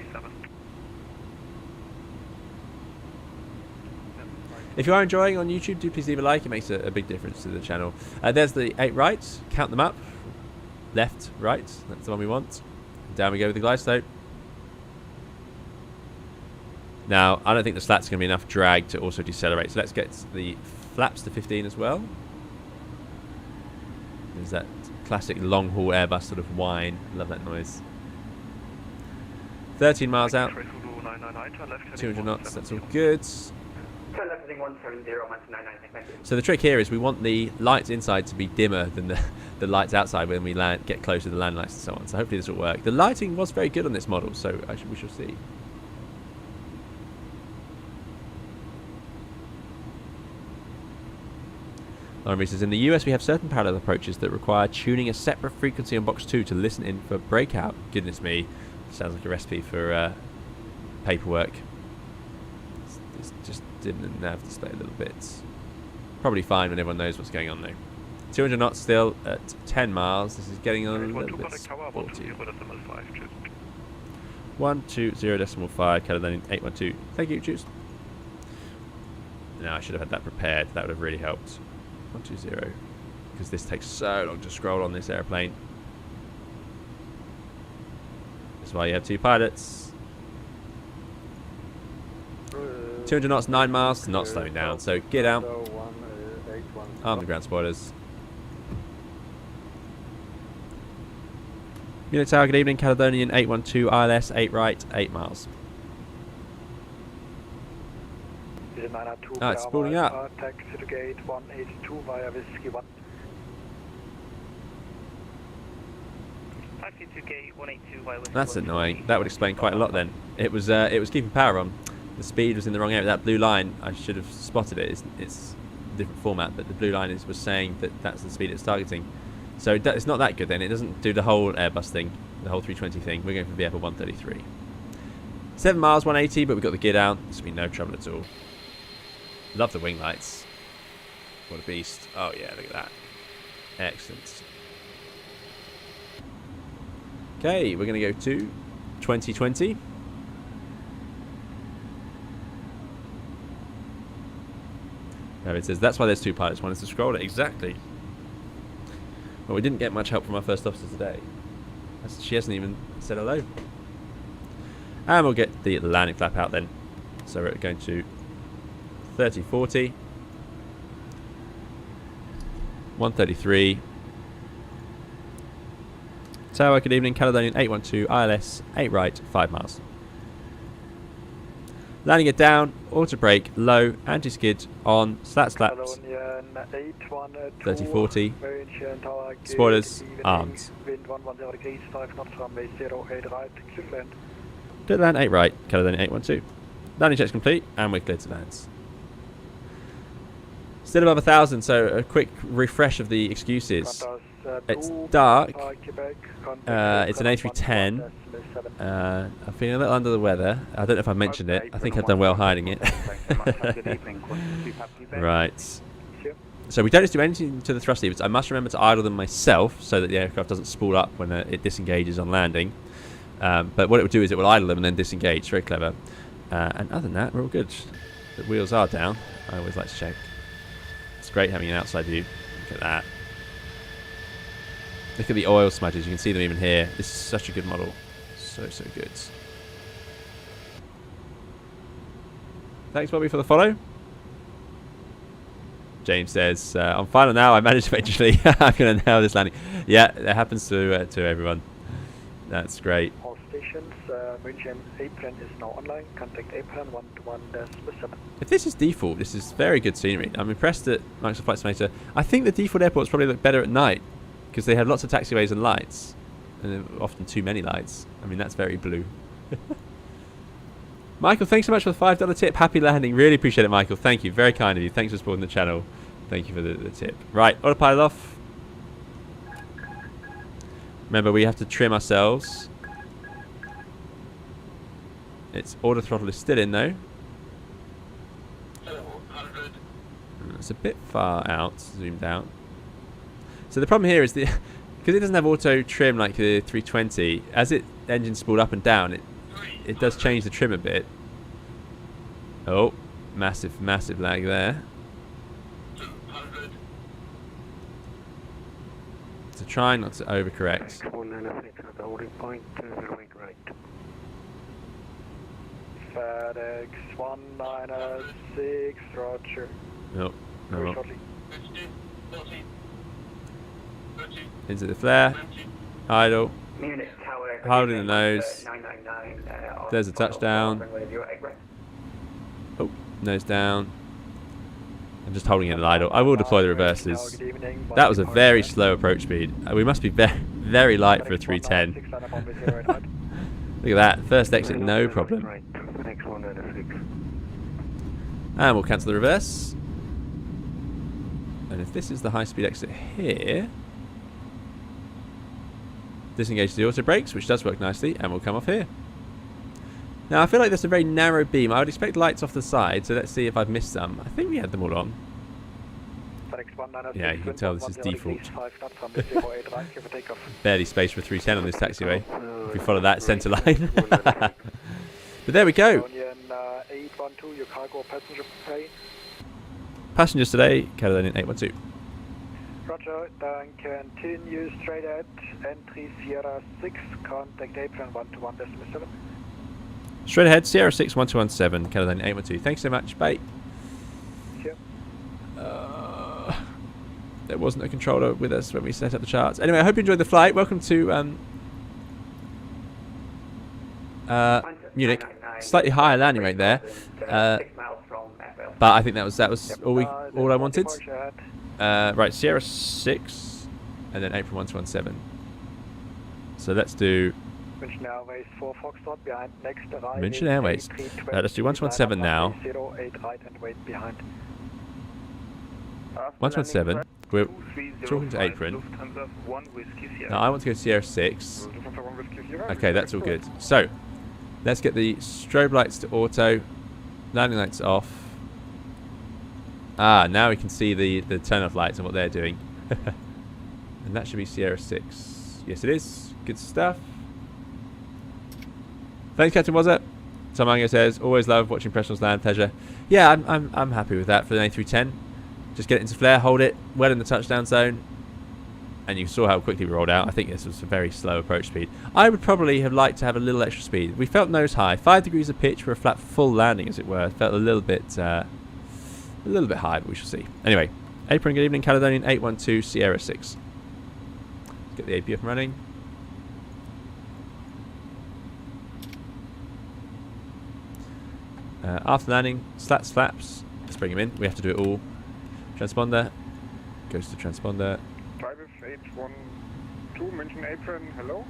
If you are enjoying on YouTube, do please leave a like. It makes a big difference to the channel. There's the 8 right. Count them up. Left, right. That's the one we want. Down we go with the glide slope. Now, I don't think the slat's going to be enough drag to also decelerate. So let's get the flaps to 15 as well. There's that classic long-haul Airbus sort of whine. Love that noise. 13 miles out. 200 knots. That's all good. So the trick here is we want the lights inside to be dimmer than the lights outside when we get close to the land lights and so on. So hopefully this will work. The lighting was very good on this model, so we shall see. Lauren says, in the US we have certain parallel approaches that require tuning a separate frequency on box 2 to listen in for breakout. Goodness me, sounds like a recipe for paperwork. This just didn't nav display a little bit. Probably fine when everyone knows what's going on though. 200 knots still at 10 miles. This is getting on a little bit sporty. 120.5 Caledonian 812. Thank you, choose. No, I should have had that prepared. That would have really helped. 120, because this takes so long to scroll on this airplane. That's why you have 2 pilots. 200 knots, 9 miles, not slowing down. So get out. Arm the ground spoilers. Unit tower, good evening. Caledonian 812 ILS 8 right, 8 miles. Ah, it's spooling up. Taxi to gate 182 via Whiskey 1. That's annoying. That would explain quite a lot then. It was keeping power on. The speed was in the wrong area. That blue line, I should have spotted it. It's a different format, but the blue line was saying that that's the speed it's targeting. So it's not that good then. It doesn't do the whole Airbus thing, the whole 320 thing. We're going for VFR 133. 7 miles, 180, but we've got the gear down. This will be no trouble at all. Love the wing lights. What a beast. Oh yeah, look at that. Excellent. Okay, we're going to go to 2020. There it says, that's why there's 2 pilots. One is the scroller. Exactly. Well, we didn't get much help from our first officer today. She hasn't even said hello. And we'll get the landing flap out then. So we're going to 3040. 133. Tower, good evening. Caledonian 812, ILS, 8 right, 5 miles. Landing it down, auto brake, low, anti-skid, on, slaps, 3040. Spoilers, arms. Clear to land 8 right, Caledonian 812. Landing checks complete, and we're cleared to land. Still above 1,000, so a quick refresh of the excuses. It's dark. It's an A310. I'm feeling a little under the weather. I don't know if I mentioned it. I think I've done well hiding it. Right. So we don't need to do anything to the thrust levers. I must remember to idle them myself so that the aircraft doesn't spool up when it disengages on landing. But what it will do is it will idle them and then disengage. Very clever. And other than that, we're all good. The wheels are down. I always like to check. It's great having an outside view. Look at that. Look at the oil smudges. You can see them even here. This is such a good model. So good. Thanks, Bobby, for the follow. James says, I'm final now. I managed eventually. I'm going to nail this landing. Yeah, it happens to everyone. That's great. All stations, Munich apron is now online. Contact apron 121-7. If this is default, this is very good scenery. I'm impressed that Microsoft Flight Simulator. I think the default airports probably look better at night because they have lots of taxiways and lights, and often too many lights. I mean, that's very blue. Michael, thanks so much for the $5 tip. Happy landing. Really appreciate it, Michael. Thank you. Very kind of you. Thanks for supporting the channel. Thank you for the tip. Right, autopilot off. Remember, we have to trim ourselves. Its auto throttle is still in, though. It's a bit far out, zoomed out. So the problem here is because it doesn't have auto trim like the 320, as it engine spooled up and down, it does change the trim a bit. Oh, massive lag there. So try not to overcorrect. FedEx 196, roger. No. Into the flare. Idle. Holding the nose. There's a touchdown. Oh, nose down. I'm just holding it at idle. I will deploy the reverses. That was a very slow approach speed. We must be very light for a 310. Look at that. First exit, no problem. And we'll cancel the reverse. And if this is the high-speed exit here, disengage the auto brakes, which does work nicely, and we'll come off here. Now, I feel like there's a very narrow beam. I would expect lights off the side, so let's see if I've missed some. I think we had them all on. Yeah, you can tell this is default. Barely space for 310 on this taxiway, if we follow that centre line. But there we go. Passengers today, Caledonian 812. Roger, then continue straight ahead, entry Sierra 6, contact apron 121.7. Straight ahead, Sierra 6, 1217, Caledonian 812. Thanks so much, bye. Sure. There wasn't a controller with us when we set up the charts. Anyway, I hope you enjoyed the flight. Welcome to Munich. Slightly higher landing rate there. But I think that was all I wanted. Right, Sierra 6 and then April 1217. So let's do München Airways 4 Foxtrot behind next arrival. München Airways. Let's do 117 now. 08 right and wait behind. 117. We're talking to apron. Now I want to go Sierra 6. Okay, that's all good. So let's get the strobe lights to auto. Landing lights off. Ah, now we can see the turn off lights and what they're doing. And that should be Sierra 6. Yes, it is. Good stuff. Thanks, Captain Wazza. Samango says, always love watching professionals land. Pleasure. Yeah, I'm happy with that for the A310. Just get it into flare, hold it, well in the touchdown zone. And you saw how quickly we rolled out. I think this was a very slow approach speed. I would probably have liked to have a little extra speed. We felt nose high. 5 degrees of pitch for a flat full landing, as it were. Felt a little bit high, but we shall see. Anyway, apron, good evening, Caledonian 812 Sierra 6. Let's get the APF running. After landing, slats, flaps. Let's bring him in. We have to do it all. Transponder. Goes to transponder. Toliss 812 München apron, hello.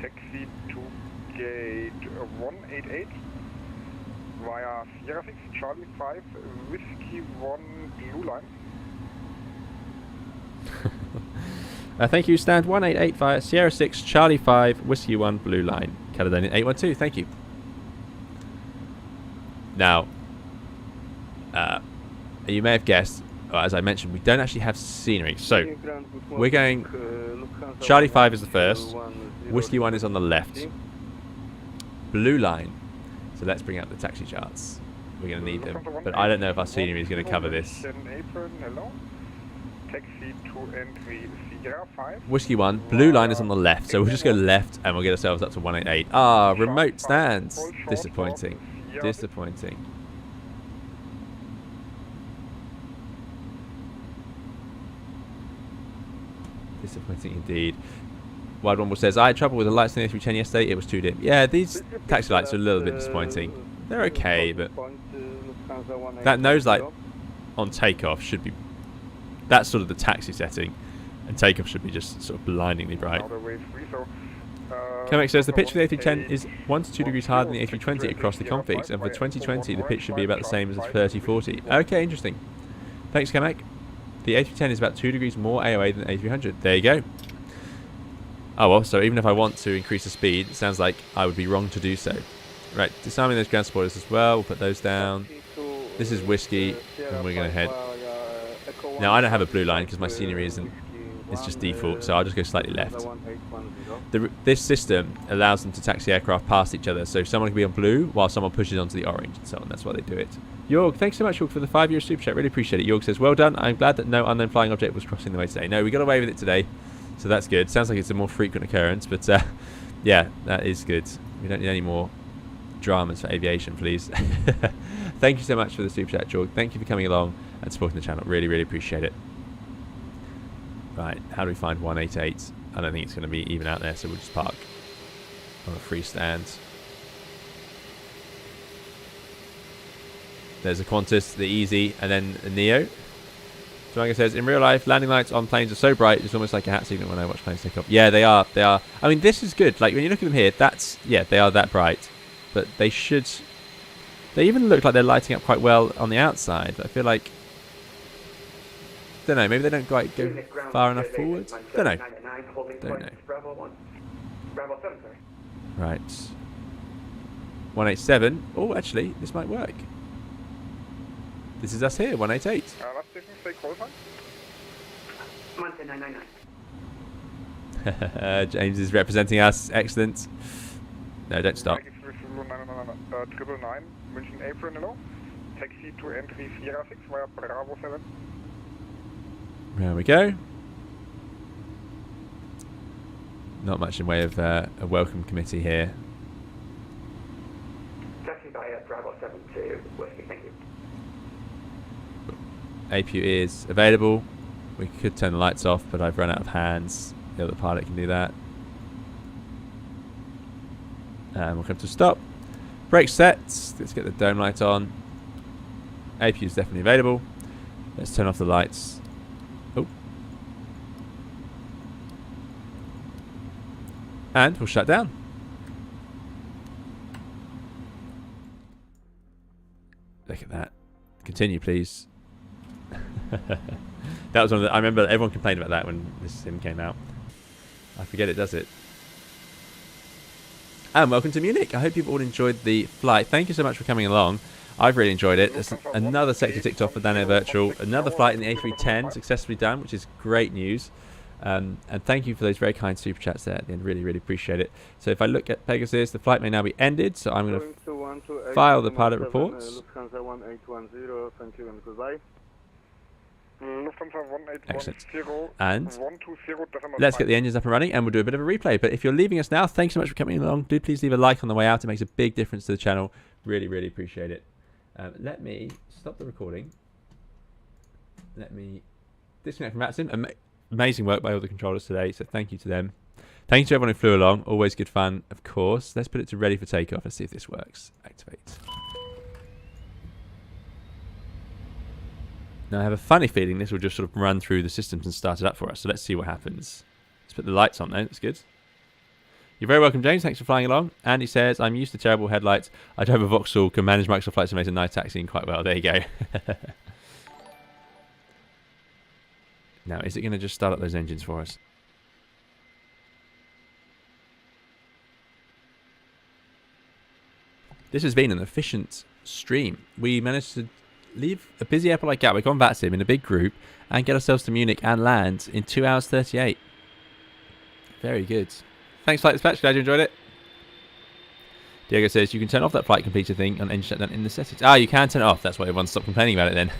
Taxi to gate 188 via Sierra 6, Charlie 5, Whiskey 1, Blue Line. Thank you, stand 188 via Sierra 6, Charlie 5, Whiskey 1, Blue Line. Caledonian 812, thank you. Now, you may have guessed, as I mentioned, we don't actually have scenery. So, we're going, Charlie 5 is the first, Whiskey 1 is on the left, Blue Line. So let's bring out the taxi charts. We're going to need them. But I don't know if our scenery is going to cover this. Whiskey 1, Blue Line is on the left. So we'll just go left and we'll get ourselves up to 188. Ah, remote stands. Disappointing. Disappointing. Disappointing indeed. Wide Rumble says, I had trouble with the lights in the A310 yesterday. It was too dim. Yeah, these taxi lights are a little bit disappointing. They're okay, but that nose light on takeoff should be... That's sort of the taxi setting. And takeoff should be just sort of blindingly bright. Kamek says, the pitch for the A310 is 1 to 2 degrees higher than the A320 across the configs. And for 2020, the pitch should be about the same as the 3040. Okay, interesting. Thanks, Kamek. The A310 is about 2 degrees more AOA than the A300. There you go. Oh well, so even if I want to increase the speed, it sounds like I would be wrong to do so. Right, disarming those ground spoilers as well. We'll put those down. This is Whiskey, and we're going to head... Now, I don't have a blue line because my scenery isn't... It's just default, so I'll just go slightly left. This system allows them to taxi aircraft past each other, so someone can be on blue while someone pushes onto the orange and so on. That's why they do it. Jorg, thanks so much, Jorg, for the 5-year super chat. Really appreciate it. Jorg says, well done. I'm glad that no unknown flying object was crossing the way today. No, we got away with it today. So that's good. Sounds like it's a more frequent occurrence, but yeah, that is good. We don't need any more dramas for aviation, please. Thank you so much for the super chat, George. Thank you for coming along and supporting the channel. Really, really appreciate it. Right, how do we find 188? I don't think it's going to be even out there, so we'll just park on a free stand. There's a Qantas, the Easy, and then a NEO. Tomago says, in real life, landing lights on planes are so bright, it's almost like a hat signal when I watch planes take off. Yeah, they are. They are. I mean, this is good. Like, when you look at them here, that's... Yeah, they are that bright. But they should... They even look like they're lighting up quite well on the outside. I feel like... Don't know, maybe they don't quite go far enough forward. Don't know. Don't know. Right. 187. Oh, actually, this might work. This is us here, 188. James is representing us. Excellent. No, don't stop. München apron, hello. Taxi to entry Sierra 6 via Bravo 7. There we go. Not much in way of a welcome committee here. Taxi via Bravo 7 to Whiskey, thank you. APU is available. We could turn the lights off, but I've run out of hands. The other pilot can do that. And we'll come to a stop. Brake set. Let's get the dome light on. APU is definitely available. Let's turn off the lights. Oh. And we'll shut down. Look at that. Continue, please. That was one of the, I remember everyone complained about that when this sim came out. I forget it does it. And welcome to Munich. I hope you've all enjoyed the flight. Thank you so much for coming along. I've really enjoyed it. There's another sector ticked off for Dan Air Virtual. Another flight in the A310 successfully done, which is great news. And thank you for those very kind super chats there at the end. Really, really appreciate it. So if I look at Pegasus, the flight may now be ended. So I'm going to file the pilot reports. Lufthansa 1810, thank you and goodbye. Lufthansa 1810, Excellent. 120, And let's get the engines up and running, and we'll do a bit of a replay. But if you're leaving us now, thanks so much for coming along. Do please leave a like on the way out. It makes a big difference to the channel. Really, really appreciate it. Let me stop the recording. Let me disconnect from Matsim. Amazing work by all the controllers today, so thank you to them. Thank you to everyone who flew along. Always good fun, of course. Let's put it to ready for takeoff and see if this works. Activate. Now I have a funny feeling this will just sort of run through the systems and start it up for us. So let's see what happens. Let's put the lights on there. That's good. You're very welcome, James. Thanks for flying along. Andy says, I'm used to terrible headlights. I drive a Vauxhall, can manage Microsoft Flight Simulator night taxiing quite well. There you go. Now, is it going to just start up those engines for us? This has been an efficient stream. We managed to leave a busy airport like Gatwick on VATSIM in a big group and get ourselves to Munich and land in 2 hours 38. Very good. Thanks, Flight Dispatch. Glad you enjoyed it. Diego says you can turn off that flight completer thing on engine shutdown in the settings. Ah, you can turn it off. That's why everyone stopped complaining about it then.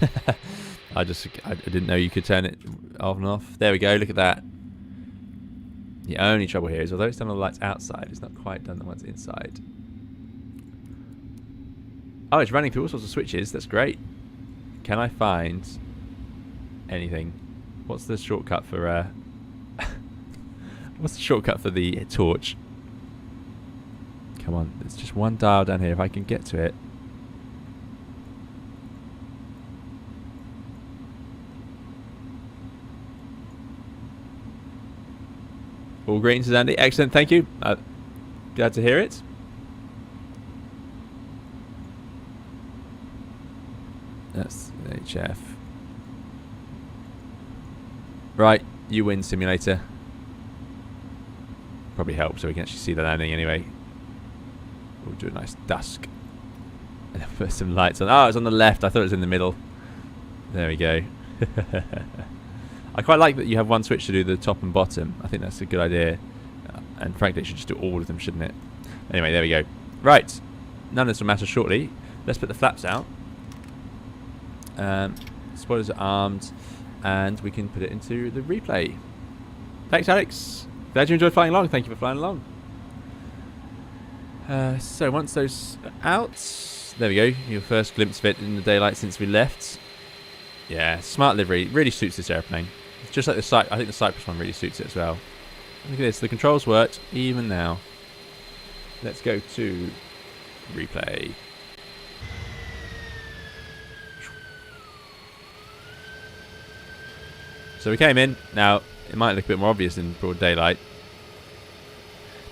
I didn't know you could turn it on and off. There we go. Look at that. The only trouble here is although it's done all the lights outside, it's not quite done the ones inside. Oh, it's running through all sorts of switches. That's great. Can I find anything? What's the shortcut for what's the shortcut for the torch? Come on, there's just one dial down here. If I can get to it. All greetings, Andy. Excellent, thank you. Glad to hear it. That's HF. Right, you win, simulator. Probably help so we can actually see the landing anyway. We'll do a nice dusk. And then put some lights on. Oh, it's on the left. I thought it was in the middle. There we go. I quite like that you have one switch to do the top and bottom. I think that's a good idea. And frankly, it should just do all of them, shouldn't it? Anyway, there we go. Right. None of this will matter shortly. Let's put the flaps out. Spoilers are armed. And we can put it into the replay. Thanks, Alex. Glad you enjoyed flying along. Thank you for flying along. So once those are out, there we go. Your first glimpse of it in the daylight since we left. Yeah, smart livery. Really suits this airplane. It's just like the I think the Cyprus one really suits it as well. Look at this. The controls worked even now. Let's go to replay. So we came in. Now, it might look a bit more obvious in broad daylight.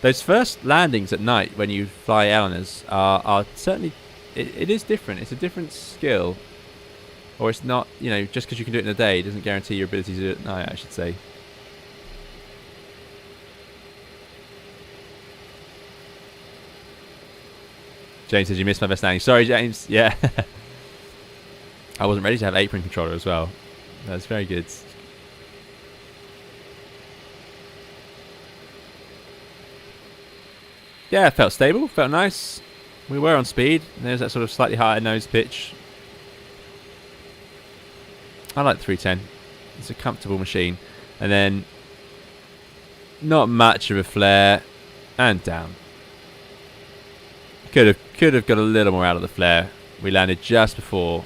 Those first landings at night when you fly airliners are certainly... It is different. It's a different skill. Or it's not, you know, just because you can do it in the day doesn't guarantee your ability to do it at night, I should say. James says you missed my best landing. Sorry, James. Yeah. I wasn't ready to have apron controller as well. That's very good. Yeah, it felt stable, felt nice. We were on speed. There's that sort of slightly higher nose pitch. I like the 310. It's a comfortable machine. And then not much of a flare and down. Could have got a little more out of the flare. We landed just before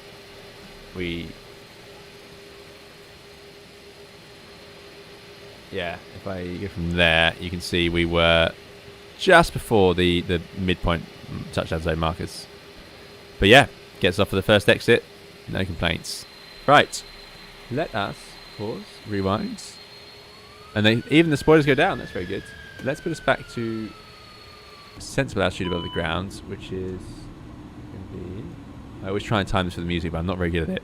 we... Yeah, if I go from there, you can see we were just before the midpoint touchdown zone markers. But yeah, gets off for the first exit. No complaints. Right. Let us pause, rewind. And even the spoilers go down. That's very good. let's put us back to a sensible altitude above the ground, which is going to be... I always try and time this with the music, but I'm not very good at it.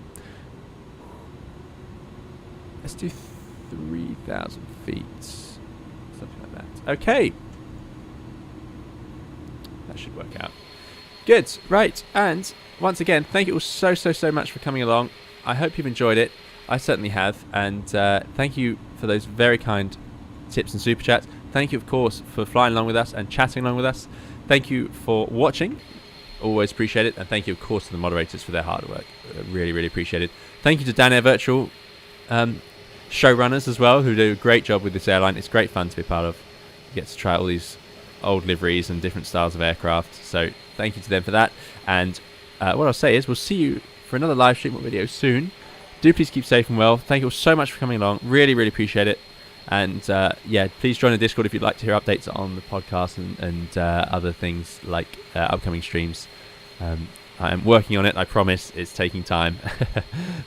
Let's do 3,000 feet. Something like that. Okay. That should work out. Good. Right. And once again, thank you all so much for coming along. I hope you've enjoyed it. I certainly have. And thank you for those very kind tips and super chats. Thank you, of course, for flying along with us and chatting along with us. Thank you for watching. Always appreciate it. And thank you, of course, to the moderators for their hard work. Really appreciate it. Thank you to Dan Air Virtual showrunners as well, who do a great job with this airline. It's great fun to be a part of. You get to try all these old liveries and different styles of aircraft. So thank you to them for that. And what I'll say is we'll see you for another live stream or video soon. Do please keep safe and well. Thank you all so much for coming along. Really appreciate it. And yeah, please join the Discord if you'd like to hear updates on the podcast and other things like upcoming streams. I am working on it, I promise. It's taking time.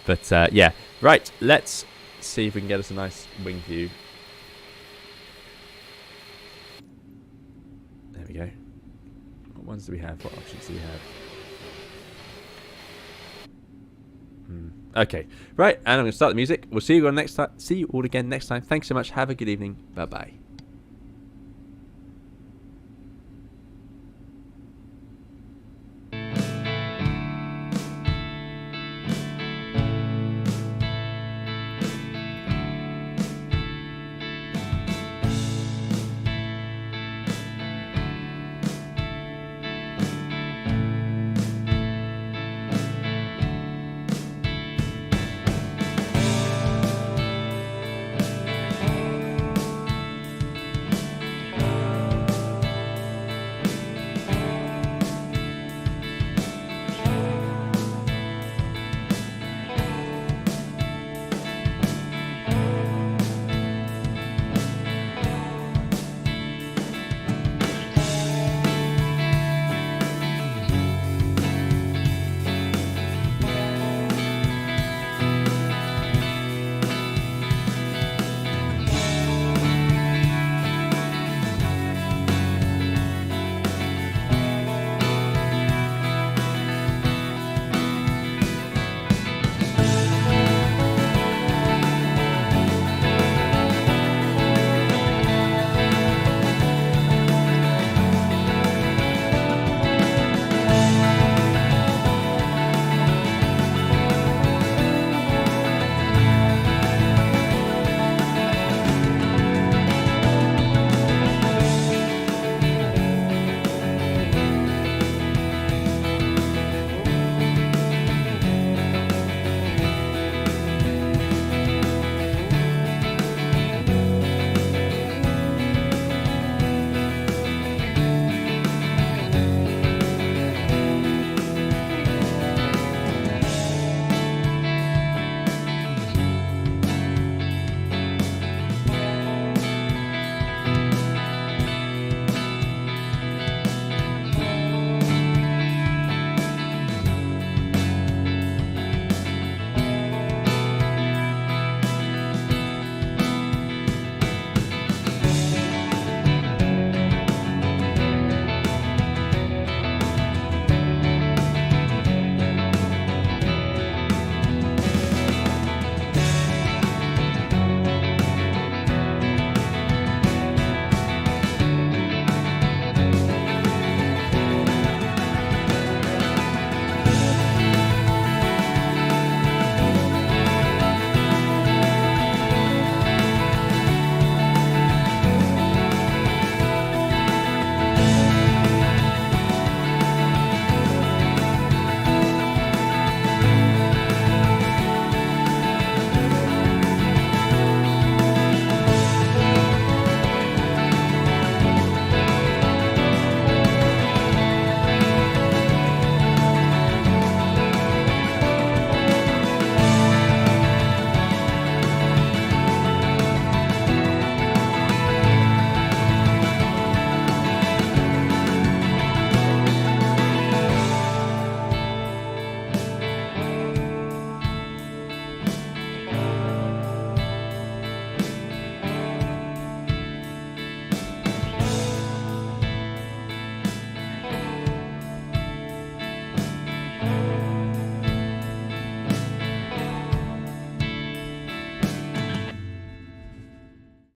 But yeah, right, let's see if we can get us a nice wing view. There we go. What ones do we have? What options do we have? Okay, right, and I'm going to start the music. We'll see you all next time. See you all again next time. Thanks so much. Have a good evening. Bye bye.